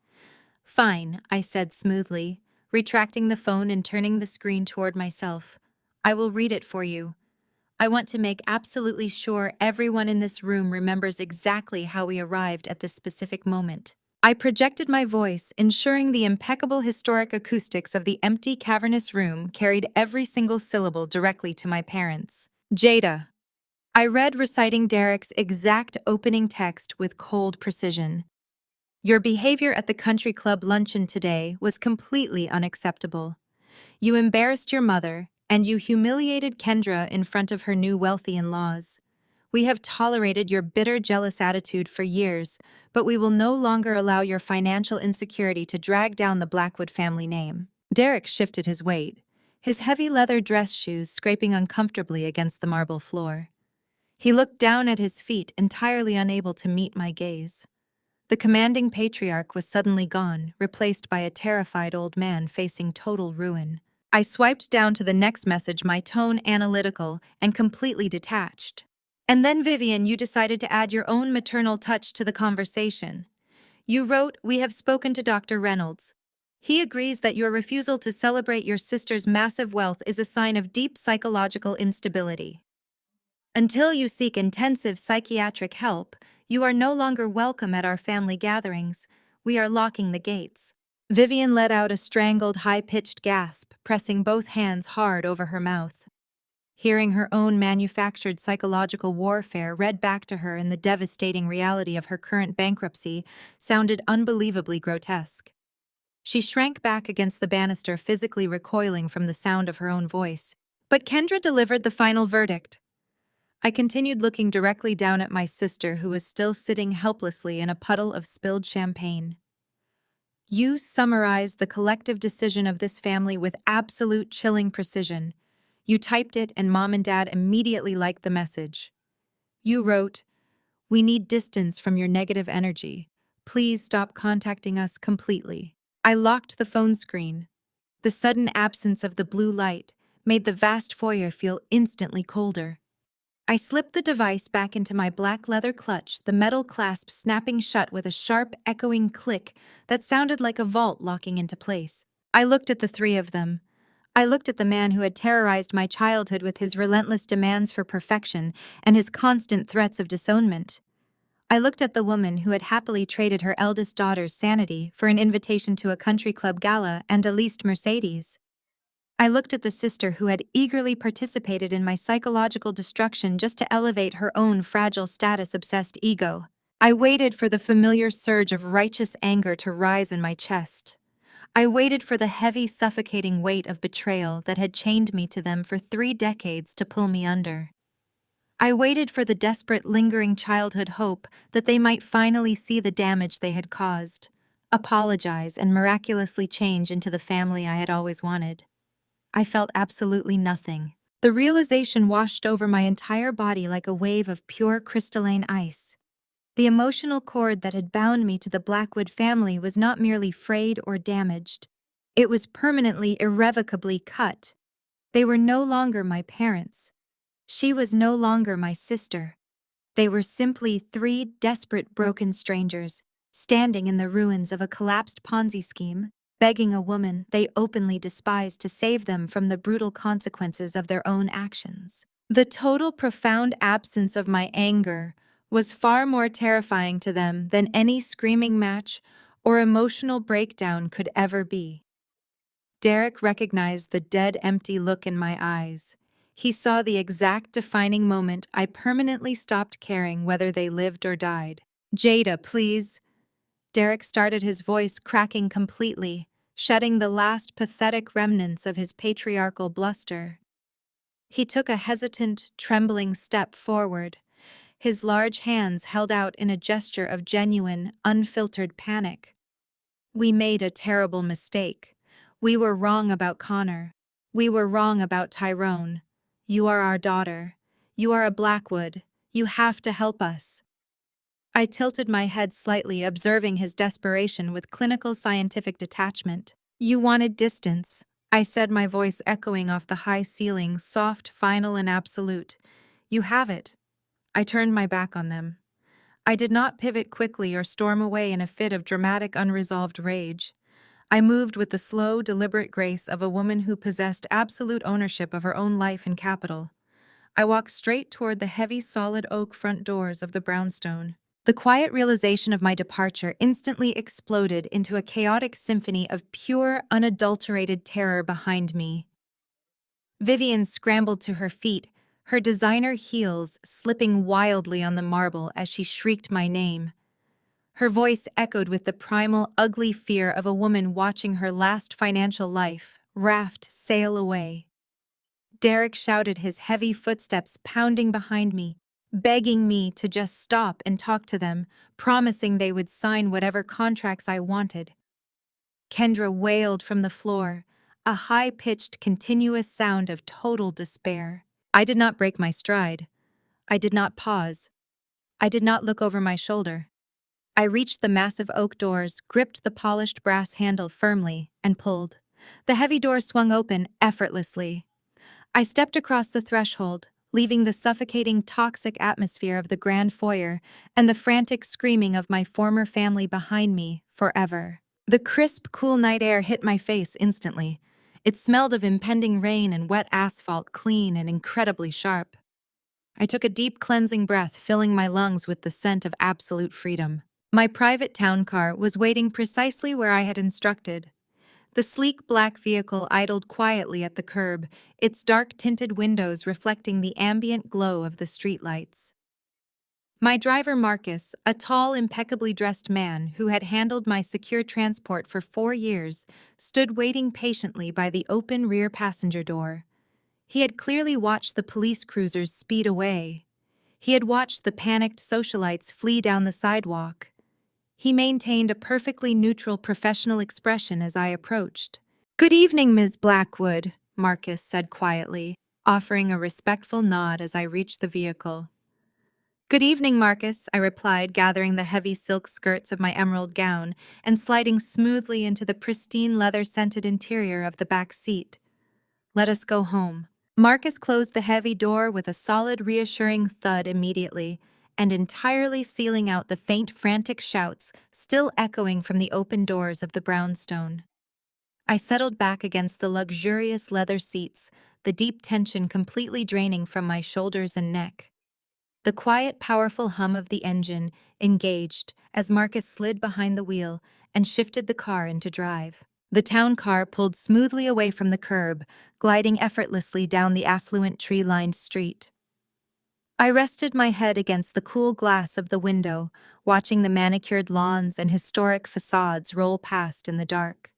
"Fine," I said smoothly, retracting the phone and turning the screen toward myself. "I will read it for you. I want to make absolutely sure everyone in this room remembers exactly how we arrived at this specific moment." I projected my voice, ensuring the impeccable historic acoustics of the empty, cavernous room carried every single syllable directly to my parents. "Jada." I read, reciting Derek's exact opening text with cold precision. "Your behavior at the country club luncheon today was completely unacceptable. You embarrassed your mother, and you humiliated Kendra in front of her new wealthy in-laws. We have tolerated your bitter, jealous attitude for years, but we will no longer allow your financial insecurity to drag down the Blackwood family name." Derek shifted his weight, his heavy leather dress shoes scraping uncomfortably against the marble floor. He looked down at his feet, entirely unable to meet my gaze. The commanding patriarch was suddenly gone, replaced by a terrified old man facing total ruin. I swiped down to the next message, my tone analytical and completely detached. "And then, Vivian, you decided to add your own maternal touch to the conversation. You wrote, 'We have spoken to Dr. Reynolds. He agrees that your refusal to celebrate your sister's massive wealth is a sign of deep psychological instability. Until you seek intensive psychiatric help, you are no longer welcome at our family gatherings. We are locking the gates.'" Vivian let out a strangled, high-pitched gasp, pressing both hands hard over her mouth. Hearing her own manufactured psychological warfare read back to her in the devastating reality of her current bankruptcy sounded unbelievably grotesque. She shrank back against the banister, physically recoiling from the sound of her own voice. But Kendra delivered the final verdict. I continued looking directly down at my sister, who was still sitting helplessly in a puddle of spilled champagne. "You summarized the collective decision of this family with absolute chilling precision. You typed it, and Mom and Dad immediately liked the message. You wrote, 'We need distance from your negative energy. Please stop contacting us completely.'" I locked the phone screen. The sudden absence of the blue light made the vast foyer feel instantly colder. I slipped the device back into my black leather clutch, the metal clasp snapping shut with a sharp, echoing click that sounded like a vault locking into place. I looked at the three of them. I looked at the man who had terrorized my childhood with his relentless demands for perfection and his constant threats of disownment. I looked at the woman who had happily traded her eldest daughter's sanity for an invitation to a country club gala and a leased Mercedes. I looked at the sister who had eagerly participated in my psychological destruction just to elevate her own fragile, status-obsessed ego. I waited for the familiar surge of righteous anger to rise in my chest. I waited for the heavy, suffocating weight of betrayal that had chained me to them for 3 decades to pull me under. I waited for the desperate, lingering childhood hope that they might finally see the damage they had caused, apologize, and miraculously change into the family I had always wanted. I felt absolutely nothing. The realization washed over my entire body like a wave of pure crystalline ice. The emotional cord that had bound me to the Blackwood family was not merely frayed or damaged. It was permanently, irrevocably cut. They were no longer my parents. She was no longer my sister. They were simply 3 desperate, broken strangers, standing in the ruins of a collapsed Ponzi scheme, begging a woman they openly despised to save them from the brutal consequences of their own actions. The total, profound absence of my anger was far more terrifying to them than any screaming match or emotional breakdown could ever be. Derek recognized the dead, empty look in my eyes. He saw the exact defining moment I permanently stopped caring whether they lived or died. "Jada, please." Derek started, his voice cracking completely, shedding the last pathetic remnants of his patriarchal bluster. He took a hesitant, trembling step forward, his large hands held out in a gesture of genuine, unfiltered panic. "We made a terrible mistake. We were wrong about Connor. We were wrong about Tyrone. You are our daughter. You are a Blackwood. You have to help us." I tilted my head slightly, observing his desperation with clinical scientific detachment. You wanted distance, I said, my voice echoing off the high ceiling, soft, final, and absolute. You have it. I turned my back on them. I did not pivot quickly or storm away in a fit of dramatic, unresolved rage. I moved with the slow, deliberate grace of a woman who possessed absolute ownership of her own life and capital. I walked straight toward the heavy, solid oak front doors of the brownstone. The quiet realization of my departure instantly exploded into a chaotic symphony of pure, unadulterated terror behind me. Vivian scrambled to her feet, her designer heels slipping wildly on the marble as she shrieked my name. Her voice echoed with the primal, ugly fear of a woman watching her last financial life raft sail away. Derek shouted, his heavy footsteps pounding behind me, begging me to just stop and talk to them, promising they would sign whatever contracts I wanted. Kendra wailed from the floor, a high-pitched, continuous sound of total despair. I did not break my stride. I did not pause. I did not look over my shoulder. I reached the massive oak doors, gripped the polished brass handle firmly, and pulled. The heavy door swung open effortlessly. I stepped across the threshold, leaving the suffocating, toxic atmosphere of the grand foyer and the frantic screaming of my former family behind me forever. The crisp, cool night air hit my face instantly. It smelled of impending rain and wet asphalt, clean and incredibly sharp. I took a deep, cleansing breath, filling my lungs with the scent of absolute freedom. My private town car was waiting precisely where I had instructed. The sleek black vehicle idled quietly at the curb, its dark-tinted windows reflecting the ambient glow of the streetlights. My driver, Marcus, a tall, impeccably dressed man who had handled my secure transport for 4 years, stood waiting patiently by the open rear passenger door. He had clearly watched the police cruisers speed away. He had watched the panicked socialites flee down the sidewalk. He maintained a perfectly neutral professional expression as I approached. "Good evening, Ms. Blackwood," Marcus said quietly, offering a respectful nod as I reached the vehicle. "Good evening, Marcus," I replied, gathering the heavy silk skirts of my emerald gown and sliding smoothly into the pristine leather-scented interior of the back seat. "Let us go home." Marcus closed the heavy door with a solid, reassuring thud immediately, and entirely sealing out the faint, frantic shouts still echoing from the open doors of the brownstone. I settled back against the luxurious leather seats, the deep tension completely draining from my shoulders and neck. The quiet, powerful hum of the engine engaged as Marcus slid behind the wheel and shifted the car into drive. The town car pulled smoothly away from the curb, gliding effortlessly down the affluent tree-lined street. I rested my head against the cool glass of the window, watching the manicured lawns and historic facades roll past in the dark.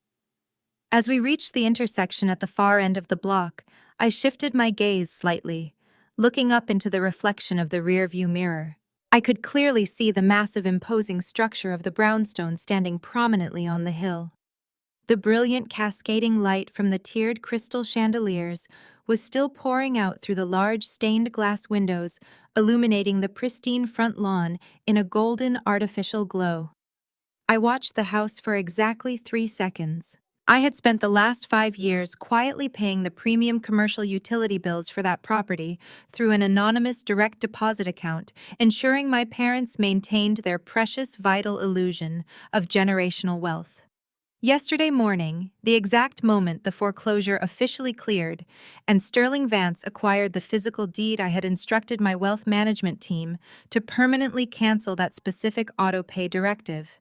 As we reached the intersection at the far end of the block, I shifted my gaze slightly, looking up into the reflection of the rearview mirror. I could clearly see the massive, imposing structure of the brownstone standing prominently on the hill. The brilliant, cascading light from the tiered crystal chandeliers was still pouring out through the large stained glass windows, illuminating the pristine front lawn in a golden, artificial glow. I watched the house for exactly 3 seconds. I had spent the last 5 years quietly paying the premium commercial utility bills for that property through an anonymous direct deposit account, ensuring my parents maintained their precious, vital illusion of generational wealth. Yesterday morning, the exact moment the foreclosure officially cleared, and Sterling Vance acquired the physical deed, I had instructed my wealth management team to permanently cancel that specific auto-pay directive.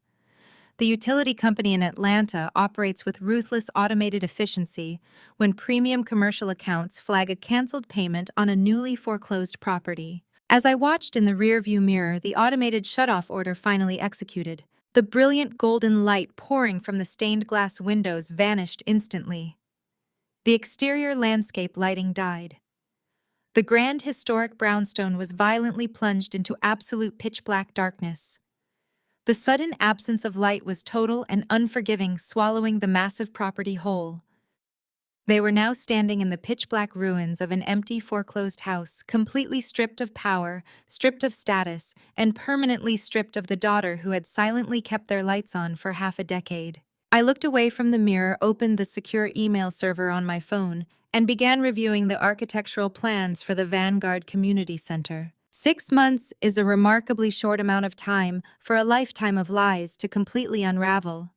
The utility company in Atlanta operates with ruthless automated efficiency when premium commercial accounts flag a canceled payment on a newly foreclosed property. As I watched in the rearview mirror, the automated shutoff order finally executed. The brilliant golden light pouring from the stained glass windows vanished instantly. The exterior landscape lighting died. The grand historic brownstone was violently plunged into absolute pitch-black darkness. The sudden absence of light was total and unforgiving, swallowing the massive property whole. They were now standing in the pitch-black ruins of an empty, foreclosed house, completely stripped of power, stripped of status, and permanently stripped of the daughter who had silently kept their lights on for half a decade. I looked away from the mirror, opened the secure email server on my phone, and began reviewing the architectural plans for the Vanguard Community Center. 6 months is a remarkably short amount of time for a lifetime of lies to completely unravel.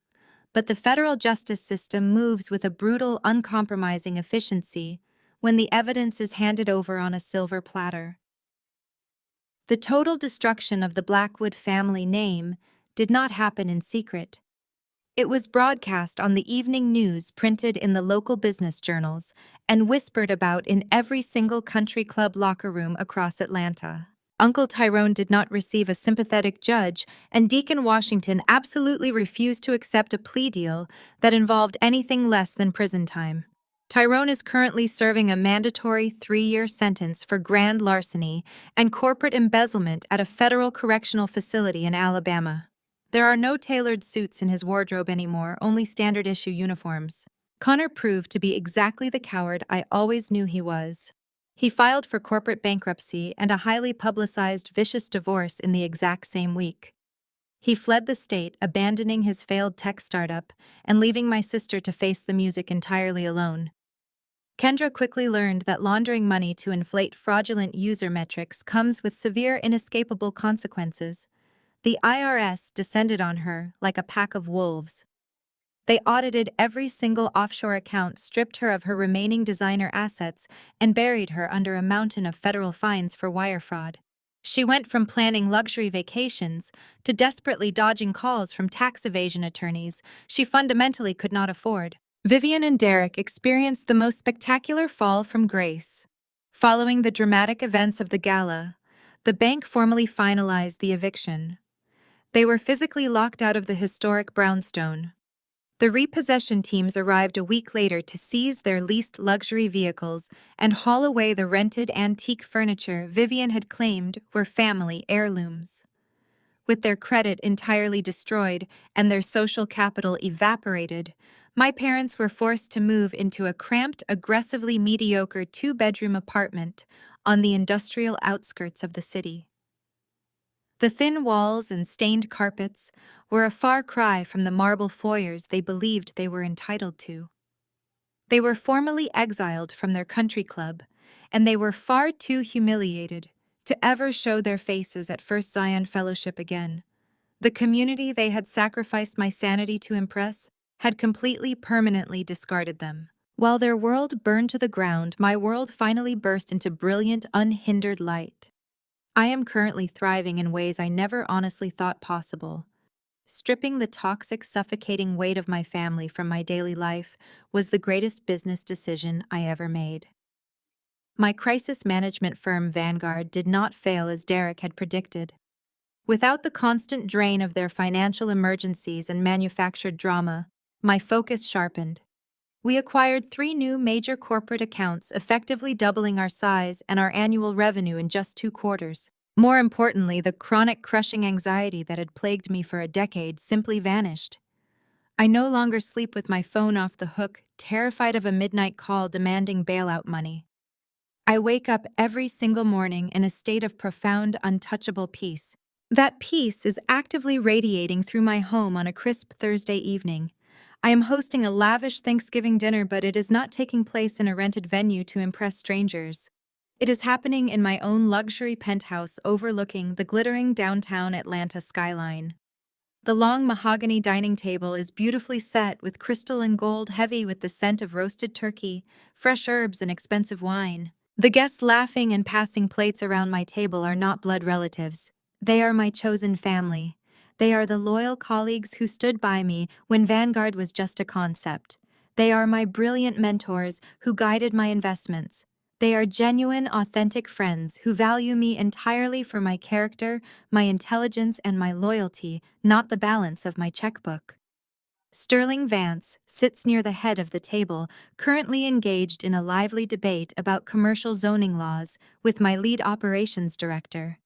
But the federal justice system moves with a brutal, uncompromising efficiency when the evidence is handed over on a silver platter. The total destruction of the Blackwood family name did not happen in secret. It was broadcast on the evening news, printed in the local business journals, and whispered about in every single country club locker room across Atlanta. Uncle Tyrone did not receive a sympathetic judge, and Deacon Washington absolutely refused to accept a plea deal that involved anything less than prison time. Tyrone is currently serving a mandatory 3-year sentence for grand larceny and corporate embezzlement at a federal correctional facility in Alabama. There are no tailored suits in his wardrobe anymore, only standard-issue uniforms. Connor proved to be exactly the coward I always knew he was. He filed for corporate bankruptcy and a highly publicized vicious divorce in the exact same week. He fled the state, abandoning his failed tech startup and leaving my sister to face the music entirely alone. Kendra quickly learned that laundering money to inflate fraudulent user metrics comes with severe, inescapable consequences. The IRS descended on her like a pack of wolves. They audited every single offshore account, stripped her of her remaining designer assets, and buried her under a mountain of federal fines for wire fraud. She went from planning luxury vacations to desperately dodging calls from tax evasion attorneys she fundamentally could not afford. Vivian and Derek experienced the most spectacular fall from grace. Following the dramatic events of the gala, the bank formally finalized the eviction. They were physically locked out of the historic brownstone. The repossession teams arrived a week later to seize their leased luxury vehicles and haul away the rented antique furniture Vivian had claimed were family heirlooms. With their credit entirely destroyed and their social capital evaporated, my parents were forced to move into a cramped, aggressively mediocre 2-bedroom apartment on the industrial outskirts of the city. The thin walls and stained carpets were a far cry from the marble foyers they believed they were entitled to. They were formally exiled from their country club, and they were far too humiliated to ever show their faces at First Zion Fellowship again. The community they had sacrificed my sanity to impress had completely, permanently discarded them. While their world burned to the ground, my world finally burst into brilliant, unhindered light. I am currently thriving in ways I never honestly thought possible. Stripping the toxic, suffocating weight of my family from my daily life was the greatest business decision I ever made. My crisis management firm Vanguard did not fail as Derek had predicted. Without the constant drain of their financial emergencies and manufactured drama, my focus sharpened. We acquired 3 new major corporate accounts, effectively doubling our size and our annual revenue in just 2 quarters. More importantly, the chronic, crushing anxiety that had plagued me for a decade simply vanished. I no longer sleep with my phone off the hook, terrified of a midnight call demanding bailout money. I wake up every single morning in a state of profound, untouchable peace. That peace is actively radiating through my home on a crisp Thursday evening. I am hosting a lavish Thanksgiving dinner, but it is not taking place in a rented venue to impress strangers. It is happening in my own luxury penthouse overlooking the glittering downtown Atlanta skyline. The long mahogany dining table is beautifully set with crystal and gold, heavy with the scent of roasted turkey, fresh herbs, and expensive wine. The guests laughing and passing plates around my table are not blood relatives. They are my chosen family. They are the loyal colleagues who stood by me when Vanguard was just a concept. They are my brilliant mentors who guided my investments. They are genuine, authentic friends who value me entirely for my character, my intelligence, and my loyalty, not the balance of my checkbook. Sterling Vance sits near the head of the table, currently engaged in a lively debate about commercial zoning laws with my lead operations director.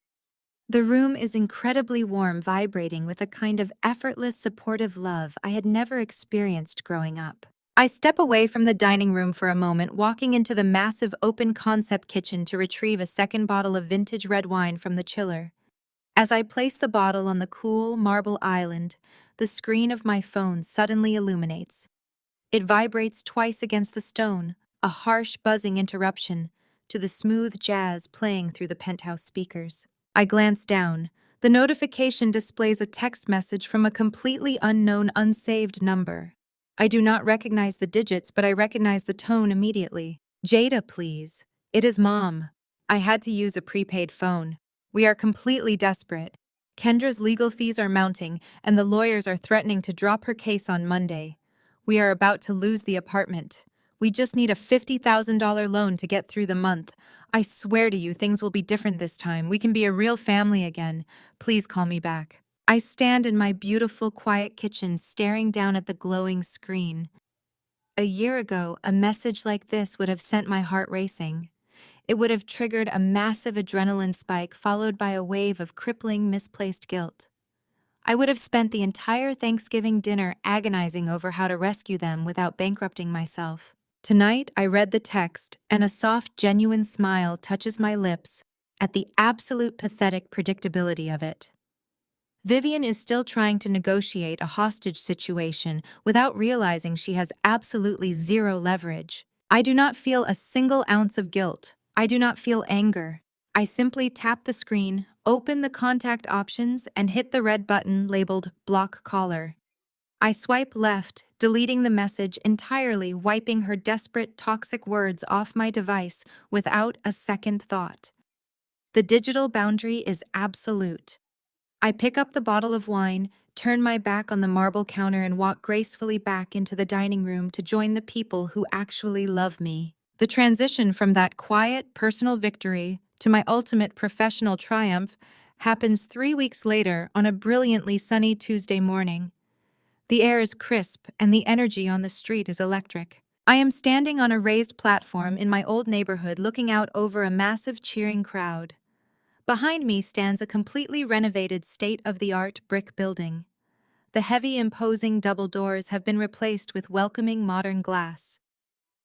The room is incredibly warm, vibrating with a kind of effortless, supportive love I had never experienced growing up. I step away from the dining room for a moment, walking into the massive open-concept kitchen to retrieve a second bottle of vintage red wine from the chiller. As I place the bottle on the cool marble island, the screen of my phone suddenly illuminates. It vibrates twice against the stone, a harsh buzzing interruption to the smooth jazz playing through the penthouse speakers. I glance down. The notification displays a text message from a completely unknown, unsaved number. I do not recognize the digits, but I recognize the tone immediately. Jada, please. It is Mom. I had to use a prepaid phone. We are completely desperate. Kendra's legal fees are mounting, and the lawyers are threatening to drop her case on Monday. We are about to lose the apartment. We just need a $50,000 loan to get through the month. I swear to you, things will be different this time. We can be a real family again. Please call me back. I stand in my beautiful, quiet kitchen, staring down at the glowing screen. A year ago, a message like this would have sent my heart racing. It would have triggered a massive adrenaline spike, followed by a wave of crippling, misplaced guilt. I would have spent the entire Thanksgiving dinner agonizing over how to rescue them without bankrupting myself. Tonight, I read the text, and a soft, genuine smile touches my lips at the absolute pathetic predictability of it. Vivian is still trying to negotiate a hostage situation without realizing she has absolutely zero leverage. I do not feel a single ounce of guilt. I do not feel anger. I simply tap the screen, open the contact options, and hit the red button labeled Block Caller. I swipe left, deleting the message entirely, wiping her desperate, toxic words off my device without a second thought. The digital boundary is absolute. I pick up the bottle of wine, turn my back on the marble counter, and walk gracefully back into the dining room to join the people who actually love me. The transition from that quiet, personal victory to my ultimate professional triumph happens 3 weeks later on a brilliantly sunny Tuesday morning. The air is crisp and the energy on the street is electric. I am standing on a raised platform in my old neighborhood, looking out over a massive cheering crowd. Behind me stands a completely renovated state-of-the-art brick building. The heavy, imposing double doors have been replaced with welcoming modern glass.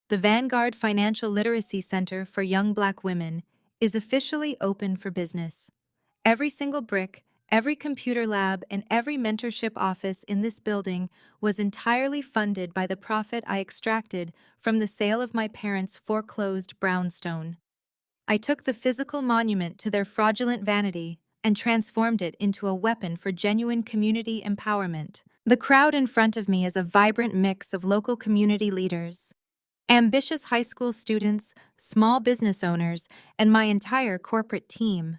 The Vanguard Financial Literacy Center for Young Black Women is officially open for business. Every single brick, every computer lab, and every mentorship office in this building was entirely funded by the profit I extracted from the sale of my parents' foreclosed brownstone. I took the physical monument to their fraudulent vanity and transformed it into a weapon for genuine community empowerment. The crowd in front of me is a vibrant mix of local community leaders, ambitious high school students, small business owners, and my entire corporate team.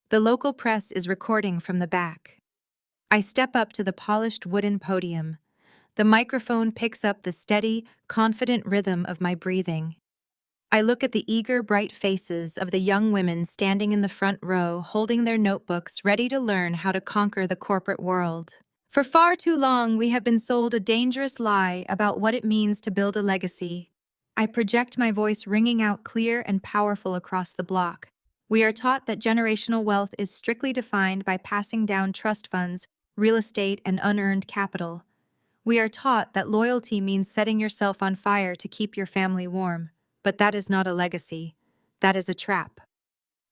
The local press is recording from the back. I step up to the polished wooden podium. The microphone picks up the steady, confident rhythm of my breathing. I look at the eager, bright faces of the young women standing in the front row, holding their notebooks, ready to learn how to conquer the corporate world. For far too long, we have been sold a dangerous lie about what it means to build a legacy. I project my voice, ringing out clear and powerful across the block. We are taught that generational wealth is strictly defined by passing down trust funds, real estate, and unearned capital. We are taught that loyalty means setting yourself on fire to keep your family warm. But that is not a legacy. That is a trap.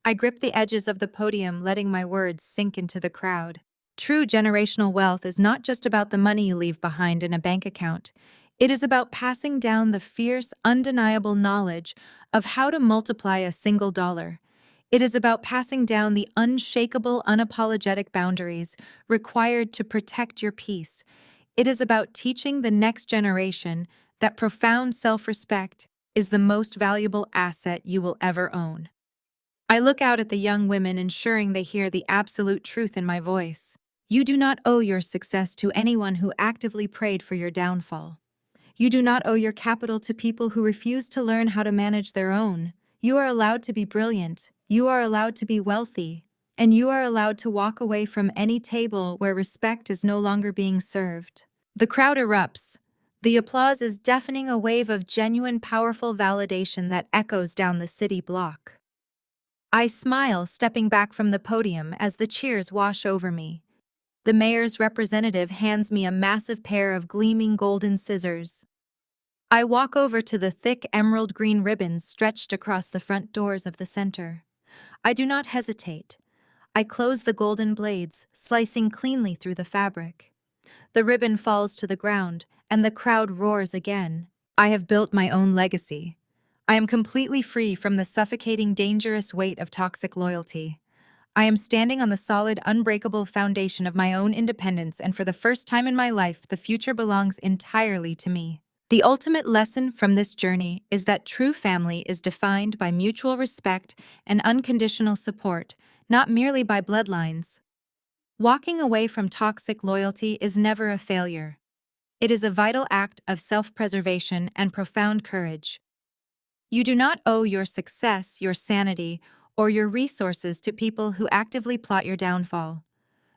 I grip the edges of the podium, letting my words sink into the crowd. True generational wealth is not just about the money you leave behind in a bank account. It is about passing down the fierce, undeniable knowledge of how to multiply a single dollar. It is about passing down the unshakable, unapologetic boundaries required to protect your peace. It is about teaching the next generation that profound self-respect is the most valuable asset you will ever own. I look out at the young women, ensuring they hear the absolute truth in my voice. You do not owe your success to anyone who actively prayed for your downfall. You do not owe your capital to people who refuse to learn how to manage their own. You are allowed to be brilliant. You are allowed to be wealthy. And you are allowed to walk away from any table where respect is no longer being served. The crowd erupts. The applause is deafening, a wave of genuine, powerful validation that echoes down the city block. I smile, stepping back from the podium as the cheers wash over me. The mayor's representative hands me a massive pair of gleaming golden scissors. I walk over to the thick emerald green ribbons stretched across the front doors of the center. I do not hesitate. I close the golden blades, slicing cleanly through the fabric. The ribbon falls to the ground, and the crowd roars again. I have built my own legacy. I am completely free from the suffocating, dangerous weight of toxic loyalty. I am standing on the solid, unbreakable foundation of my own independence, and for the first time in my life, the future belongs entirely to me. The ultimate lesson from this journey is that true family is defined by mutual respect and unconditional support, not merely by bloodlines. Walking away from toxic loyalty is never a failure. It is a vital act of self-preservation and profound courage. You do not owe your success, your sanity, or your resources to people who actively plot your downfall.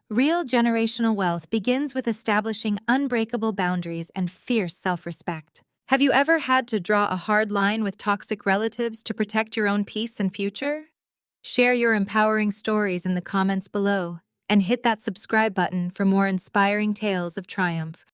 Real generational wealth begins with establishing unbreakable boundaries and fierce self-respect. Have you ever had to draw a hard line with toxic relatives to protect your own peace and future? Share your empowering stories in the comments below, and hit that subscribe button for more inspiring tales of triumph.